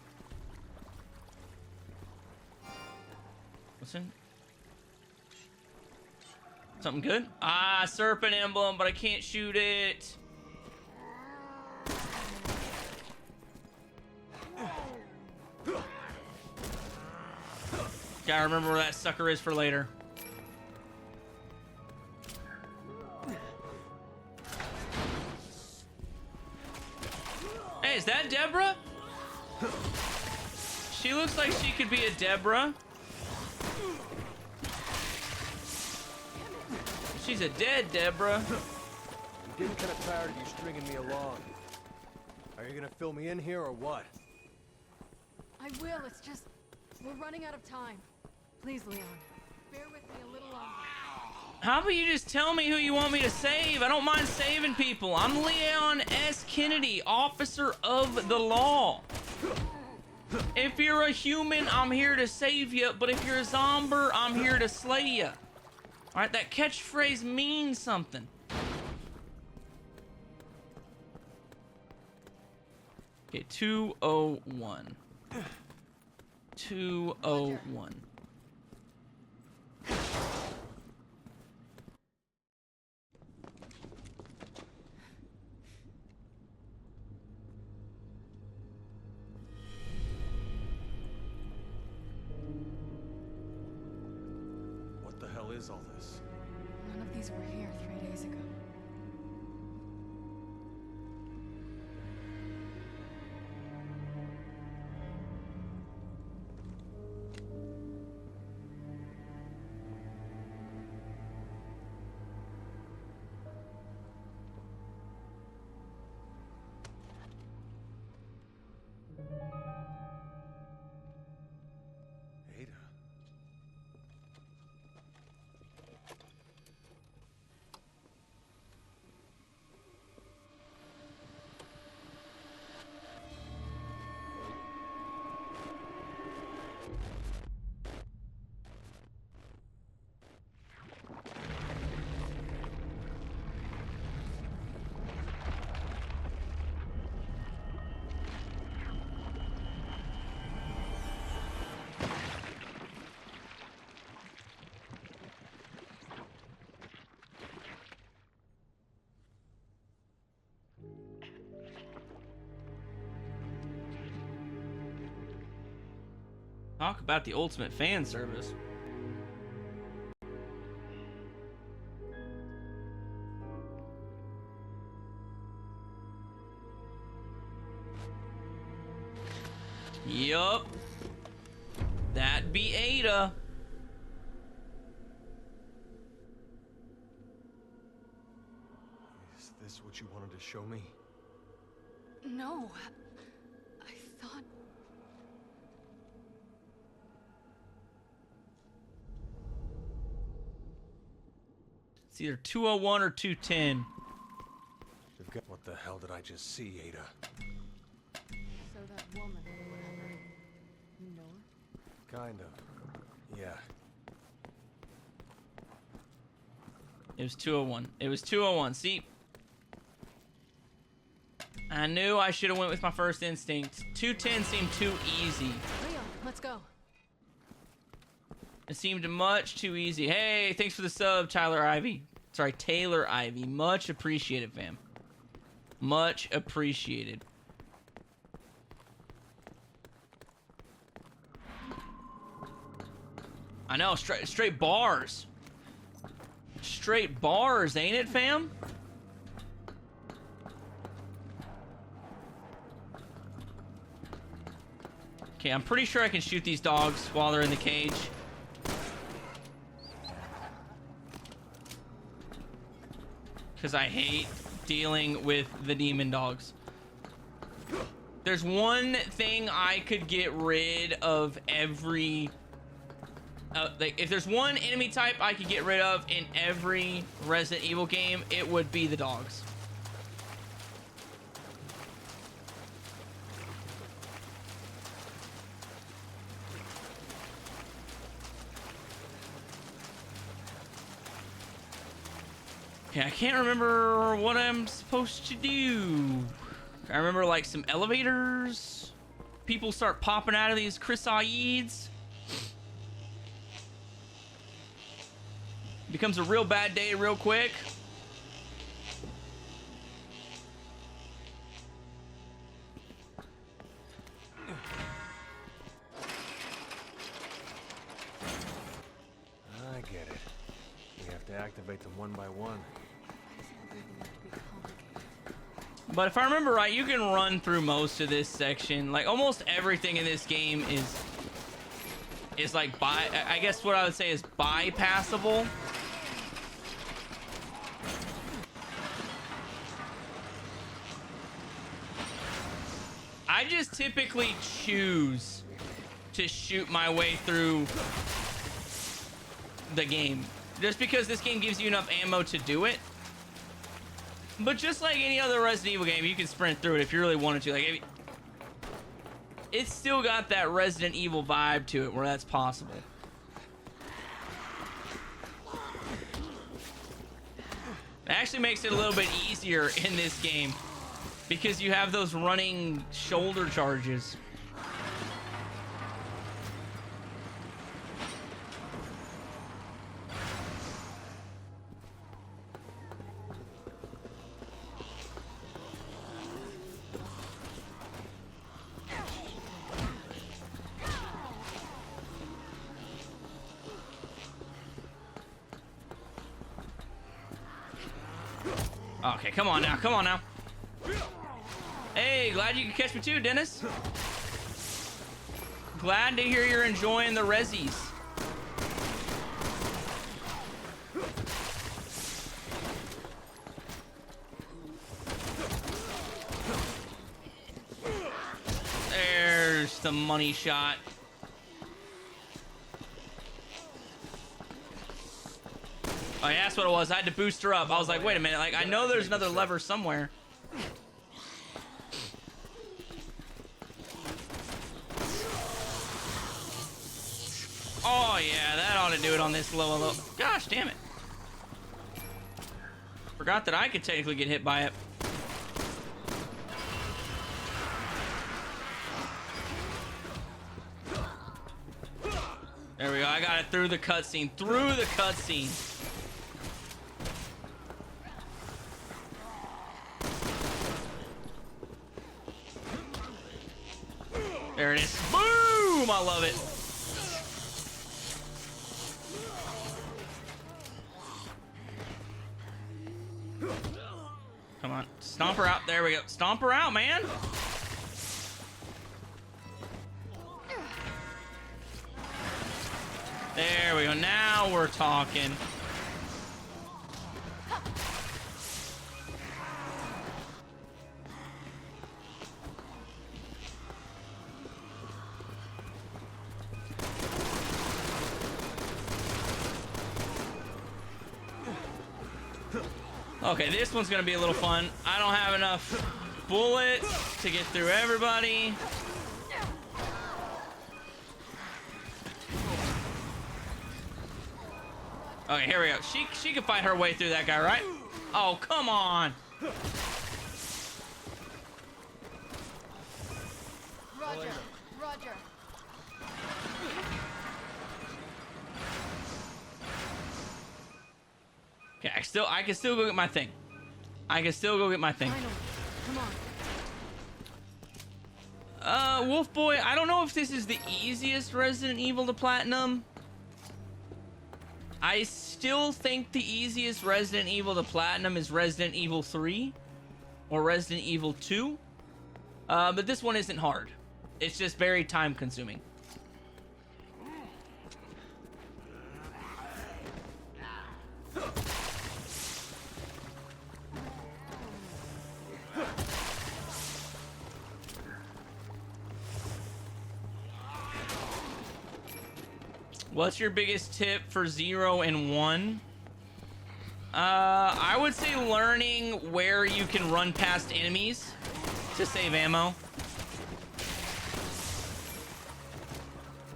Listen. Something good? Ah, serpent emblem, but I can't shoot it. Gotta remember where that sucker is for later. Hey, is that Deborah? She looks like she could be a Deborah. She's a dead Deborah. I'm getting kind of tired of you stringing me along. Are you gonna fill me in here or what? I will, it's just... we're running out of time. Please, Leon, bear with me a little longer. How about you just tell me who you want me to save? I don't mind saving people. I'm Leon S. Kennedy, officer of the law. If you're a human, I'm here to save you, but if you're a zombie, I'm here to slay you. All right, that catchphrase means something. Okay, 201. 201. What the hell is all this? None of these were here 3 days ago. Ada. Talk about the ultimate fan service. Yup. That'd be Ada. Is this what you wanted to show me? No, I thought... It's either 201 or 210. They've got... What the hell did I just see, Ada? So that woman, or whatever, you know her? Kind of. Yeah. It was 201. It was 201. See? I knew I should have went with my first instinct. 210 seemed too easy. Leon, let's go. It seemed much too easy. Hey, thanks for the sub, Tyler Ivy. Sorry, Taylor Ivy. Much appreciated, fam. Much appreciated. I know, straight bars. Straight bars, ain't it, fam? Okay, I'm pretty sure I can shoot these dogs while they're in the cage. Because I hate dealing with the demon dogs. There's one thing I could get rid of every... like, if there's one enemy type I could get rid of in every Resident Evil game, it would be the dogs. Okay, I can't remember what I'm supposed to do. I remember, like, some elevators. People start popping out of these chrysalids. Becomes a real bad day real quick. I get it. We have to activate them one by one. But if I remember right, you can run through most of this section. Like, almost everything in this game is like I guess what I would say is bypassable. I just typically choose to shoot my way through the game. Just because this game gives you enough ammo to do it. But just like any other Resident Evil game, you can sprint through it if you really wanted to. Like, it's still got that Resident Evil vibe to it where that's possible. It actually makes it a little bit easier in this game because you have those running shoulder charges. Okay, come on now, come on now. Hey, glad you could catch me too, Dennis. Glad to hear you're enjoying the resis. There's the money shot. Oh, yeah, that's what it was. I had to boost her up. I was like, wait a minute. Like, I know there's another lever somewhere. Oh, yeah, that ought to do it on this low. Gosh, damn it. Forgot that I could technically get hit by it. There we go. I got it through the cutscene. Through the cutscene. There it is. Boom! I love it. Come on. Stomp her out. There we go. Stomp her out, man. There we go. Now we're talking. Okay, this one's gonna be a little fun. I don't have enough bullets to get through everybody. Okay, here we go. She can fight her way through that guy, right? Oh, come on. Roger. I can still go get my thing. I can still go get my thing. Finally. Come on. Wolf Boy, I don't know if this is the easiest Resident Evil to platinum. I still think the easiest Resident Evil to platinum is Resident Evil 3 or Resident Evil 2. But this one isn't hard. It's just very time consuming. What's your biggest tip for 0 and 1? I would say learning where you can run past enemies to save ammo.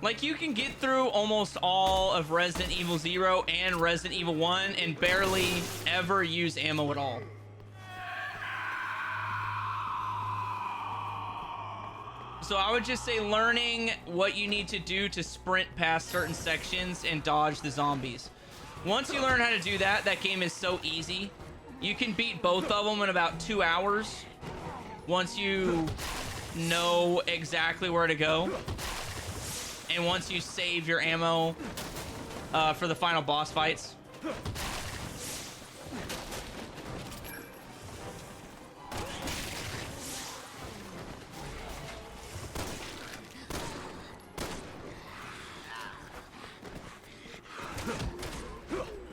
Like, you can get through almost all of Resident Evil 0 and Resident Evil 1 and barely ever use ammo at all. So I would just say learning what you need to do to sprint past certain sections and dodge the zombies. Once you learn how to do that, that game is so easy. You can beat both of them in about 2 hours once you know exactly where to go. And once you save your ammo for the final boss fights.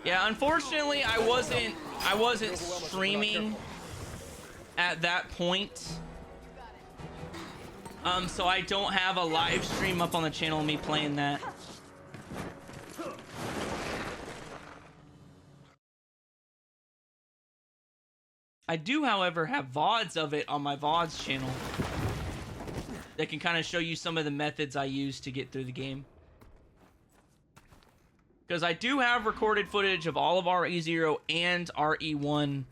Yeah, unfortunately, I wasn't streaming at that point. So I don't have a live stream up on the channel of me playing that. I do, however, have VODs of it on my VODs channel that can kind of show you some of the methods I use to get through the game. Because I do have recorded footage of all of RE0 and RE1,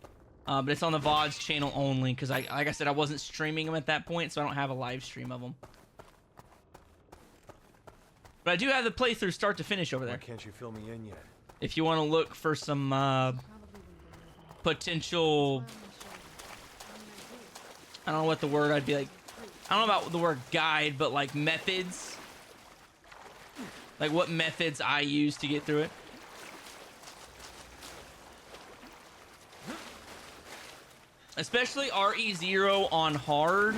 but it's on the VODs channel only, because like I said, I wasn't streaming them at that point, so I don't have a live stream of them. But I do have the playthrough start to finish over there. Why can't you fill me in yet? If you want to look for some potential... I don't know what the word I'd be like... I don't know about the word guide, but like methods. Like what methods I use to get through it. Especially RE0 on hard.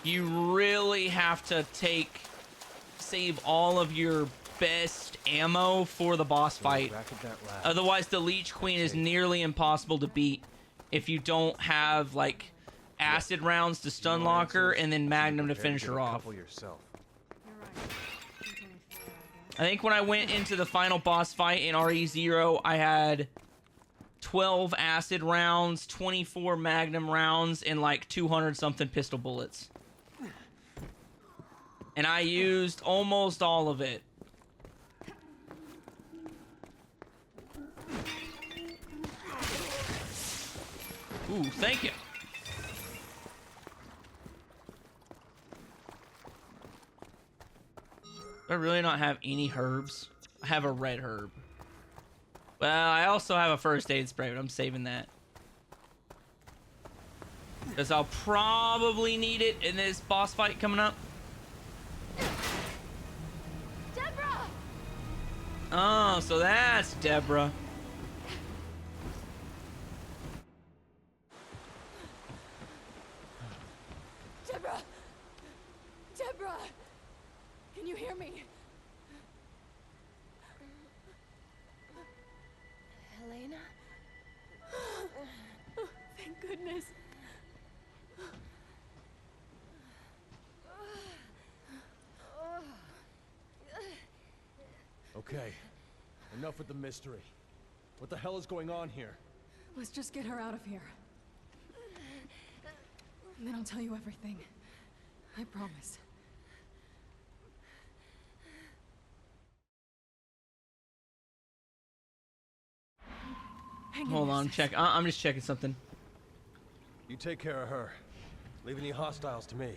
You really have to save all of your best ammo for the boss fight. Otherwise, the Leech Queen is nearly impossible to beat if you don't have like acid rounds to stun lock her and then Magnum to finish her off. I think when I went into the final boss fight in RE0, I had 12 acid rounds, 24 Magnum rounds, and like 200 something pistol bullets. And I used almost all of it. Ooh, thank you. Do I really not have any herbs? I have a red herb. Well, I also have a first aid spray, but I'm saving that. Because I'll probably need it in this boss fight coming up. Deborah! Oh, so that's Deborah. Deborah! Deborah! Can you hear me? Helena? Thank goodness. Okay, enough with the mystery. What the hell is going on here? Let's just get her out of here. And then I'll tell you everything. I promise. Hold on, I'm just checking something. You take care of her. Leave any hostiles to me.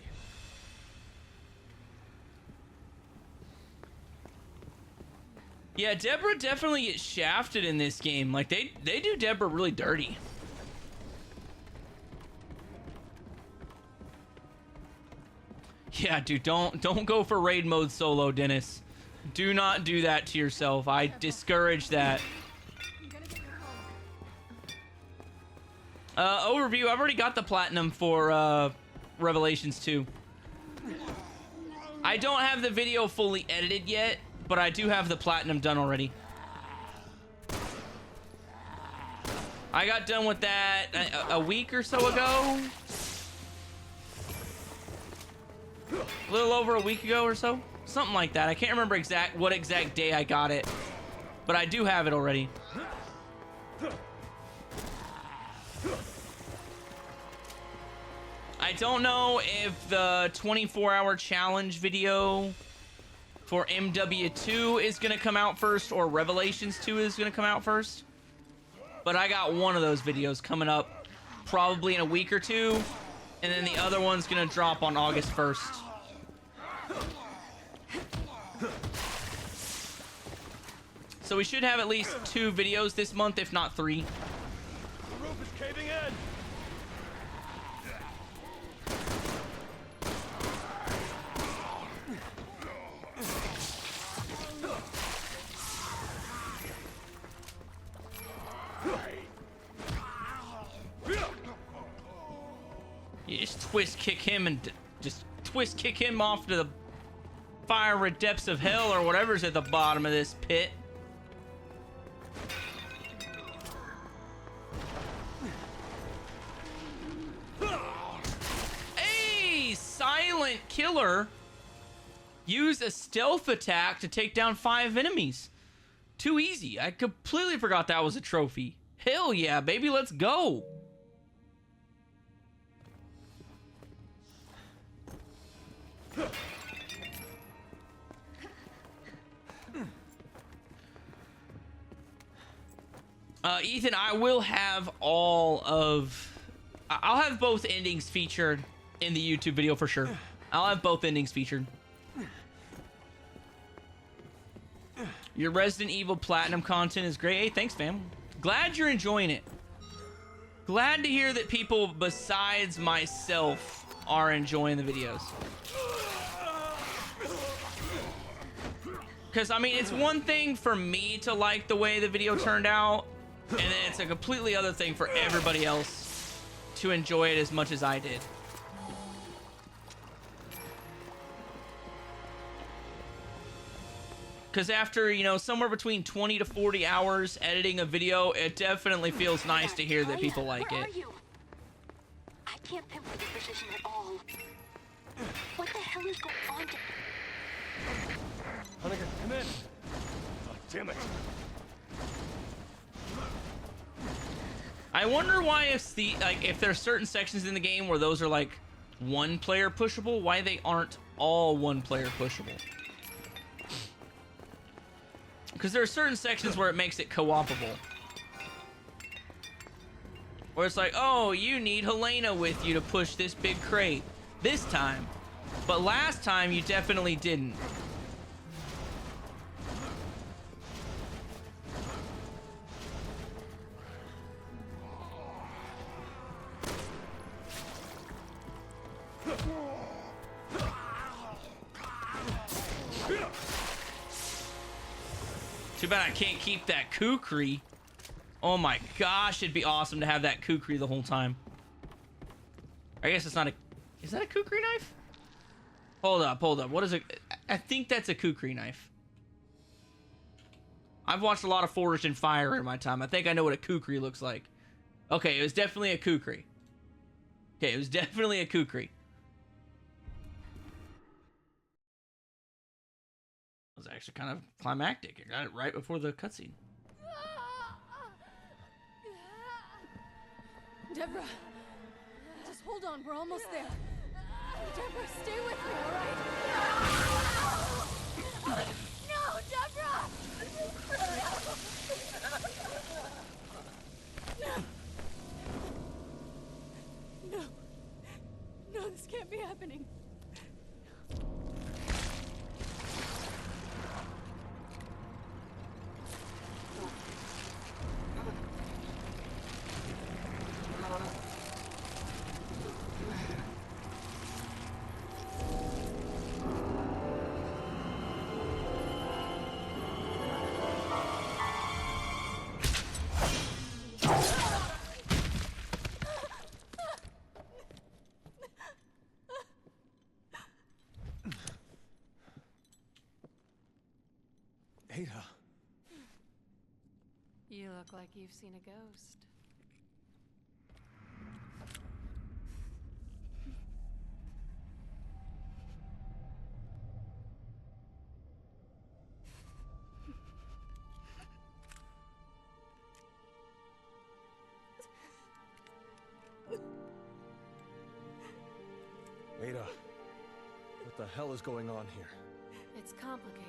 Yeah, Deborah definitely gets shafted in this game. Like, they do Deborah really dirty. Yeah, dude, don't go for raid mode solo, Dennis. Do not do that to yourself. I discourage that. Overview, I've already got the platinum for Revelations 2. I don't have the video fully edited yet, but I do have the platinum done already. I got done with that a week or so ago. A little over a week ago or so. Something like that. I can't remember what exact day I got it, but I do have it already. I don't know if the 24-hour challenge video for MW2 is going to come out first or Revelations 2 is going to come out first. But I got one of those videos coming up probably in a week or two. And then the other one's going to drop on August 1st. So we should have at least 2 videos this month, if not 3. The roof is caving in. You just twist kick him and just twist kick him off to the fiery depths of hell or whatever's at the bottom of this pit. Hey, silent killer. Use a stealth attack to take down 5 enemies. Too easy. I completely forgot that was a trophy. Hell yeah, baby, let's go. Ethan, I will have I'll have both endings featured in the YouTube video for sure. I'll have both endings featured. Your Resident Evil Platinum content is great. Hey, thanks, fam. Glad you're enjoying it. Glad to hear that people besides myself are enjoying the videos. Because, I mean, it's one thing for me to like the way the video turned out, and then it's a completely other thing for everybody else to enjoy it as much as I did. Because after, you know, somewhere between 20 to 40 hours editing a video, it definitely feels nice to hear that people like it. I can't pinpoint the position at all. What the hell is going on? Hunnigan, come in. Oh, damn it. I wonder why if there's certain sections in the game where those are like 1-player pushable, why they aren't all 1-player pushable. Because there are certain sections where it makes it co-opable. Where it's like, oh, you need Helena with you to push this big crate this time. But last time you definitely didn't. Too bad I can't keep that kukri. Oh my gosh, it'd be awesome to have that kukri the whole time. I guess it's not a... Is that a kukri knife? Hold up. What is it? I think that's a kukri knife. I've watched a lot of Forged in Fire in my time. I think I know what a kukri looks like. Okay, it was definitely a kukri. Okay, it was definitely a kukri. It was actually kind of climactic. I got it right before the cutscene. Deborah, just hold on. We're almost there. Deborah, stay with me, all right? No, Deborah! No, this can't be happening. Ada. You look like you've seen a ghost. Ada, what the hell is going on here? It's complicated.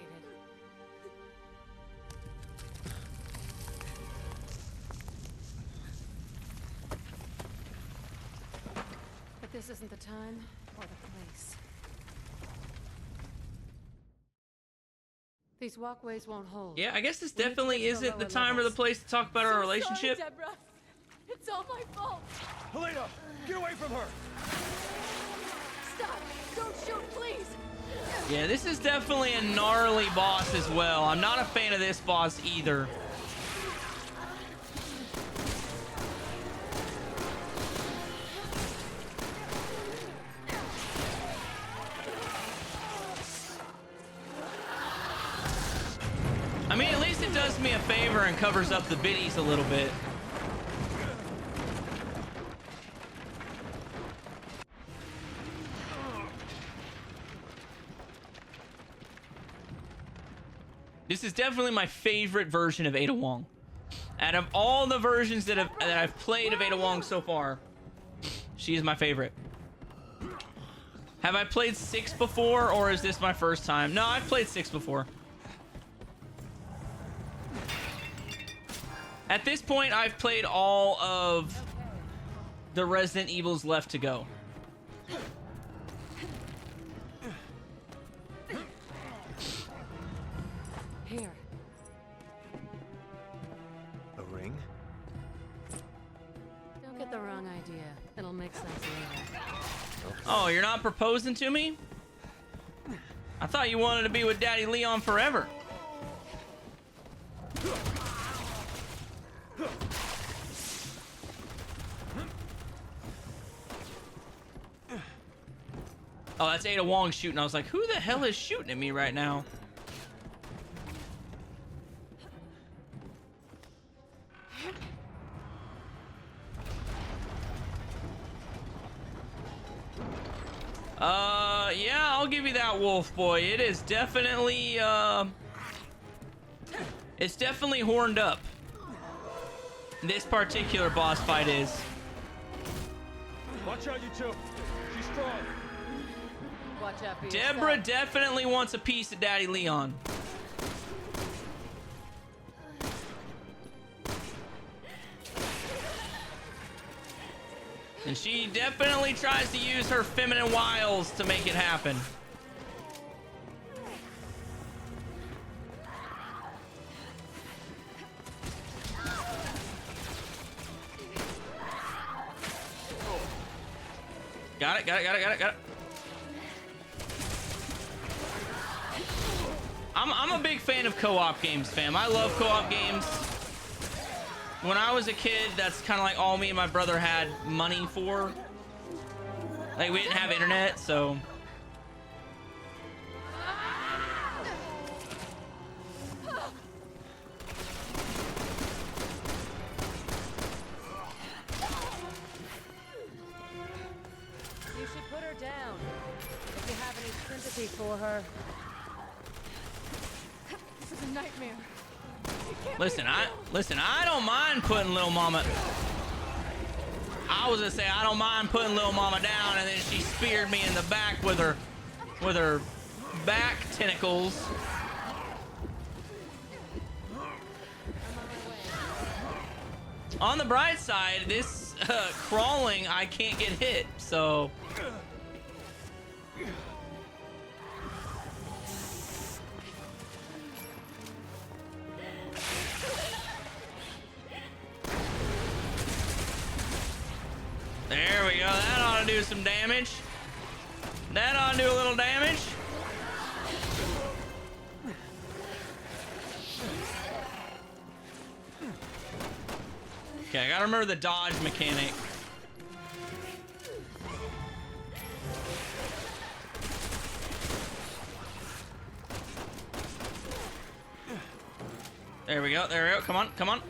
But this isn't the time or the place. These walkways won't hold. Yeah, I guess this We need to definitely get to the isn't the lower time or the levels. place to talk about our relationship. Sorry, Deborah. It's all my fault. Helena, get away from her! Stop! Don't shoot, please! Yeah, this is definitely a gnarly boss as well. I'm not a fan of this boss either. I mean, at least it does me a favor and covers up the biddies a little bit. This is definitely my favorite version of Ada Wong. Out of all the versions that I've played of Ada Wong so far, she is my favorite. Have I played 6 before, or is this my first time? No, I've played 6 before. At this point, I've played all of the Resident Evils left to go. Here. A ring? Don't get the wrong idea. It'll make sense later. Oh, you're not proposing to me? I thought you wanted to be with Daddy Leon forever. Oh, that's Ada Wong shooting. I was like, who the hell is shooting at me right now? Yeah, I'll give you that, Wolf Boy. It is definitely, it's definitely horned up. This particular boss fight is. Watch out, you two. She's strong. Watch out for Deborah yourself. definitely wants a piece of Daddy Leon. And she definitely tries to use her feminine wiles to make it happen. Got it. I'm a big fan of co-op games, fam. I love co-op games. When I was a kid, that's kind of like all me and my brother had money for. Like, we didn't have internet, so. You should put her down. If you have any sympathy for her. This is a nightmare. Listen, I don't mind putting little mama. I was gonna say I don't mind putting little mama down, and then she speared me in the back with her back tentacles. On the bright side, this crawling, I can't get hit, so. There we go. That ought to do some damage. That ought to do a little damage. Okay, I gotta remember the dodge mechanic. There we go. There we go. Come on. Come on.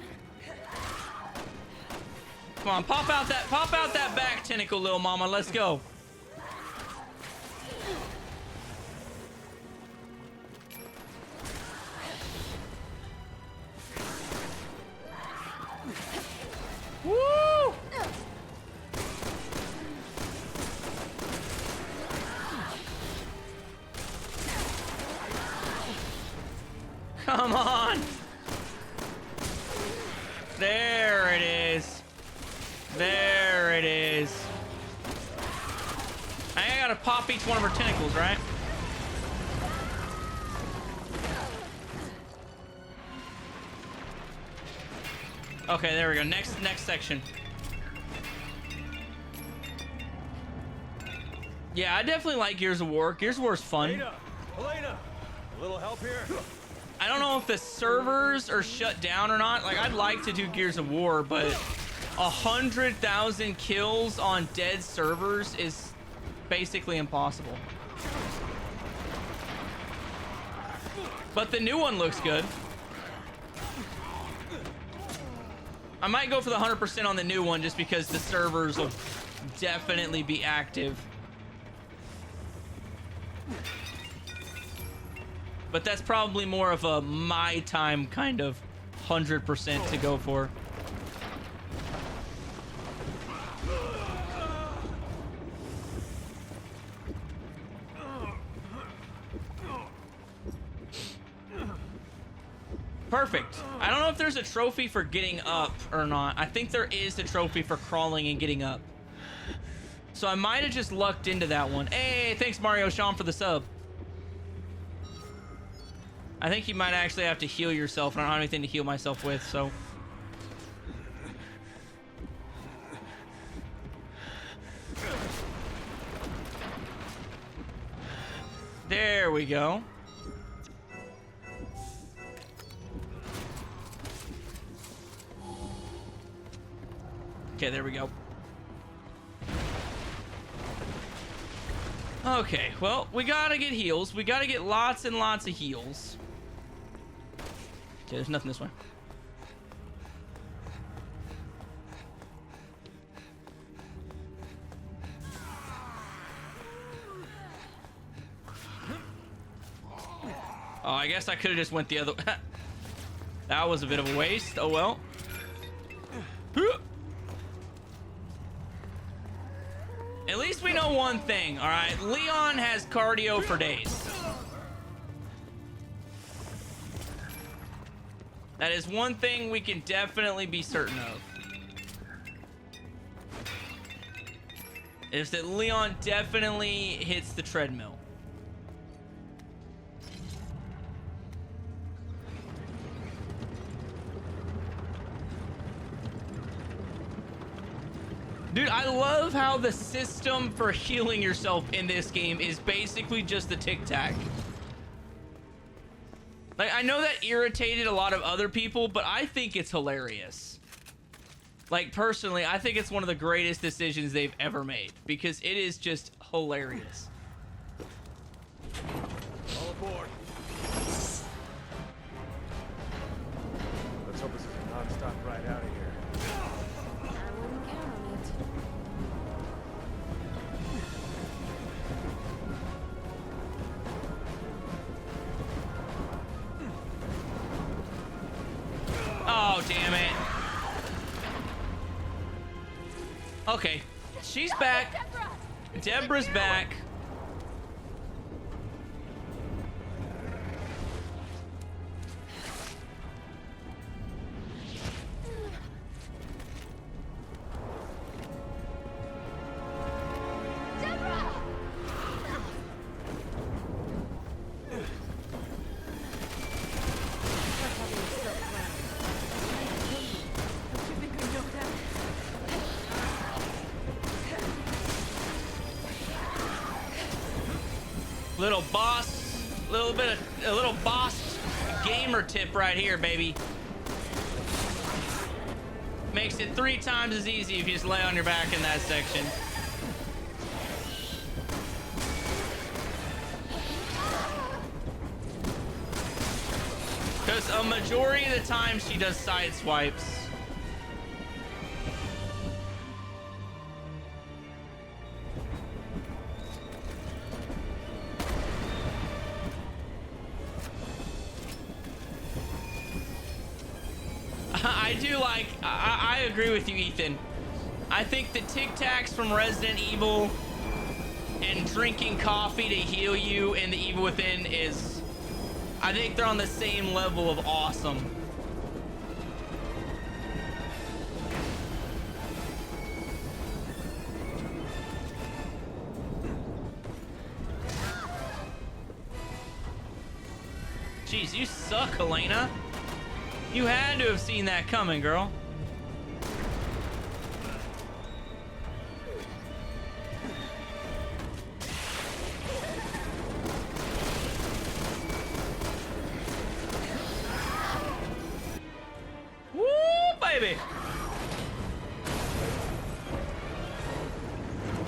Come on. Pop out that back tentacle, little mama. Let's go. Woo! Come on. There it is. There it is. I gotta pop each one of her tentacles, right? Okay, there we go. Next section. Yeah, I definitely like Gears of War. Gears of War is fun. Elena, a little help here? I don't know if the servers are shut down or not. Like, I'd like to do Gears of War, but 100,000 kills on dead servers is basically impossible. But the new one looks good. I might go for the 100% on the new one just because the servers will definitely be active. But that's probably more of a my time kind of 100% to go for. Perfect. I don't know if there's a trophy for getting up or not. I think there is a trophy for crawling and getting up. So I might have just lucked into that one. Hey, thanks Mario Sean for the sub. I think you might actually have to heal yourself. I don't have anything to heal myself with, so. There we go. Okay, there we go. Okay, well, we gotta get heals. We gotta get lots and lots of heals. Okay, there's nothing this way. Oh, I guess I could have just went the other way. That was a bit of a waste. Oh, well. At least we know one thing, all right? Leon has cardio for days. That is one thing we can definitely be certain of. Is that Leon definitely hits the treadmill. Dude, I love how the system for healing yourself in this game is basically just the tic-tac. Like, I know that irritated a lot of other people, but I think it's hilarious. Like, personally, I think it's one of the greatest decisions they've ever made because it is just hilarious. All aboard. Let's hope this is a non-stop ride out of here. I wouldn't count on it. Oh, damn it. Okay, she's back. Deborah's back. Little boss, a little boss gamer tip right here, baby. Makes it 3 times as easy if you just lay on your back in that section. Because a majority of the time she does side swipes. I do like, I agree with you, Ethan. I think the Tic Tacs from Resident Evil and drinking coffee to heal you and the Evil Within is, I think they're on the same level of awesome. Jeez, you suck, Helena. You had to have seen that coming, girl. Woo, baby.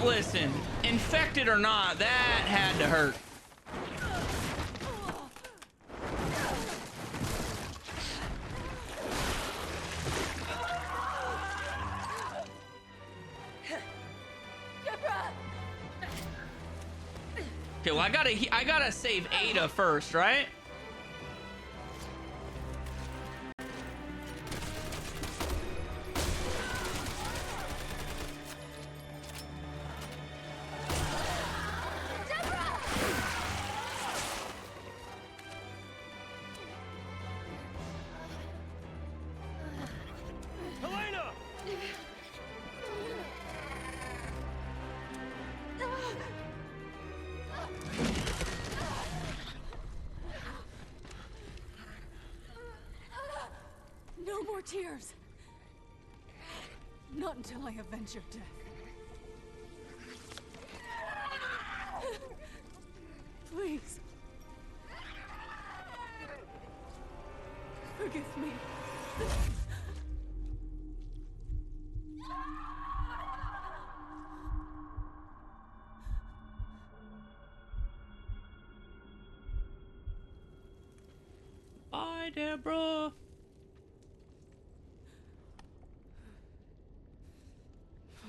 Listen, infected or not, that had to hurt. Okay, well, I gotta save Ada first, right? Helena! No more tears. Not until I avenge your death. Please. Forgive me. Bye, Deborah.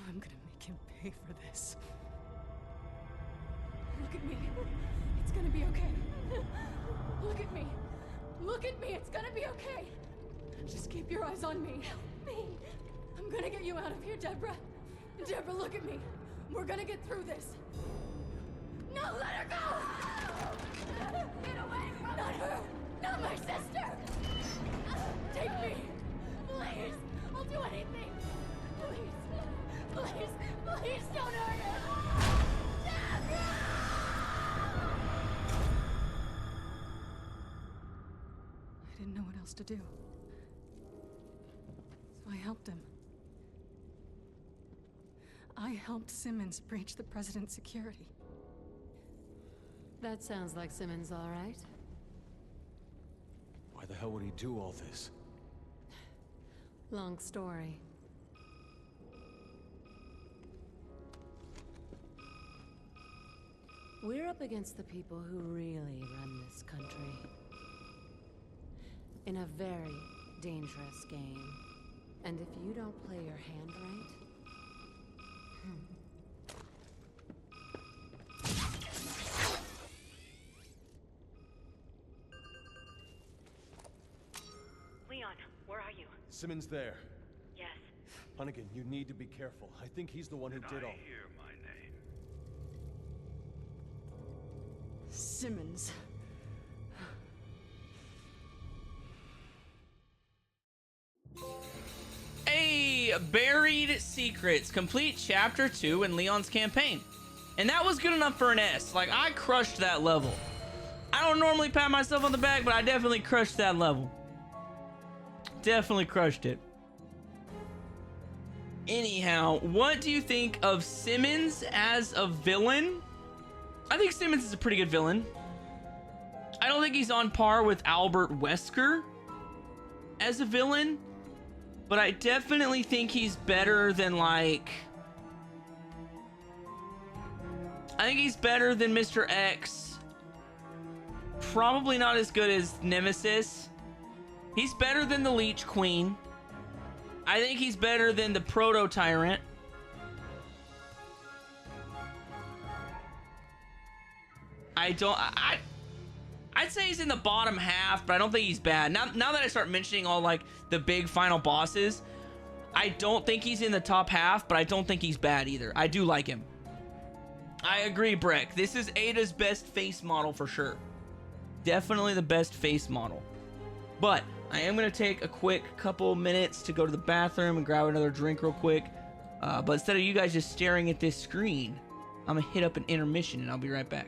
I'm gonna make him pay for this. Look at me. It's gonna be okay. Look at me. Look at me. It's gonna be okay. Just keep your eyes on me. Help me. I'm gonna get you out of here, Deborah. Deborah, look at me. We're gonna get through this. No, let her go! Get away from me! Not her! Not my sister! Take me! Please! I'll do anything! Please! Please! Please don't hurt her! Deborah! I didn't know what else to do. So I helped him. I helped Simmons breach the president's security. That sounds like Simmons, all right. Why the hell would he do all this? Long story. We're up against the people who really run this country. In a very dangerous game. And if you don't play your hand right... Leon, where are you? Simmons there. Yes. Hunnigan, you need to be careful. I think he's the one who did all. Hear my name. Simmons. Hey, Buried Secrets. Complete Chapter 2 in Leon's campaign. And that was good enough for an S. Like, I crushed that level. I don't normally pat myself on the back, but I definitely crushed that level. Definitely crushed it. Anyhow, what do you think of Simmons as a villain? I think Simmons is a pretty good villain. I don't think he's on par with Albert Wesker as a villain, but I definitely think he's better than, like... I think he's better than Mr. X. Probably not as good as Nemesis, He's better than the Leech Queen. I think he's better than the Proto Tyrant. I'd say he's in the bottom half, but I don't think he's bad. Now that I start mentioning all like the big final bosses, I don't think he's in the top half, but I don't think he's bad either. I do like him. I agree, Breck. This is Ada's best face model for sure. Definitely the best face model. But I am going to take a quick couple minutes to go to the bathroom and grab another drink real quick. But instead of you guys just staring at this screen, I'm going to hit up an intermission and I'll be right back.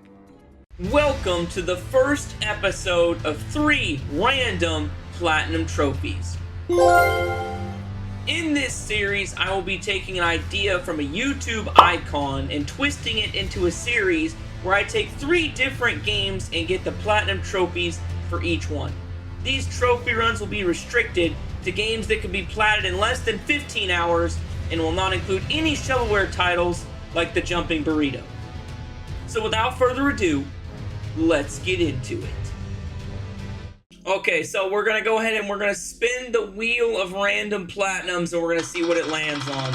Welcome to the first episode of 3 random platinum trophies. In this series, I will be taking an idea from a YouTube icon and twisting it into a series where I take 3 different games and get the platinum trophies for each one. These trophy runs will be restricted to games that can be platted in less than 15 hours and will not include any shovelware titles like the Jumping Burrito. So without further ado, let's get into it. Okay, so we're gonna go ahead and we're gonna spin the wheel of random platinums and we're gonna see what it lands on.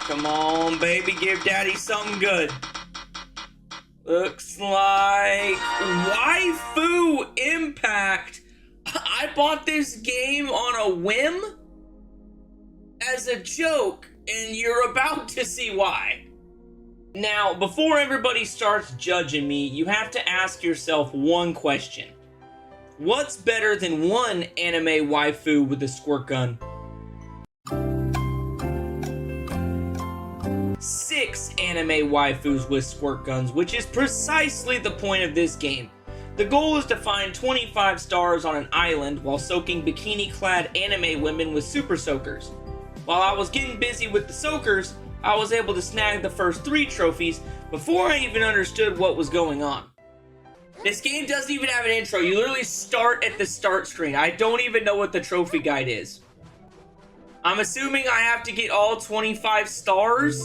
Come on, baby, give daddy something good. Looks like Waifu Impact. I bought this game on a whim as a joke, and you're about to see why. Now, before everybody starts judging me, you have to ask yourself one question. What's better than one anime waifu with a squirt gun? 6 anime waifus with squirt guns, which is precisely the point of this game. The goal is to find 25 stars on an island while soaking bikini-clad anime women with super soakers. While I was getting busy with the soakers, I was able to snag the first 3 trophies before I even understood what was going on. This game doesn't even have an intro. You literally start at the start screen. I don't even know what the trophy guide is. I'm assuming I have to get all 25 stars.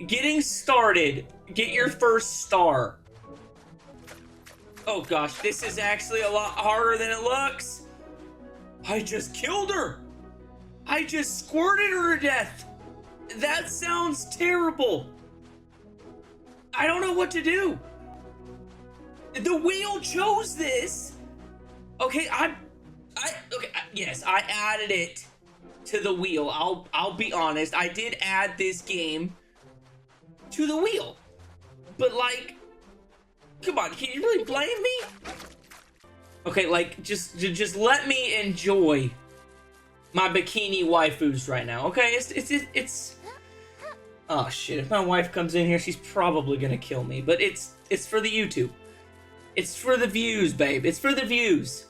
Getting started. Get your first star. Oh gosh, this is actually a lot harder than it looks. I just killed her. I just squirted her to death. That sounds terrible. I don't know what to do. The wheel chose this. Okay, yes, I added it to the wheel. I'll be honest. I did add this game to the wheel. But like, come on, can you really blame me? Okay, like just let me enjoy my bikini waifus right now. Okay, it's oh shit, if my wife comes in here, she's probably gonna kill me, but it's for the YouTube. It's for the views, babe. It's for the views.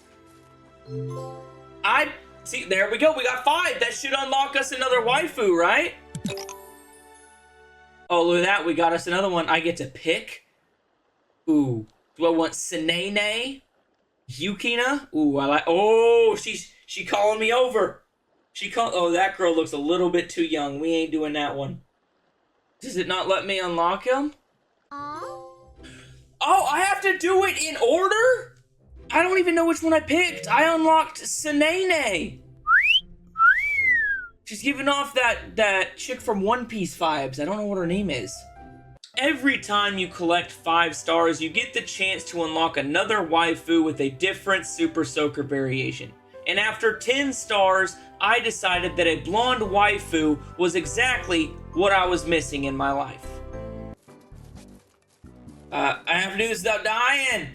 See, there we go. We got 5. That should unlock us another waifu, right? Oh, look at that. We got us another one. I get to pick. Ooh. Do I want Senene? Yukina? Ooh, I like... Oh, she calling me over. Oh, that girl looks a little bit too young. We ain't doing that one. Does it not let me unlock him? Oh, I have to do it in order? I don't even know which one I picked. I unlocked Senene. She's giving off that chick from One Piece vibes. I don't know what her name is. Every time you collect 5 stars, you get the chance to unlock another waifu with a different Super Soaker variation. And after 10 stars, I decided that a blonde waifu was exactly what I was missing in my life. I have to do this without dying.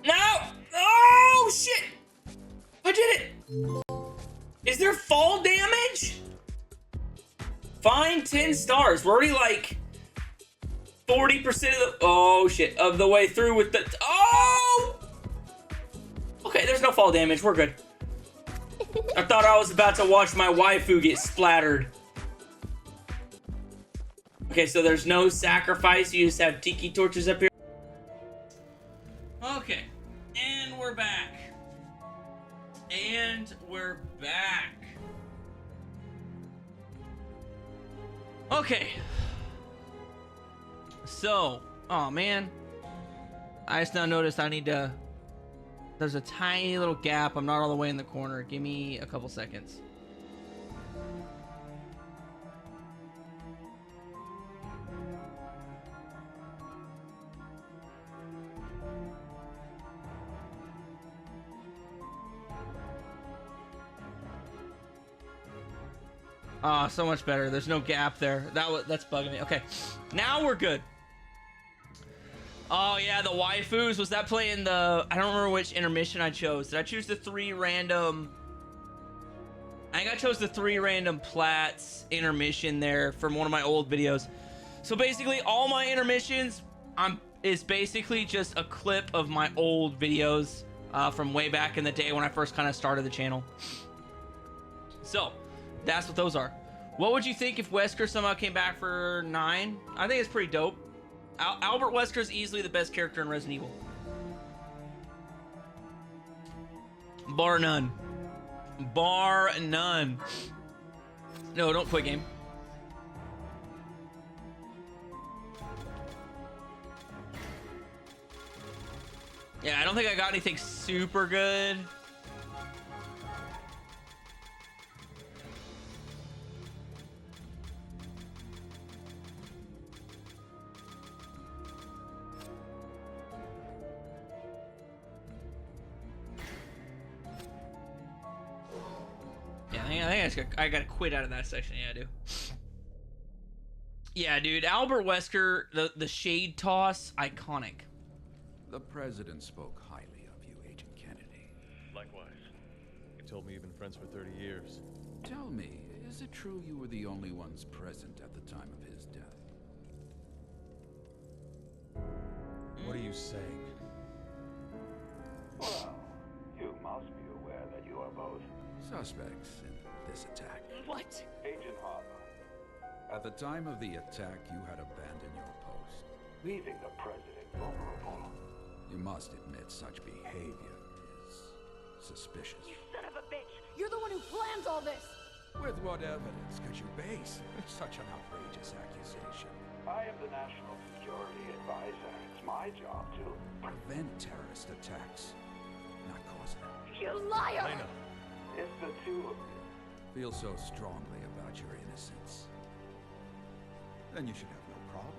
No! Oh, shit! I did it! Is there fall damage? Fine, 10 stars. We're already like 40% of the... Oh, shit. Of the way through with the... Oh! Okay, there's no fall damage. We're good. I thought I was about to watch my waifu get splattered. Okay, so there's no sacrifice. You just have tiki torches up here. Okay, and we're back. And we're back. Okay. So, oh man. I just now noticed I need to... There's a tiny little gap. I'm not all the way in the corner. Give me a couple seconds. Ah, so much better. There's no gap there. That's bugging me. Okay, now we're good. Oh yeah, the waifus. Was that playing the... I don't remember which intermission I chose. Did I choose the 3 random... I think I chose the 3 random plats intermission there from one of my old videos. So basically, all my intermissions is basically just a clip of my old videos from way back in the day when I first kind of started the channel. So... that's what those are. What would you think if Wesker somehow came back for 9? I think it's pretty dope. Albert Wesker is easily the best character in Resident Evil. Bar none. Bar none. No, don't quit game. Yeah, I don't think I got anything super good. I think I gotta quit out of that section. Yeah, I do. Yeah, dude. Albert Wesker, the shade toss, iconic. The president spoke highly of you, Agent Kennedy. Likewise. He told me you've been friends for 30 years. Tell me, is it true you were the only ones present at the time of his death? What are you saying? Well, you must be aware that you are both Suspects in this attack. What? Agent Harper, At the time of the attack, you had abandoned your post. leaving the president vulnerable. You must admit such behavior is suspicious. You son of a bitch! You're the one who plans all this! With what evidence could you base such an outrageous accusation? I am the National Security Advisor. It's my job to Prevent terrorist attacks, not cause them. You liar! Elena. It's the two of you. Feel so strongly about your innocence. Then you should have no problem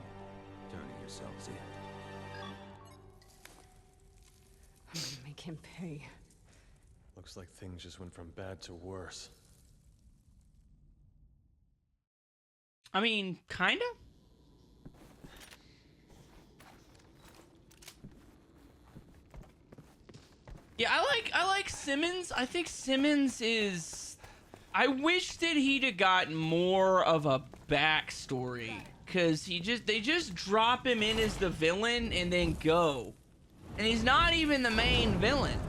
turning yourselves in. I'm gonna make him pay. Looks like things just went from bad to worse. I mean, kinda. Yeah, I like Simmons. I think Simmons is... I wish that he'd have gotten more of a backstory. Because they just drop him in as the villain and then go. And he's not even the main villain.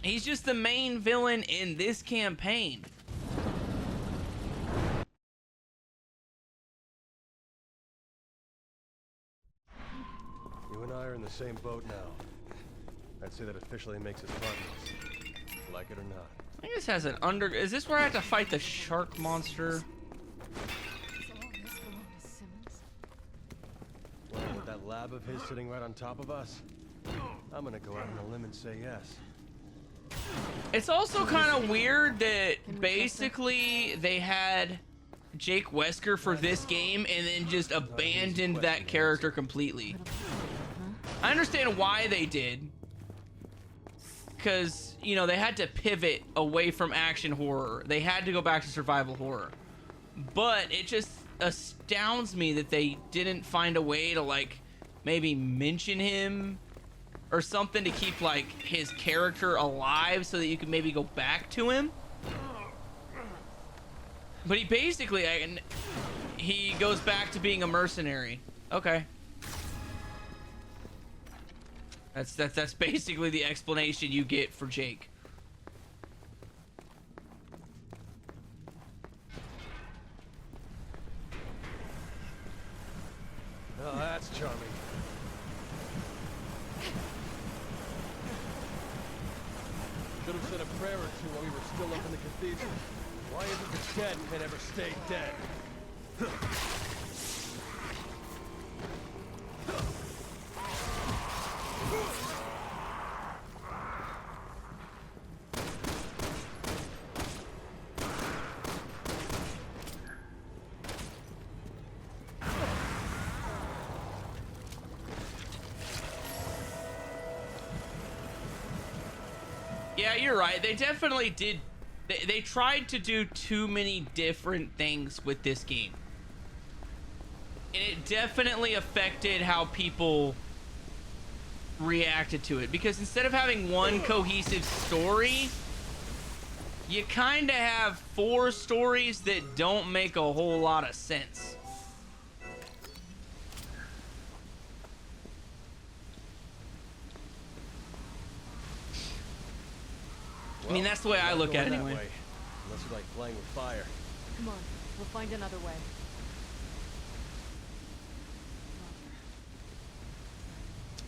He's just the main villain in this campaign. You and I are in the same boat now. I'd say that officially makes us partners. Like it or not. I think this has an under... Is this where I have to fight the shark monster? Well, with that lab of his sitting right on top of us, I'm gonna go out on a limb and say yes. It's also kind of weird that basically they had Jake Wesker for this game and then just abandoned that character completely. I understand why they did. Because, you know, they had to pivot away from action horror. They had to go back to survival horror. But it just astounds me that they didn't find a way to, like, maybe mention him or something to keep, like, his character alive so that you could maybe go back to him. But he basically, he goes back to being a mercenary. Okay. That's basically the explanation you get for Jake. Oh, that's charming. Should have said a prayer or two while we were still up in the cathedral. Why is it the dead can ever stay dead? Yeah, you're right. They definitely did. They tried to do too many different things with this game. And it definitely affected how people reacted to it. Because instead of having one cohesive story, you kind of have 4 stories that don't make a whole lot of sense. I mean, that's the way I look at it anyway. Unless you like playing with fire. Come on, we'll find another way.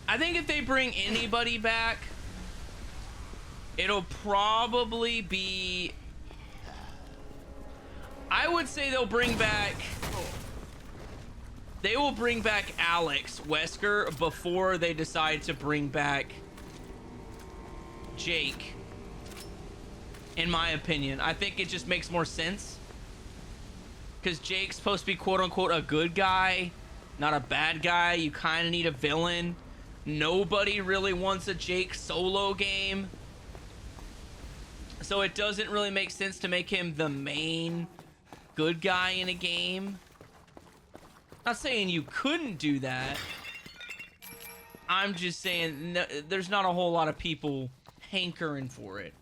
I think if they bring anybody back, it'll probably be... I would say they'll bring back... They will bring back Alex Wesker before they decide to bring back Jake. In my opinion, I think it just makes more sense. Because Jake's supposed to be quote-unquote a good guy, not a bad guy. You kind of need a villain. Nobody really wants a Jake solo game. So it doesn't really make sense to make him the main good guy in a game. Not saying you couldn't do that. I'm just saying no, there's not a whole lot of people hankering for it.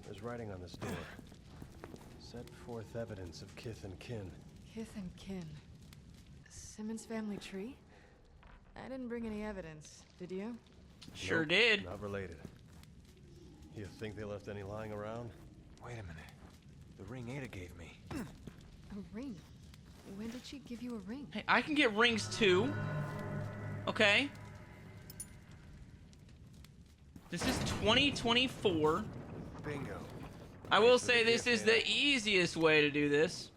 There's writing on this door. Set forth evidence of kith and kin. Kith and kin. Simmons family tree? I didn't bring any evidence, did you? Sure Nope, did. Not related. You think they left any lying around? Wait a minute. The ring Ada gave me. A ring? When did she give you a ring? Hey, I can get rings too. Okay. This is 2024. Bingo. I will say this is the easiest way to do this.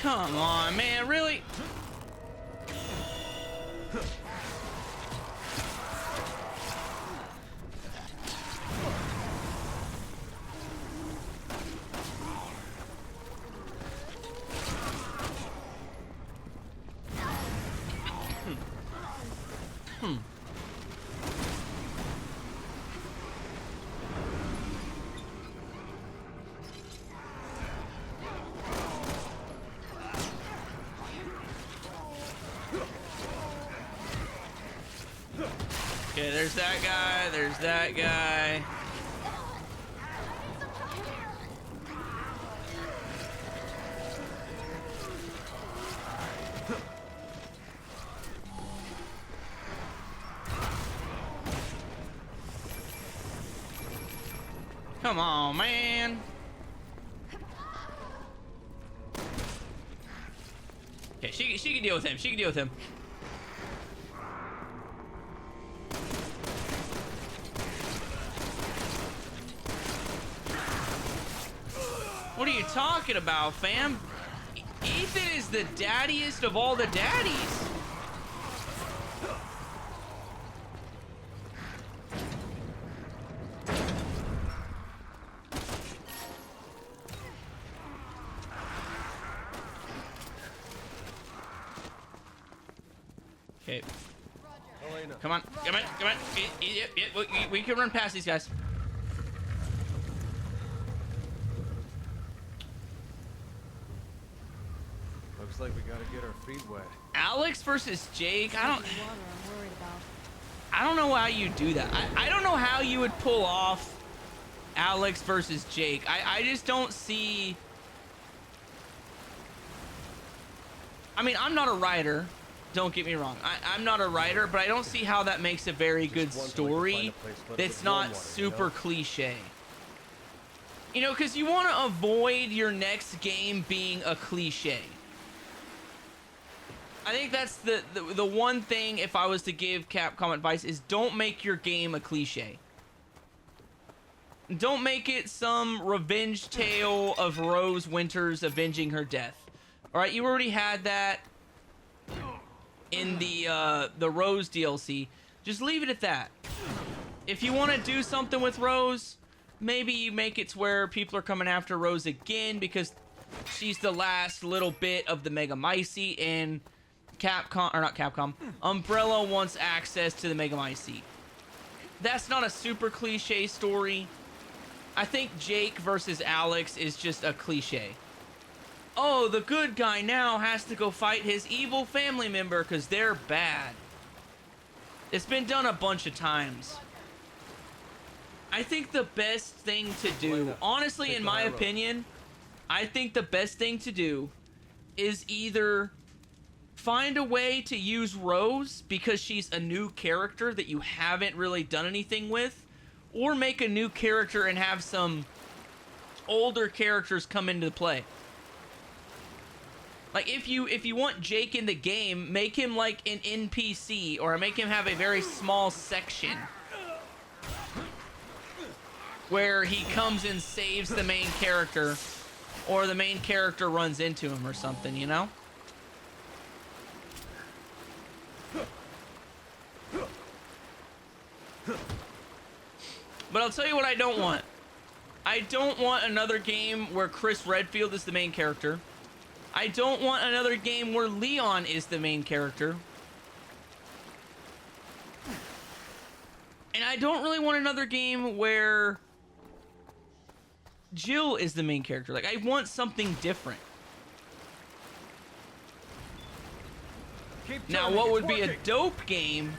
Come on, man, really? Okay, there's that guy, there's that guy. Come on, man. Okay, she can deal with him. She can deal with him. What are you talking about, fam? Ethan is the daddiest of all the daddies. Okay. Come on, come on, come on. We can run past these guys. Looks like we gotta get our feet wet. Alex versus Jake. I don't know how you do that. I don't know how you would pull off Alex versus Jake. I just don't see. I mean, I'm not a writer. Don't get me wrong. I'm not a writer, but I don't see how that makes a very good story that's not super cliche. You know, because you want to avoid your next game being a cliche. I think that's the one thing, if I was to give Capcom advice, is don't make your game a cliche. Don't make it some revenge tale of Rose Winters avenging her death. All right, you already had that in the Rose DLC. Just leave it at that. If you want to do something with Rose, maybe you make it to where people are coming after Rose again because she's the last little bit of the Megamycete, and Umbrella wants access to the Megamycete. That's not a super cliche story. I think Jake versus Alex is just a cliche. Oh, the good guy now has to go fight his evil family member because they're bad. It's been done a bunch of times. I think the best thing to do, honestly, in my opinion, I think the best thing to do is either find a way to use Rose because she's a new character that you haven't really done anything with, or make a new character and have some older characters come into play. Like if you want Jake in the game, make him like an NPC or make him have a very small section where he comes and saves the main character, or the main character runs into him or something, you know? But I'll tell you what I don't want. I don't want another game where Chris Redfield is the main character. I don't want another game where Leon is the main character. And I don't really want another game where Jill is the main character. Like, I want something different. Now, what would be a dope game,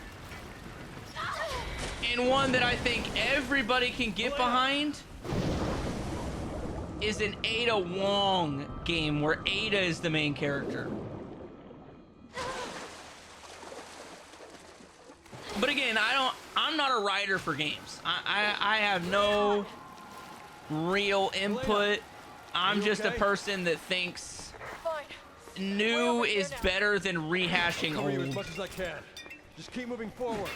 and one that I think everybody can get behind, is an Ada Wong game where Ada is the main character. But again, I'm not a writer for games. I have no real input. I'm just a person that thinks new is better than rehashing Cover you as old. much as I can. Just keep moving forward.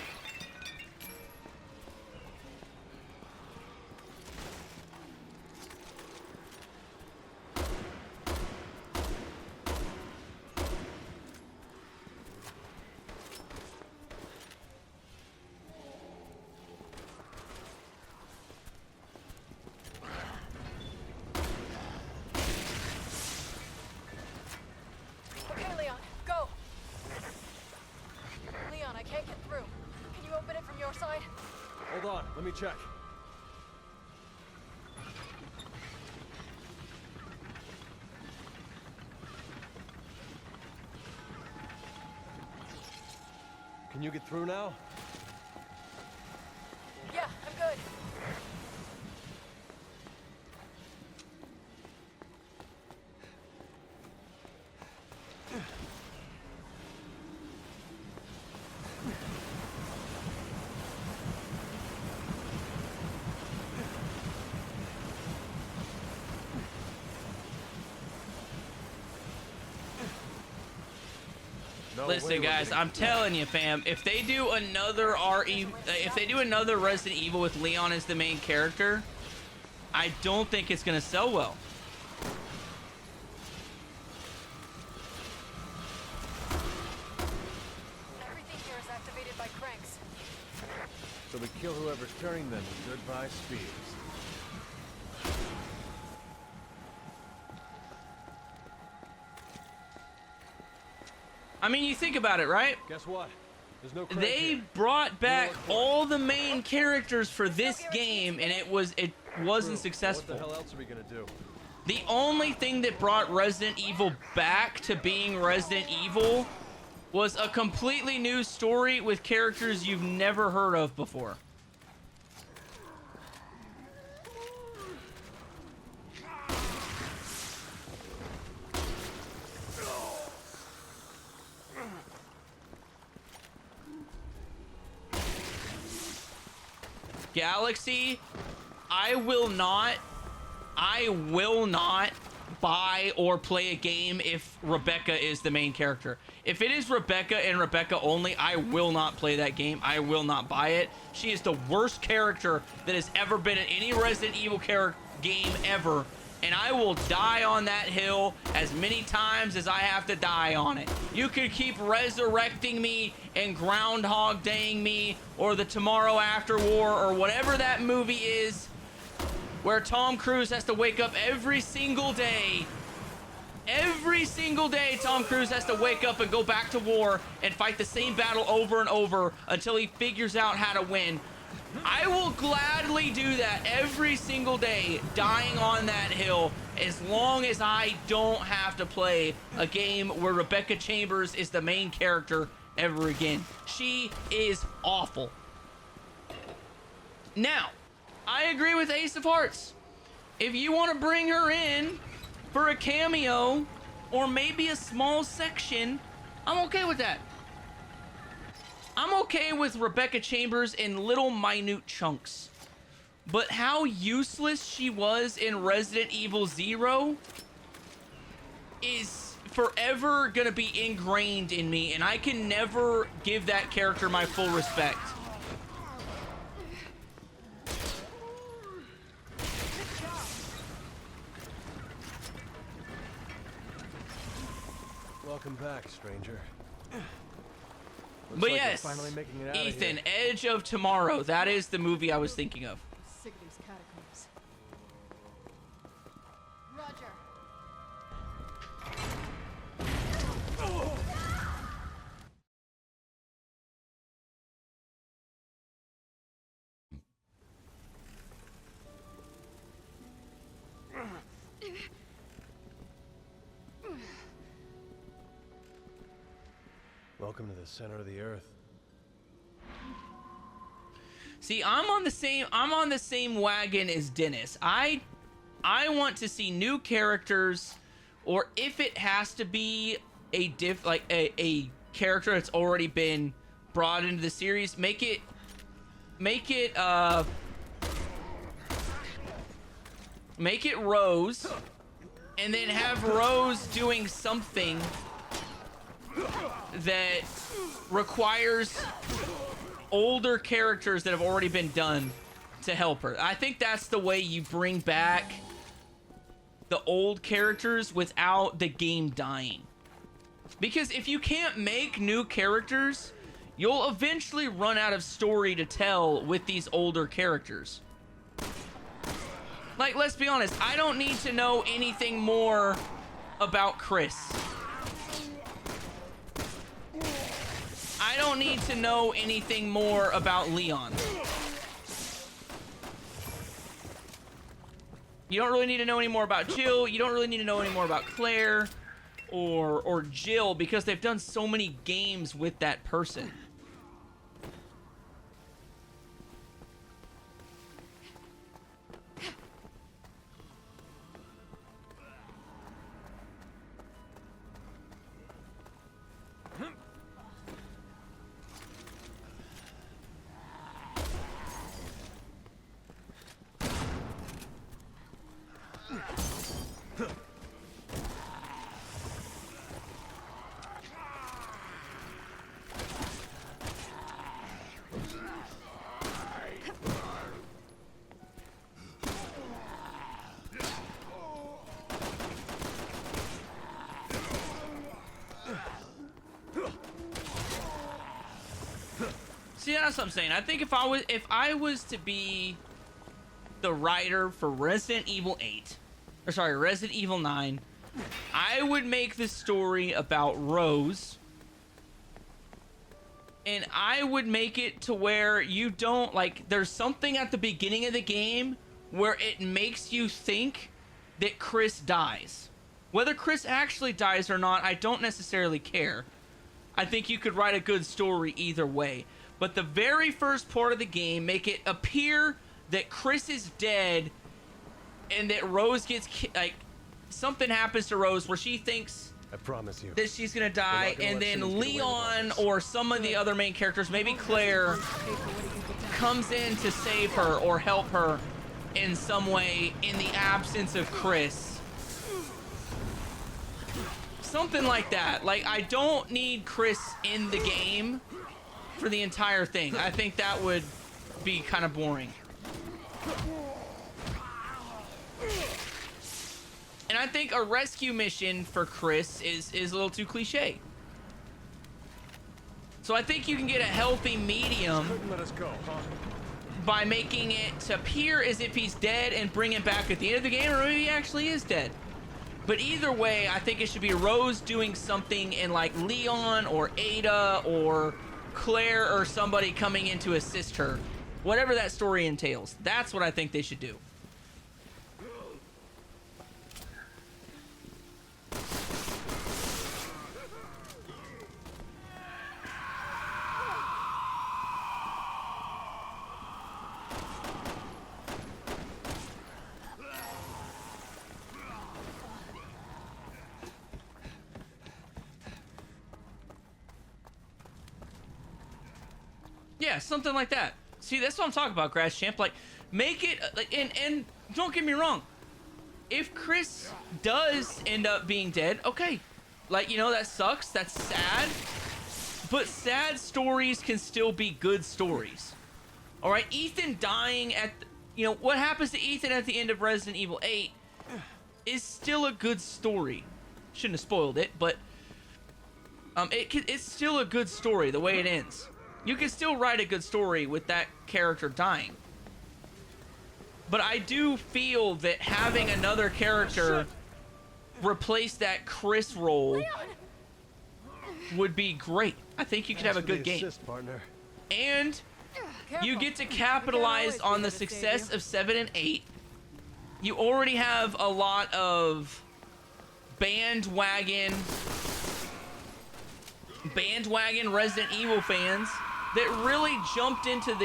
Okay, Leon, go! Leon, I can't get through. Can you open it from your side? Hold on, let me check. Can you get through now? Yeah, I'm good. No Listen, way we're guys, getting I'm through. telling you, fam, if they do another if they do another Resident Evil with Leon as the main character, I don't think it's gonna sell well. Everything here is activated by cranks. So we kill whoever's turning them with goodbye spears. I mean, you think about it, right? Guess what? There's no crank They here. brought back all the main characters for this game, and it wasn't True. successful. What the hell else are we gonna do? The only thing that brought Resident Evil back to being Resident Evil was a completely new story with characters you've never heard of before. Galaxy, I will not buy or play a game if Rebecca is the main character. If it is Rebecca and Rebecca only, I will not play that game. I will not buy it. She is the worst character that has ever been in any Resident Evil game ever, and I will die on that hill as many times as I have to die on it. You could keep resurrecting me and Groundhog Daying me, or the Tomorrow After War, or whatever that movie is where Tom Cruise has to wake up every single day. Every single day, Tom Cruise has to wake up and go back to war and fight the same battle over and over until he figures out how to win. I will gladly do that every single day, dying on that hill, as long as I don't have to play a game where Rebecca Chambers is the main character ever again. She is awful. Now, I agree with Ace of Hearts. If you want to bring her in for a cameo or maybe a small section, I'm okay with that. I'm okay with Rebecca Chambers in little minute chunks. But how useless she was in Resident Evil 0 is forever gonna be ingrained in me, and I can never give that character my full respect. Welcome back, stranger. But yes, Ethan, Edge of Tomorrow. That is the movie I was thinking of. Sick of these catacombs. Roger. Welcome to the center of the earth. See, I'm on the same wagon as Dennis. I want to see new characters, or if it has to be a a character that's already been brought into the series, make it Rose, and then have Rose doing something that requires older characters that have already been done to help her. I think that's the way you bring back the old characters without the game dying. Because if you can't make new characters, you'll eventually run out of story to tell with these older characters. Like, let's be honest, I don't need to know anything more about Chris. I don't need to know anything more about Leon. You don't really need to know any more about Jill. You don't really need to know any more about Claire or Jill, because they've done so many games with that person. See, that's what I'm saying. I think if I was to be the writer for Resident Evil 9, I would make the story about Rose, and I would make it to where you don't, like, there's something at the beginning of the game where it makes you think that Chris dies. Whether Chris actually dies or not, I don't necessarily care. I think you could write a good story either way. But the very first part of the game, make it appear that Chris is dead and that Rose gets like something happens to Rose where she thinks, I promise you, that she's gonna die, and then Leon or some of the other main characters, maybe Claire, comes in to save her or help her in some way in the absence of Chris. Something like that. Like, I don't need Chris in the game for the entire thing. I think that would be kind of boring. And I think a rescue mission for Chris is a little too cliche. So I think you can get a healthy medium Let us go, huh? by making it to appear as if he's dead and bring him back at the end of the game, or maybe he actually is dead. But either way, I think it should be Rose doing something and like Leon or Ada or Claire or somebody coming in to assist her. Whatever that story entails. That's what I think they should do. Yeah, something like that. See, that's what I'm talking about, Grass Champ. Like, make it like, and don't get me wrong. If Chris does end up being dead, okay, like, you know, that sucks. That's sad. But sad stories can still be good stories. All right, Ethan dying at, you know, what happens to Ethan at the end of Resident Evil 8 is still a good story. Shouldn't have spoiled it, but it's still a good story the way it ends. You can still write a good story with that character dying. But I do feel that having another character replace that Chris role would be great. I think you could have a good game. And you get to capitalize on the success of 7 and 8. You already have a lot of bandwagon Resident Evil fans that really jumped into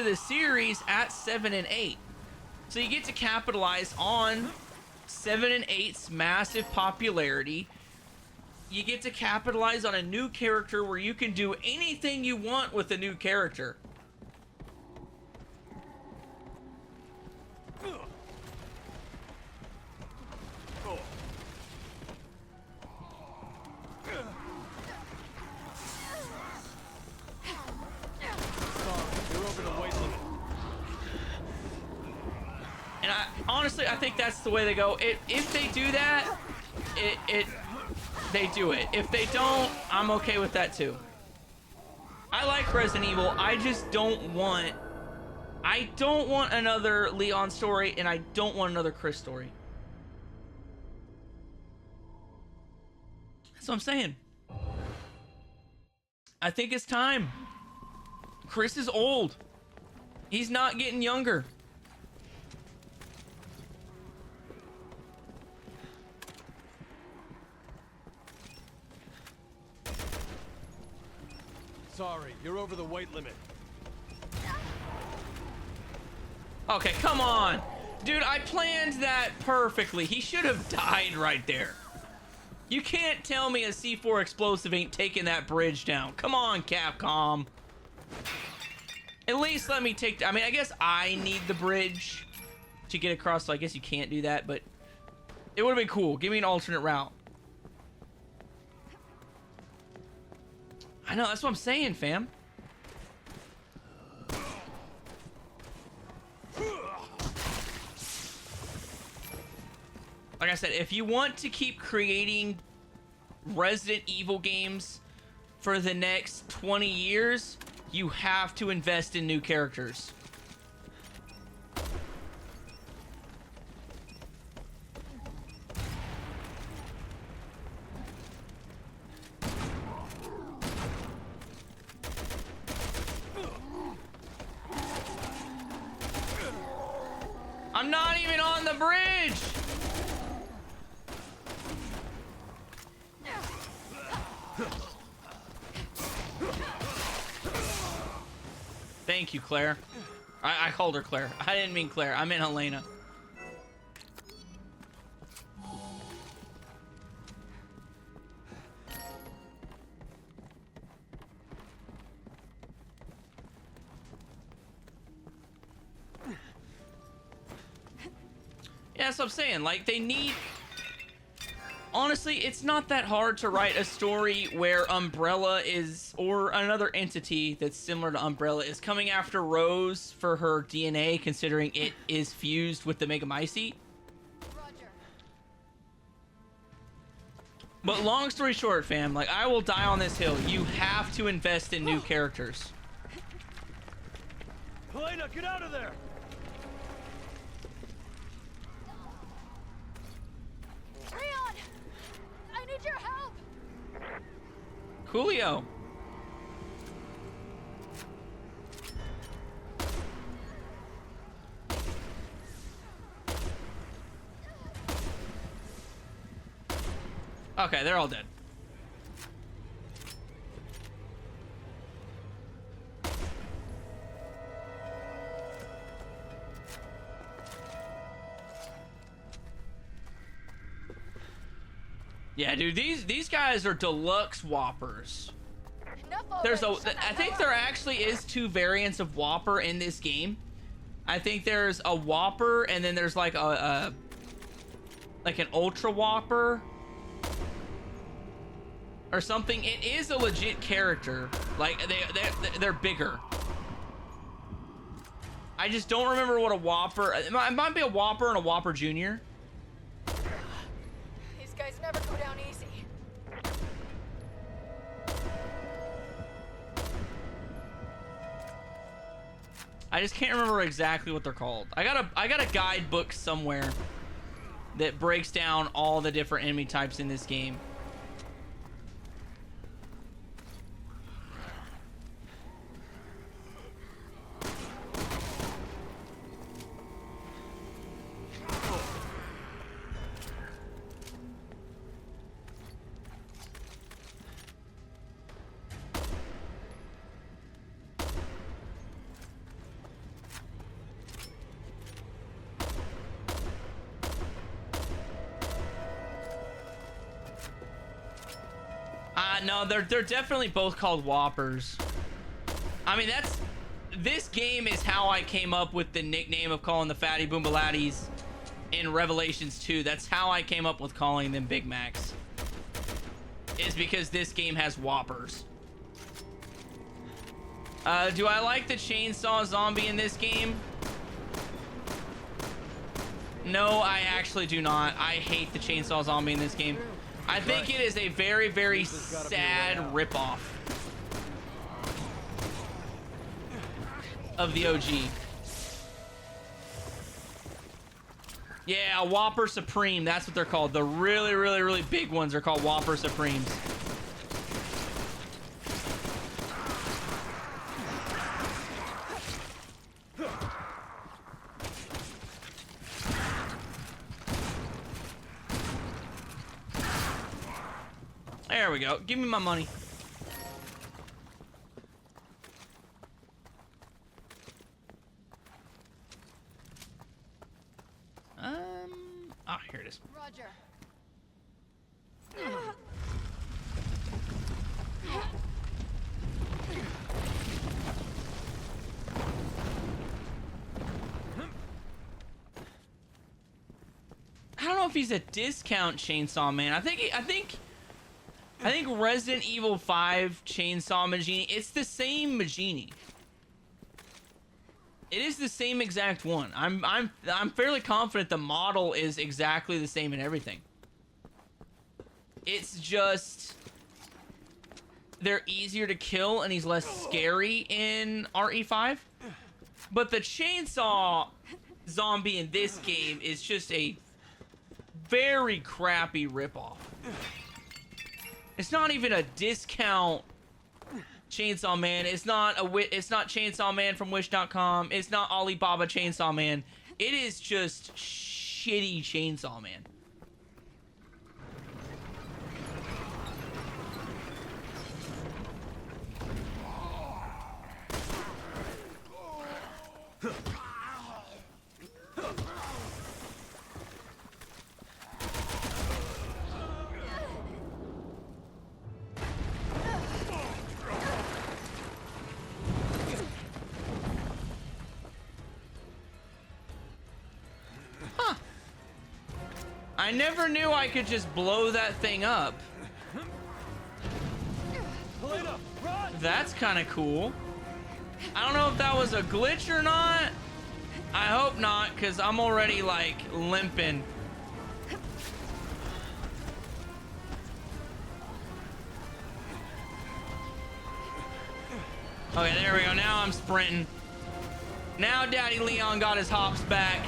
the series at 7 and 8. So you get to capitalize on 7 and 8's massive popularity. You get to capitalize on a new character where you can do anything you want with a new character. And honestly, I think that's the way they go. If they do that, they do it. If they don't, I'm okay with that too. I like Resident Evil. I just don't want another Leon story, and I don't want another Chris story. That's what I'm saying. I think it's time. Chris is old. He's not getting younger. Sorry, you're over the weight limit. Okay, come on. Dude, I planned that perfectly. He should have died right there. You can't tell me a C4 explosive ain't taking that bridge down. Come on, Capcom. At least let me take... I mean, I guess I need the bridge to get across, so I guess you can't do that, but it would have been cool. Give me an alternate route. I know, that's what I'm saying, fam. Like I said, if you want to keep creating Resident Evil games for the next 20 years, you have to invest in new characters. I'm not even on the bridge! Thank you, Claire. I called her Claire. I didn't mean Claire. I meant Helena. Yeah, that's what I'm saying. Like, they need... honestly, it's not that hard to write a story where Umbrella is, or another entity that's similar to Umbrella, is coming after Rose for her DNA, considering it is fused with the Megamycete. Roger. But long story short, fam, like, I will die on this hill. You have to invest in new characters. Helena, get out of there! Leon! I need your help! Coolio. Okay, they're all dead. Yeah, dude, these guys are deluxe Whoppers. There's a, I think there actually is 2 variants of Whopper in this game. I think there's a Whopper, and then there's like like an Ultra Whopper or something. It is a legit character. Like they're bigger. I just don't remember what a Whopper. It might be a Whopper and a Whopper Junior. These guys never go down easy. I just can't remember exactly what they're called. I got a guidebook somewhere that breaks down all the different enemy types in this game. No, they're definitely both called Whoppers. I mean, this game is how I came up with the nickname of calling the Fatty Boombalatties in Revelations 2. That's how I came up with calling them Big Macs. Is because this game has Whoppers. Do I like the chainsaw zombie in this game? No, I actually do not. I hate the chainsaw zombie in this game. I think it is a very, very sad ripoff of the OG. Yeah, Whopper Supreme. That's what they're called. The really, really, really big ones are called Whopper Supremes. There we go. Give me my money. Ah, here it is. Roger. I don't know if he's a discount Chainsaw Man. I think Resident Evil 5 Chainsaw Magini, it's the same Magini. It is the same exact one. I'm fairly confident the model is exactly the same in everything. It's just they're easier to kill and he's less scary in RE5. But the chainsaw zombie in this game is just a very crappy ripoff. It's not even a discount Chainsaw Man. It's not Chainsaw Man from Wish.com. It's not Alibaba Chainsaw Man. It is just shitty Chainsaw Man. I never knew I could just blow that thing up. That's kind of cool. I don't know if that was a glitch or not. I hope not, because I'm already like limping. Okay, there we go. Now I'm sprinting. Now Daddy Leon got his hops back.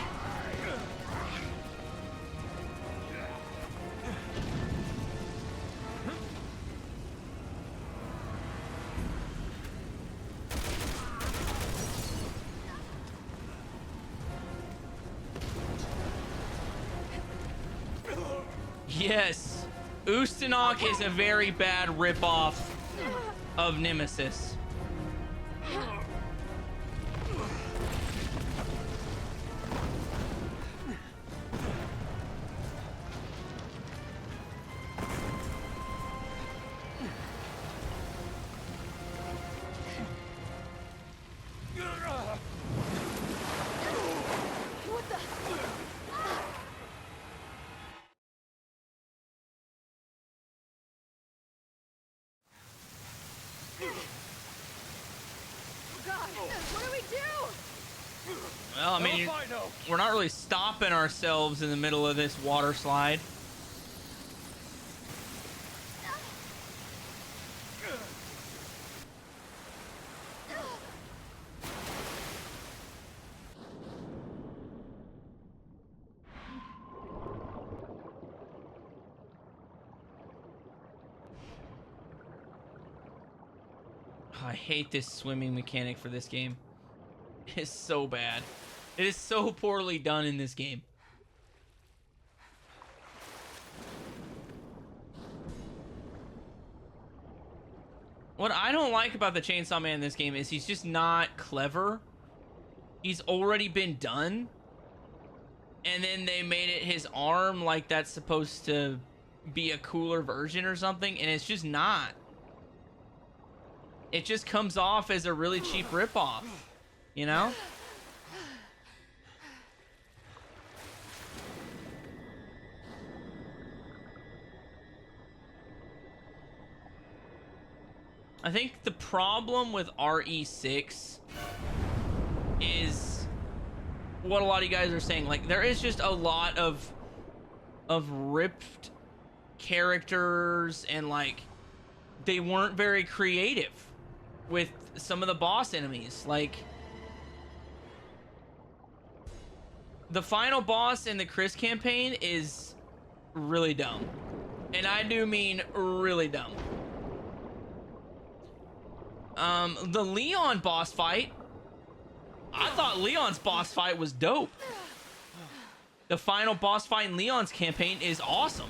Yes, Ustinok is a very bad ripoff of Nemesis. Well, I mean, we're not really stopping ourselves in the middle of this water slide. I hate this swimming mechanic for this game. It's so bad. It is so poorly done in this game. What I don't like about the Chainsaw Man in this game is he's just not clever. He's already been done. And then they made it his arm like that's supposed to be a cooler version or something, and it's just not. It just comes off as a really cheap ripoff, you know? I think the problem with RE6 is what a lot of you guys are saying. Like, there is just a lot of ripped characters, and like they weren't very creative with some of the boss enemies. Like, the final boss in the Chris campaign is really dumb, and I do mean really dumb. The Leon boss fight, I thought Leon's boss fight was dope. The final boss fight in Leon's campaign is awesome.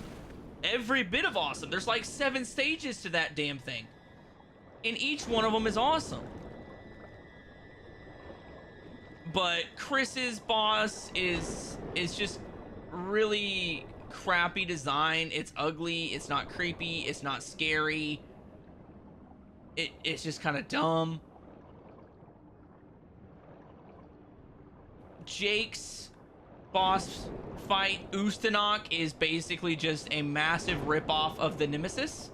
Every bit of awesome. There's like 7 stages to that damn thing, and each one of them is awesome. But Chris's boss is just really crappy design. It's ugly. It's not creepy. It's not scary. It's just kind of dumb. Jake's boss fight, Ustinok, is basically just a massive ripoff of the Nemesis.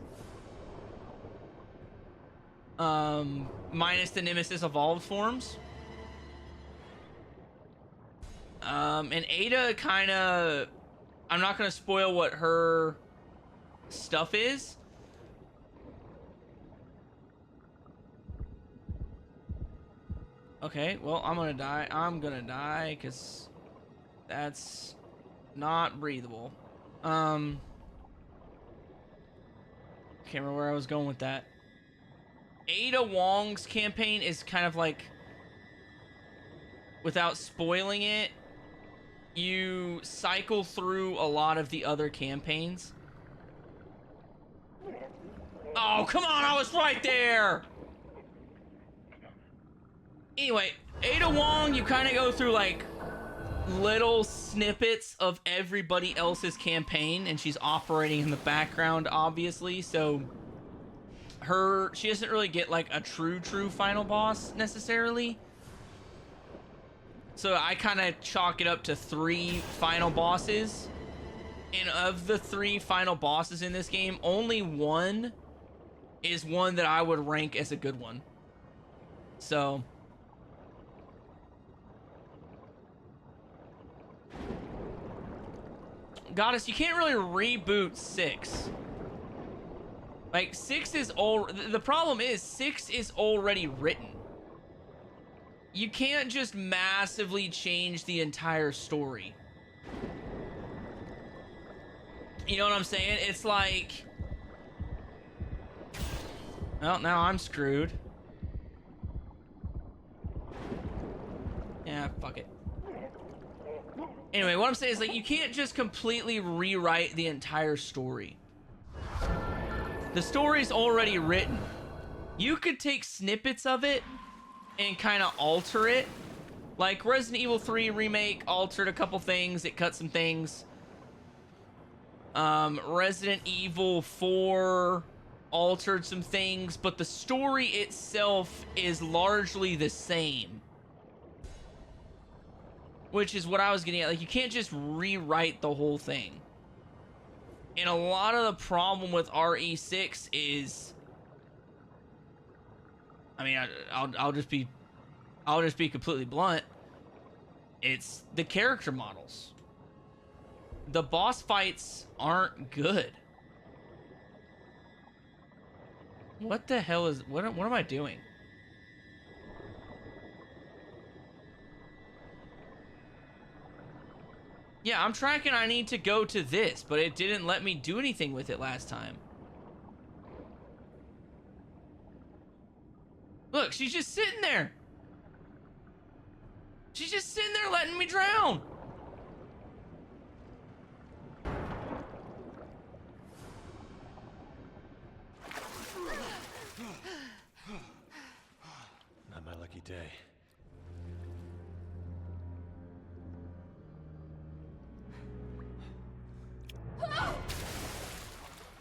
Minus the Nemesis evolved forms. And Ada kind of... I'm not going to spoil what her stuff is. Okay, well, I'm gonna die. I'm gonna die, because that's not breathable. Can't remember where I was going with that. Ada Wong's campaign is kind of like, without spoiling it, you cycle through a lot of the other campaigns. Oh, come on, I was right there! Anyway, Ada Wong, you kind of go through like little snippets of everybody else's campaign, and she's operating in the background, obviously, so she doesn't really get like a true final boss necessarily. So I kind of chalk it up to 3 final bosses And of the 3 final bosses in this game, only one is one that I would rank as a good one. So Goddess, you can't really reboot 6. Like, 6 is the problem is 6 is already written. You can't just massively change the entire story. You know what I'm saying? It's like, well, now I'm screwed. Yeah, fuck it. Anyway, what I'm saying is, like, you can't just completely rewrite the entire story. The story's already written. You could take snippets of it and kind of alter it. Like Resident Evil 3 Remake altered a couple things. It cut some things. Resident Evil 4 altered some things, but the story itself is largely the same. Which is what I was getting at. Like, you can't just rewrite the whole thing. And a lot of the problem with RE6 is, I mean, I'll just be completely blunt. It's the character models. The boss fights aren't good. What the hell is, what am I doing? Yeah, I'm tracking I need to go to this, but it didn't let me do anything with it last time. Look, she's just sitting there. She's just sitting there letting me drown. Not my lucky day.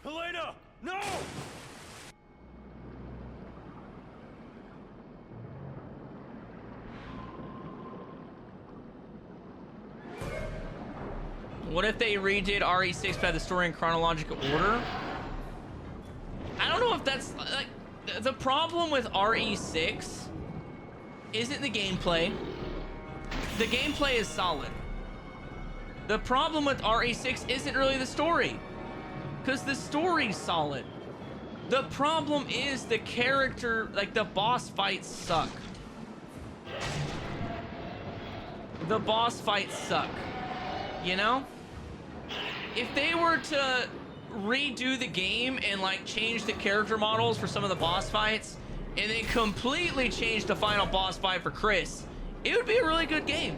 Helena! No! What if they redid RE6 by the story in chronological order? I don't know if that's, like, the problem with RE6 isn't the gameplay. The gameplay is solid. The problem with RE6 isn't really the story, because the story's solid. The problem is the character, like, the boss fights suck. The boss fights suck, you know? If they were to redo the game and, like, change the character models for some of the boss fights, and then completely change the final boss fight for Chris, it would be a really good game.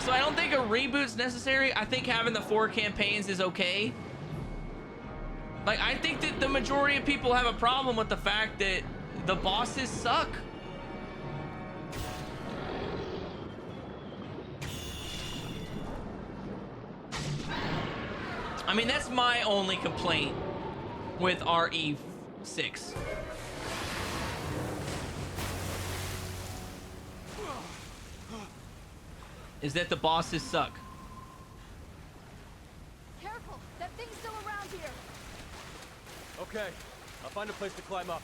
So I don't think a reboot's necessary. I think having the 4 campaigns is okay. Like, I think that the majority of people have a problem with the fact that the bosses suck. I mean, that's my only complaint with RE6. Is that the bosses suck. Careful! That thing's still around here! Okay, I'll find a place to climb up.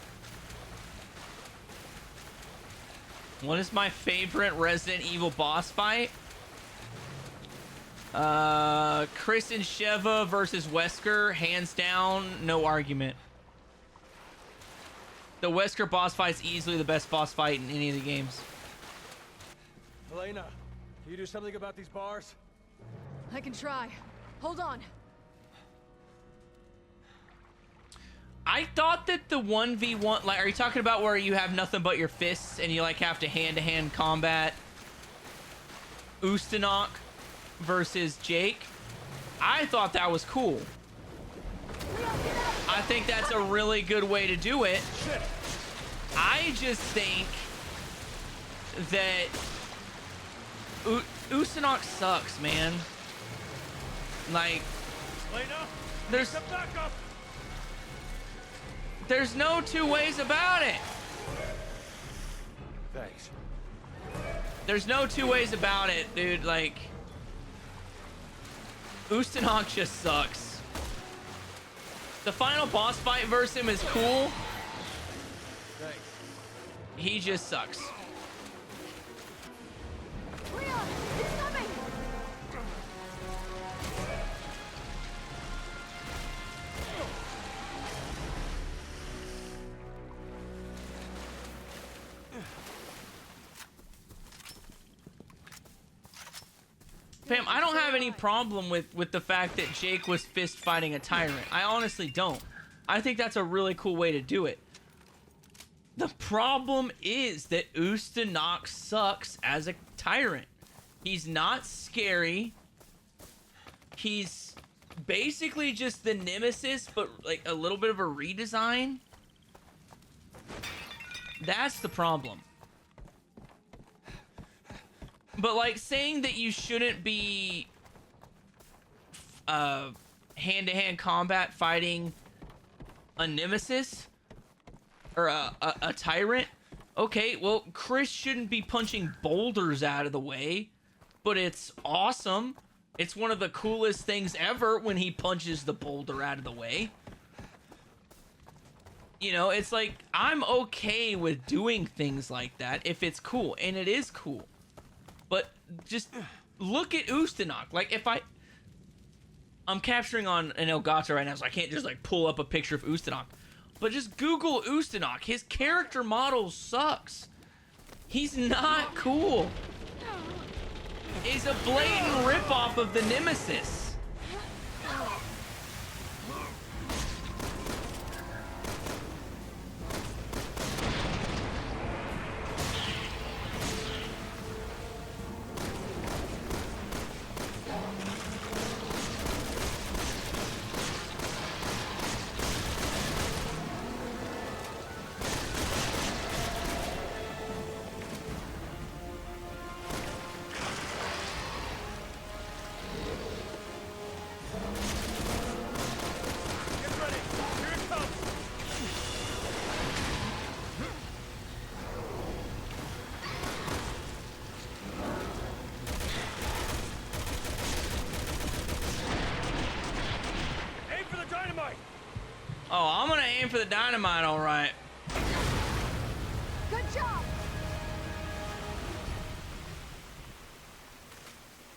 What is my favorite Resident Evil boss fight? Chris and Sheva versus Wesker, hands down, no argument. The Wesker boss fight's easily the best boss fight in any of the games. Helena, can you do something about these bars? I can try. Hold on. I thought that the 1v1, like, are you talking about where you have nothing but your fists and you, like, have to hand-to-hand combat Ustinok versus Jake? I thought that was cool. I think that's a really good way to do it. I just think that Ustinok sucks, man. Like, there's no two ways about it. Thanks. There's no two ways about it, dude. Like, Ustinok just sucks. The final boss fight versus him is cool. Thanks. He just sucks. Leon, it's coming! Fam, I don't have any problem with the fact that Jake was fist fighting a tyrant. I honestly don't. I think that's a really cool way to do it. The problem is that Ustinok sucks as a tyrant. He's not scary. He's basically just the nemesis, but like a little bit of a redesign. That's the problem. But like saying that you shouldn't be hand-to-hand combat fighting a nemesis or a tyrant. Okay, well, Chris shouldn't be punching boulders out of the way, but it's awesome. It's one of the coolest things ever when he punches the boulder out of the way. You know, it's like, I'm okay with doing things like that if it's cool, and it is cool. But just look at Ustinok. Like, if I'm capturing on an Elgato right now, so I can't just, like, pull up a picture of Ustinok. But just Google Ustinok. His character model sucks. He's not cool. He's a blatant ripoff of the Nemesis. Oh, I'm gonna aim for the dynamite, all right. Good job!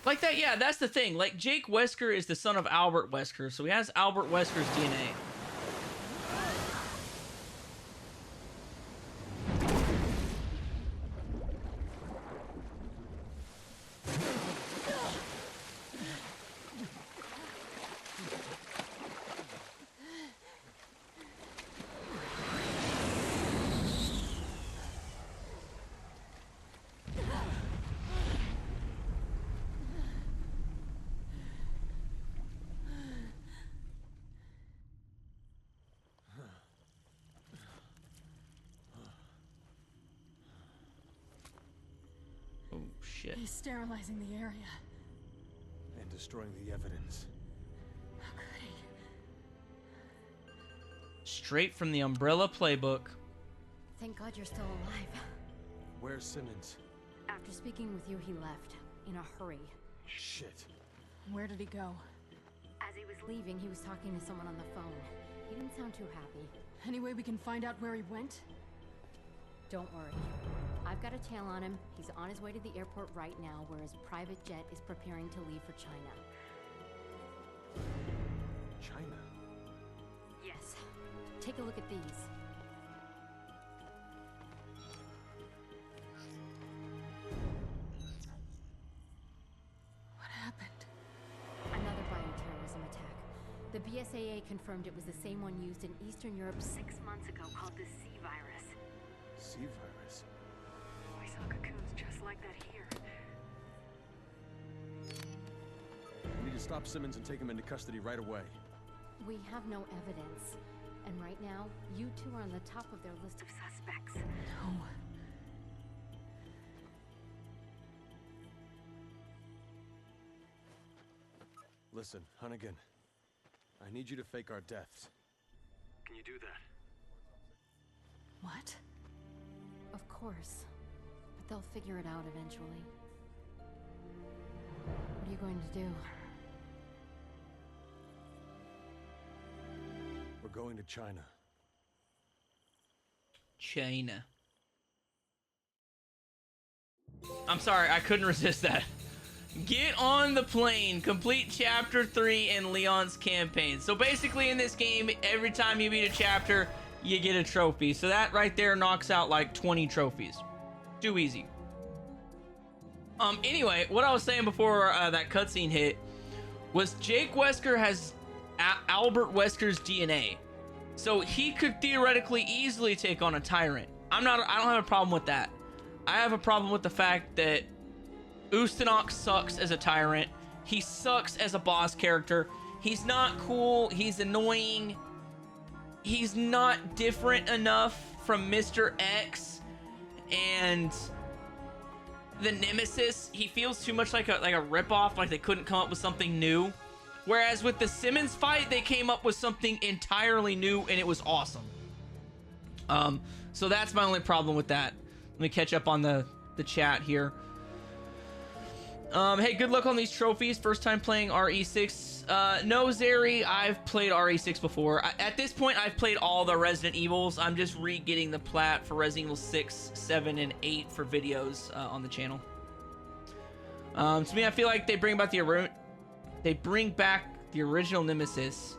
Like that, yeah, that's the thing. Like, Jake Wesker is the son of Albert Wesker, so he has Albert Wesker's DNA. Shit. He's sterilizing the area. And destroying the evidence. How could he? Straight from the Umbrella playbook. Thank God you're still alive. Where's Simmons? After speaking with you, he left. In a hurry. Shit. Where did he go? As he was leaving, he was talking to someone on the phone. He didn't sound too happy. Any way we can find out where he went? Don't worry. I've got a tail on him. He's on his way to the airport right now, where his private jet is preparing to leave for China. China? Yes. Take a look at these. What happened? Another bioterrorism attack. The BSAA confirmed it was the same one used in Eastern Europe 6 months ago, called the C virus. C virus? We saw cocoons just like that here. We need to stop Simmons and take him into custody right away. We have no evidence. And right now, you two are on the top of their list of suspects. No. Listen, Hunnigan. I need you to fake our deaths. Can you do that? What? Of course. But they'll figure it out eventually. What are you going to do? going to China. China. I'm sorry, I couldn't resist that. Get on the plane, complete chapter 3 in Leon's campaign. So basically in this game, every time you beat a chapter, you get a trophy. So that right there knocks out like 20 trophies. Too easy. Anyway, what I was saying before that cutscene hit was Jake Wesker has Albert Wesker's DNA. So he could theoretically easily take on a tyrant. I don't have a problem with that. I have a problem with the fact that Ustinok sucks as a tyrant. He sucks as a boss character. He's not cool. He's annoying. He's not different enough from Mr. X and the Nemesis. He feels too much like a ripoff, like they couldn't come up with something new. Whereas with the Simmons fight, they came up with something entirely new and it was awesome. So that's my only problem with that. Let me catch up on the chat here. Hey, good luck on these trophies. First time playing RE6. No, Zeri, I've played RE6 before. At this point, I've played all the Resident Evils. I'm just re-getting the plat for Resident Evil 6, 7, and 8 for videos on the channel. To me, I feel like they bring back the original Nemesis.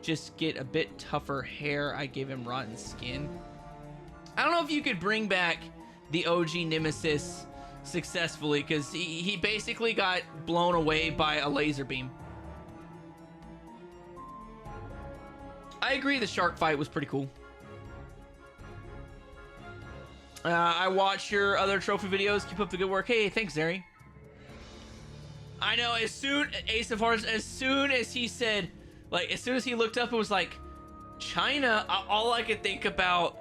Just get a bit tougher hair. I gave him rotten skin. I don't know if you could bring back the OG Nemesis successfully, because he basically got blown away by a laser beam. I agree the shark fight was pretty cool. I watched your other trophy videos. Keep up the good work. Hey, thanks, Zeri. I know, Ace of Hearts, as soon as he said, like, as soon as he looked up, it was like, China, all I could think about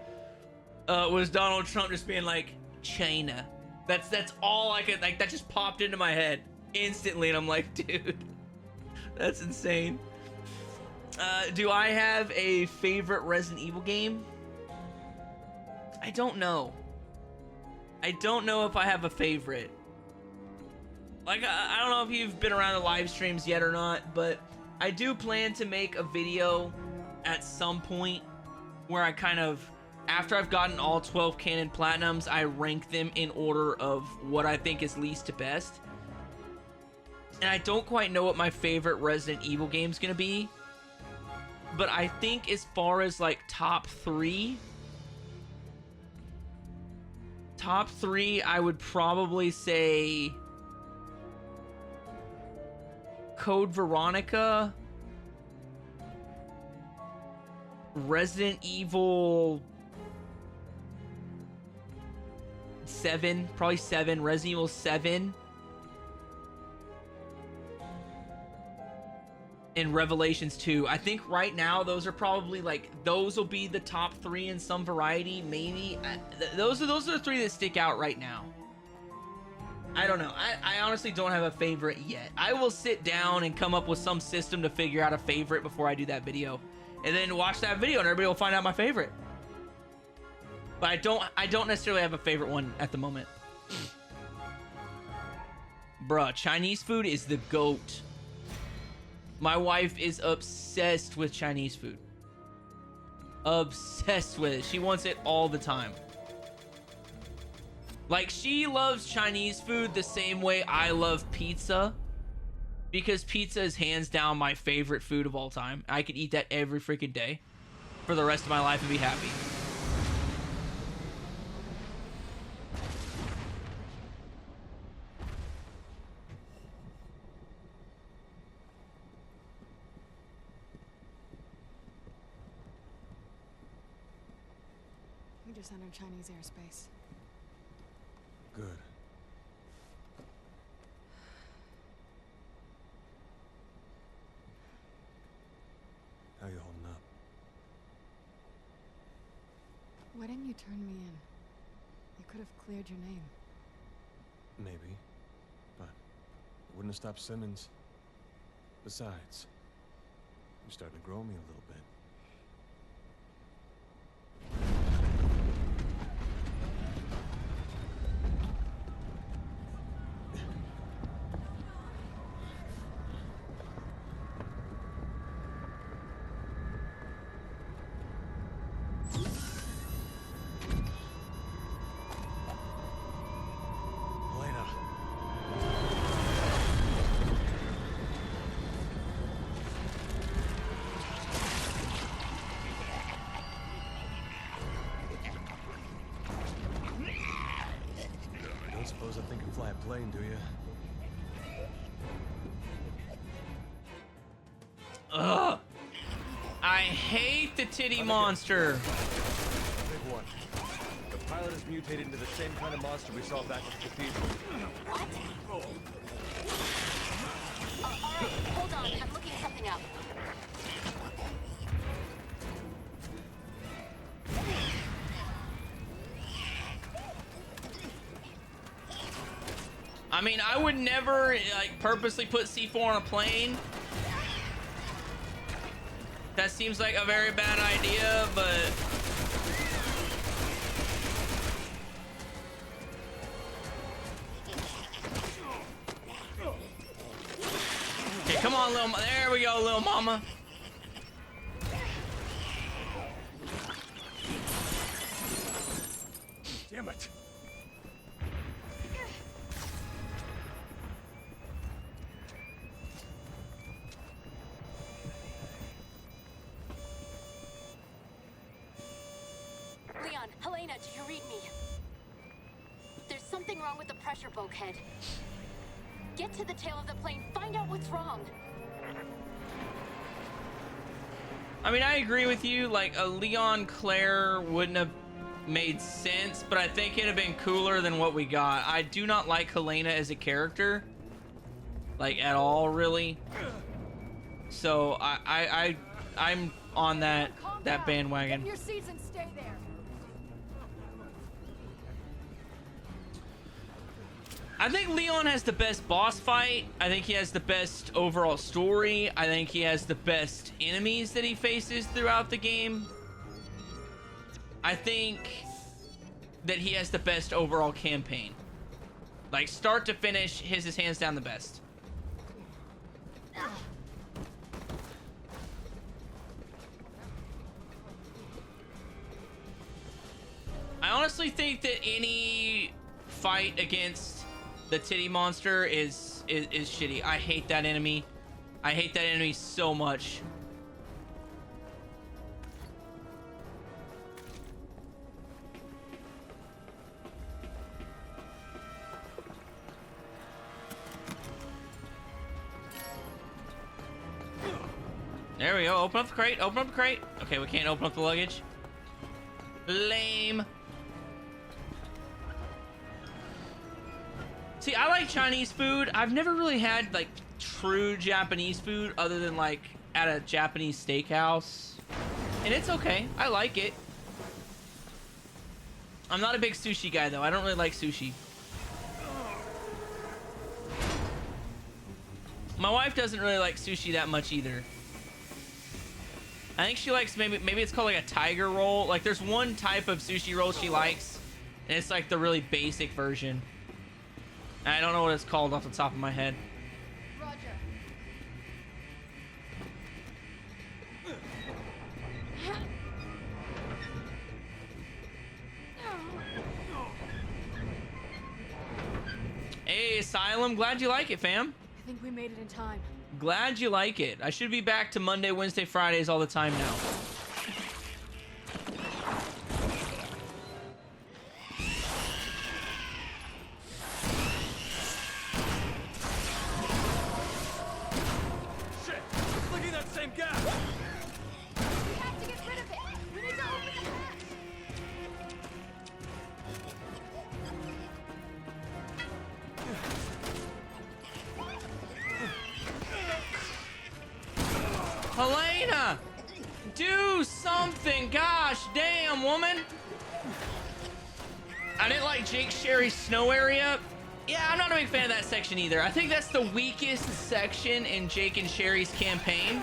was Donald Trump just being like, China. That's all I could, like, that just popped into my head instantly, and I'm like, dude, that's insane. Do I have a favorite Resident Evil game? I don't know. I don't know if I have a favorite. Like, I don't know if you've been around the live streams yet or not, but I do plan to make a video at some point where I kind of, after I've gotten all 12 Canon Platinums, I rank them in order of what I think is least to best. And I don't quite know what my favorite Resident Evil game is going to be. But I think as far as, like, top 3, I would probably say Code Veronica, Resident Evil 7, probably 7, Resident Evil 7, and Revelations 2. I think right now those are probably, like, those will be the top 3 in some variety, maybe. Those are the 3 that stick out right now. I don't know. I honestly don't have a favorite yet. I will sit down and come up with some system to figure out a favorite before I do that video. And then watch that video and everybody will find out my favorite. But I don't necessarily have a favorite one at the moment. Bruh, Chinese food is the GOAT. My wife is obsessed with Chinese food. Obsessed with it. She wants it all the time. Like, she loves Chinese food the same way I love pizza. Because pizza is hands down my favorite food of all time. I could eat that every freaking day for the rest of my life and be happy. We just entered Chinese airspace. Good. How you holding up? Why didn't you turn me in? You could have cleared your name. Maybe. But it wouldn't have stopped Simmons. Besides, you're starting to grow me a little bit. plane, do you? Ugh. I hate the titty monster. Big one. The pilot has mutated into the same kind of monster we saw back at the cathedral. What? Alright, hold on. I'm looking something up. I mean, I would never like purposely put C4 on a plane. That seems like a very bad idea, but okay, come on, little. There we go, little mama. Damn it! Leon, Helena, do you read me? There's something wrong with the pressure bulkhead. Get to the tail of the plane, find out what's wrong. I mean, I agree with you. Like, a Leon Claire wouldn't have made sense, but I think it'd have been cooler than what we got. I do not like Helena as a character, like, at all, really. So I'm on that bandwagon. Get in your seats and stay there. I think Leon has the best boss fight. I think he has the best overall story. I think he has the best enemies that he faces throughout the game. I think that he has the best overall campaign. Like, start to finish, his is hands down the best. I honestly think that any fight against the titty monster is shitty. I hate that enemy. I hate that enemy so much. There we go. Open up the crate. Open up the crate. Okay, we can't open up the luggage. Lame. See, I like Chinese food. I've never really had, like, true Japanese food other than, like, at a Japanese steakhouse. And it's okay. I like it. I'm not a big sushi guy, though. I don't really like sushi. My wife doesn't really like sushi that much either. I think she likes, maybe it's called, like, a tiger roll. Like, there's one type of sushi roll she likes, and it's, like, the really basic version. I don't know what it's called off the top of my head. Roger. Hey, Asylum, glad you like it, fam. I think we made it in time. Glad you like it. I should be back to Monday, Wednesday, Fridays all the time now. Shit! It's leaking that same gas! We have to get rid of it. We need to open the hatch. Helena! Do something! Gosh damn, woman! I didn't like Jake Sherry's snow area. Yeah, I'm not a big fan of that section either. I think that's the weakest section in Jake and Sherry's campaign.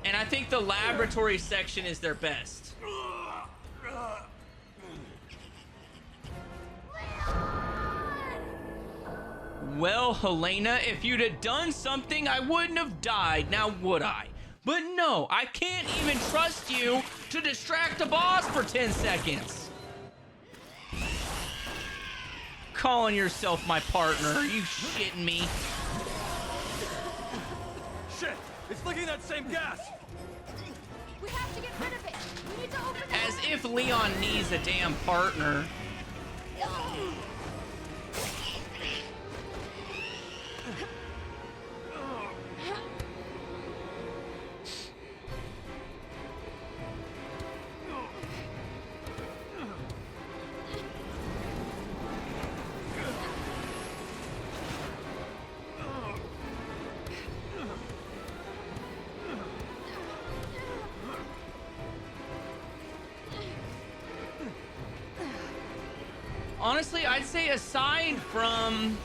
And I think the laboratory section is their best. Well, Helena, if you'd have done something, I wouldn't have died, now would I? But no, I can't even trust you to distract the boss for 10 seconds. Calling yourself my partner, are you shitting me? Shit! It's leaking that same gas! We have to get rid of it. We need to open the As if Leon needs a damn partner. hatch. Honestly, I'd say aside from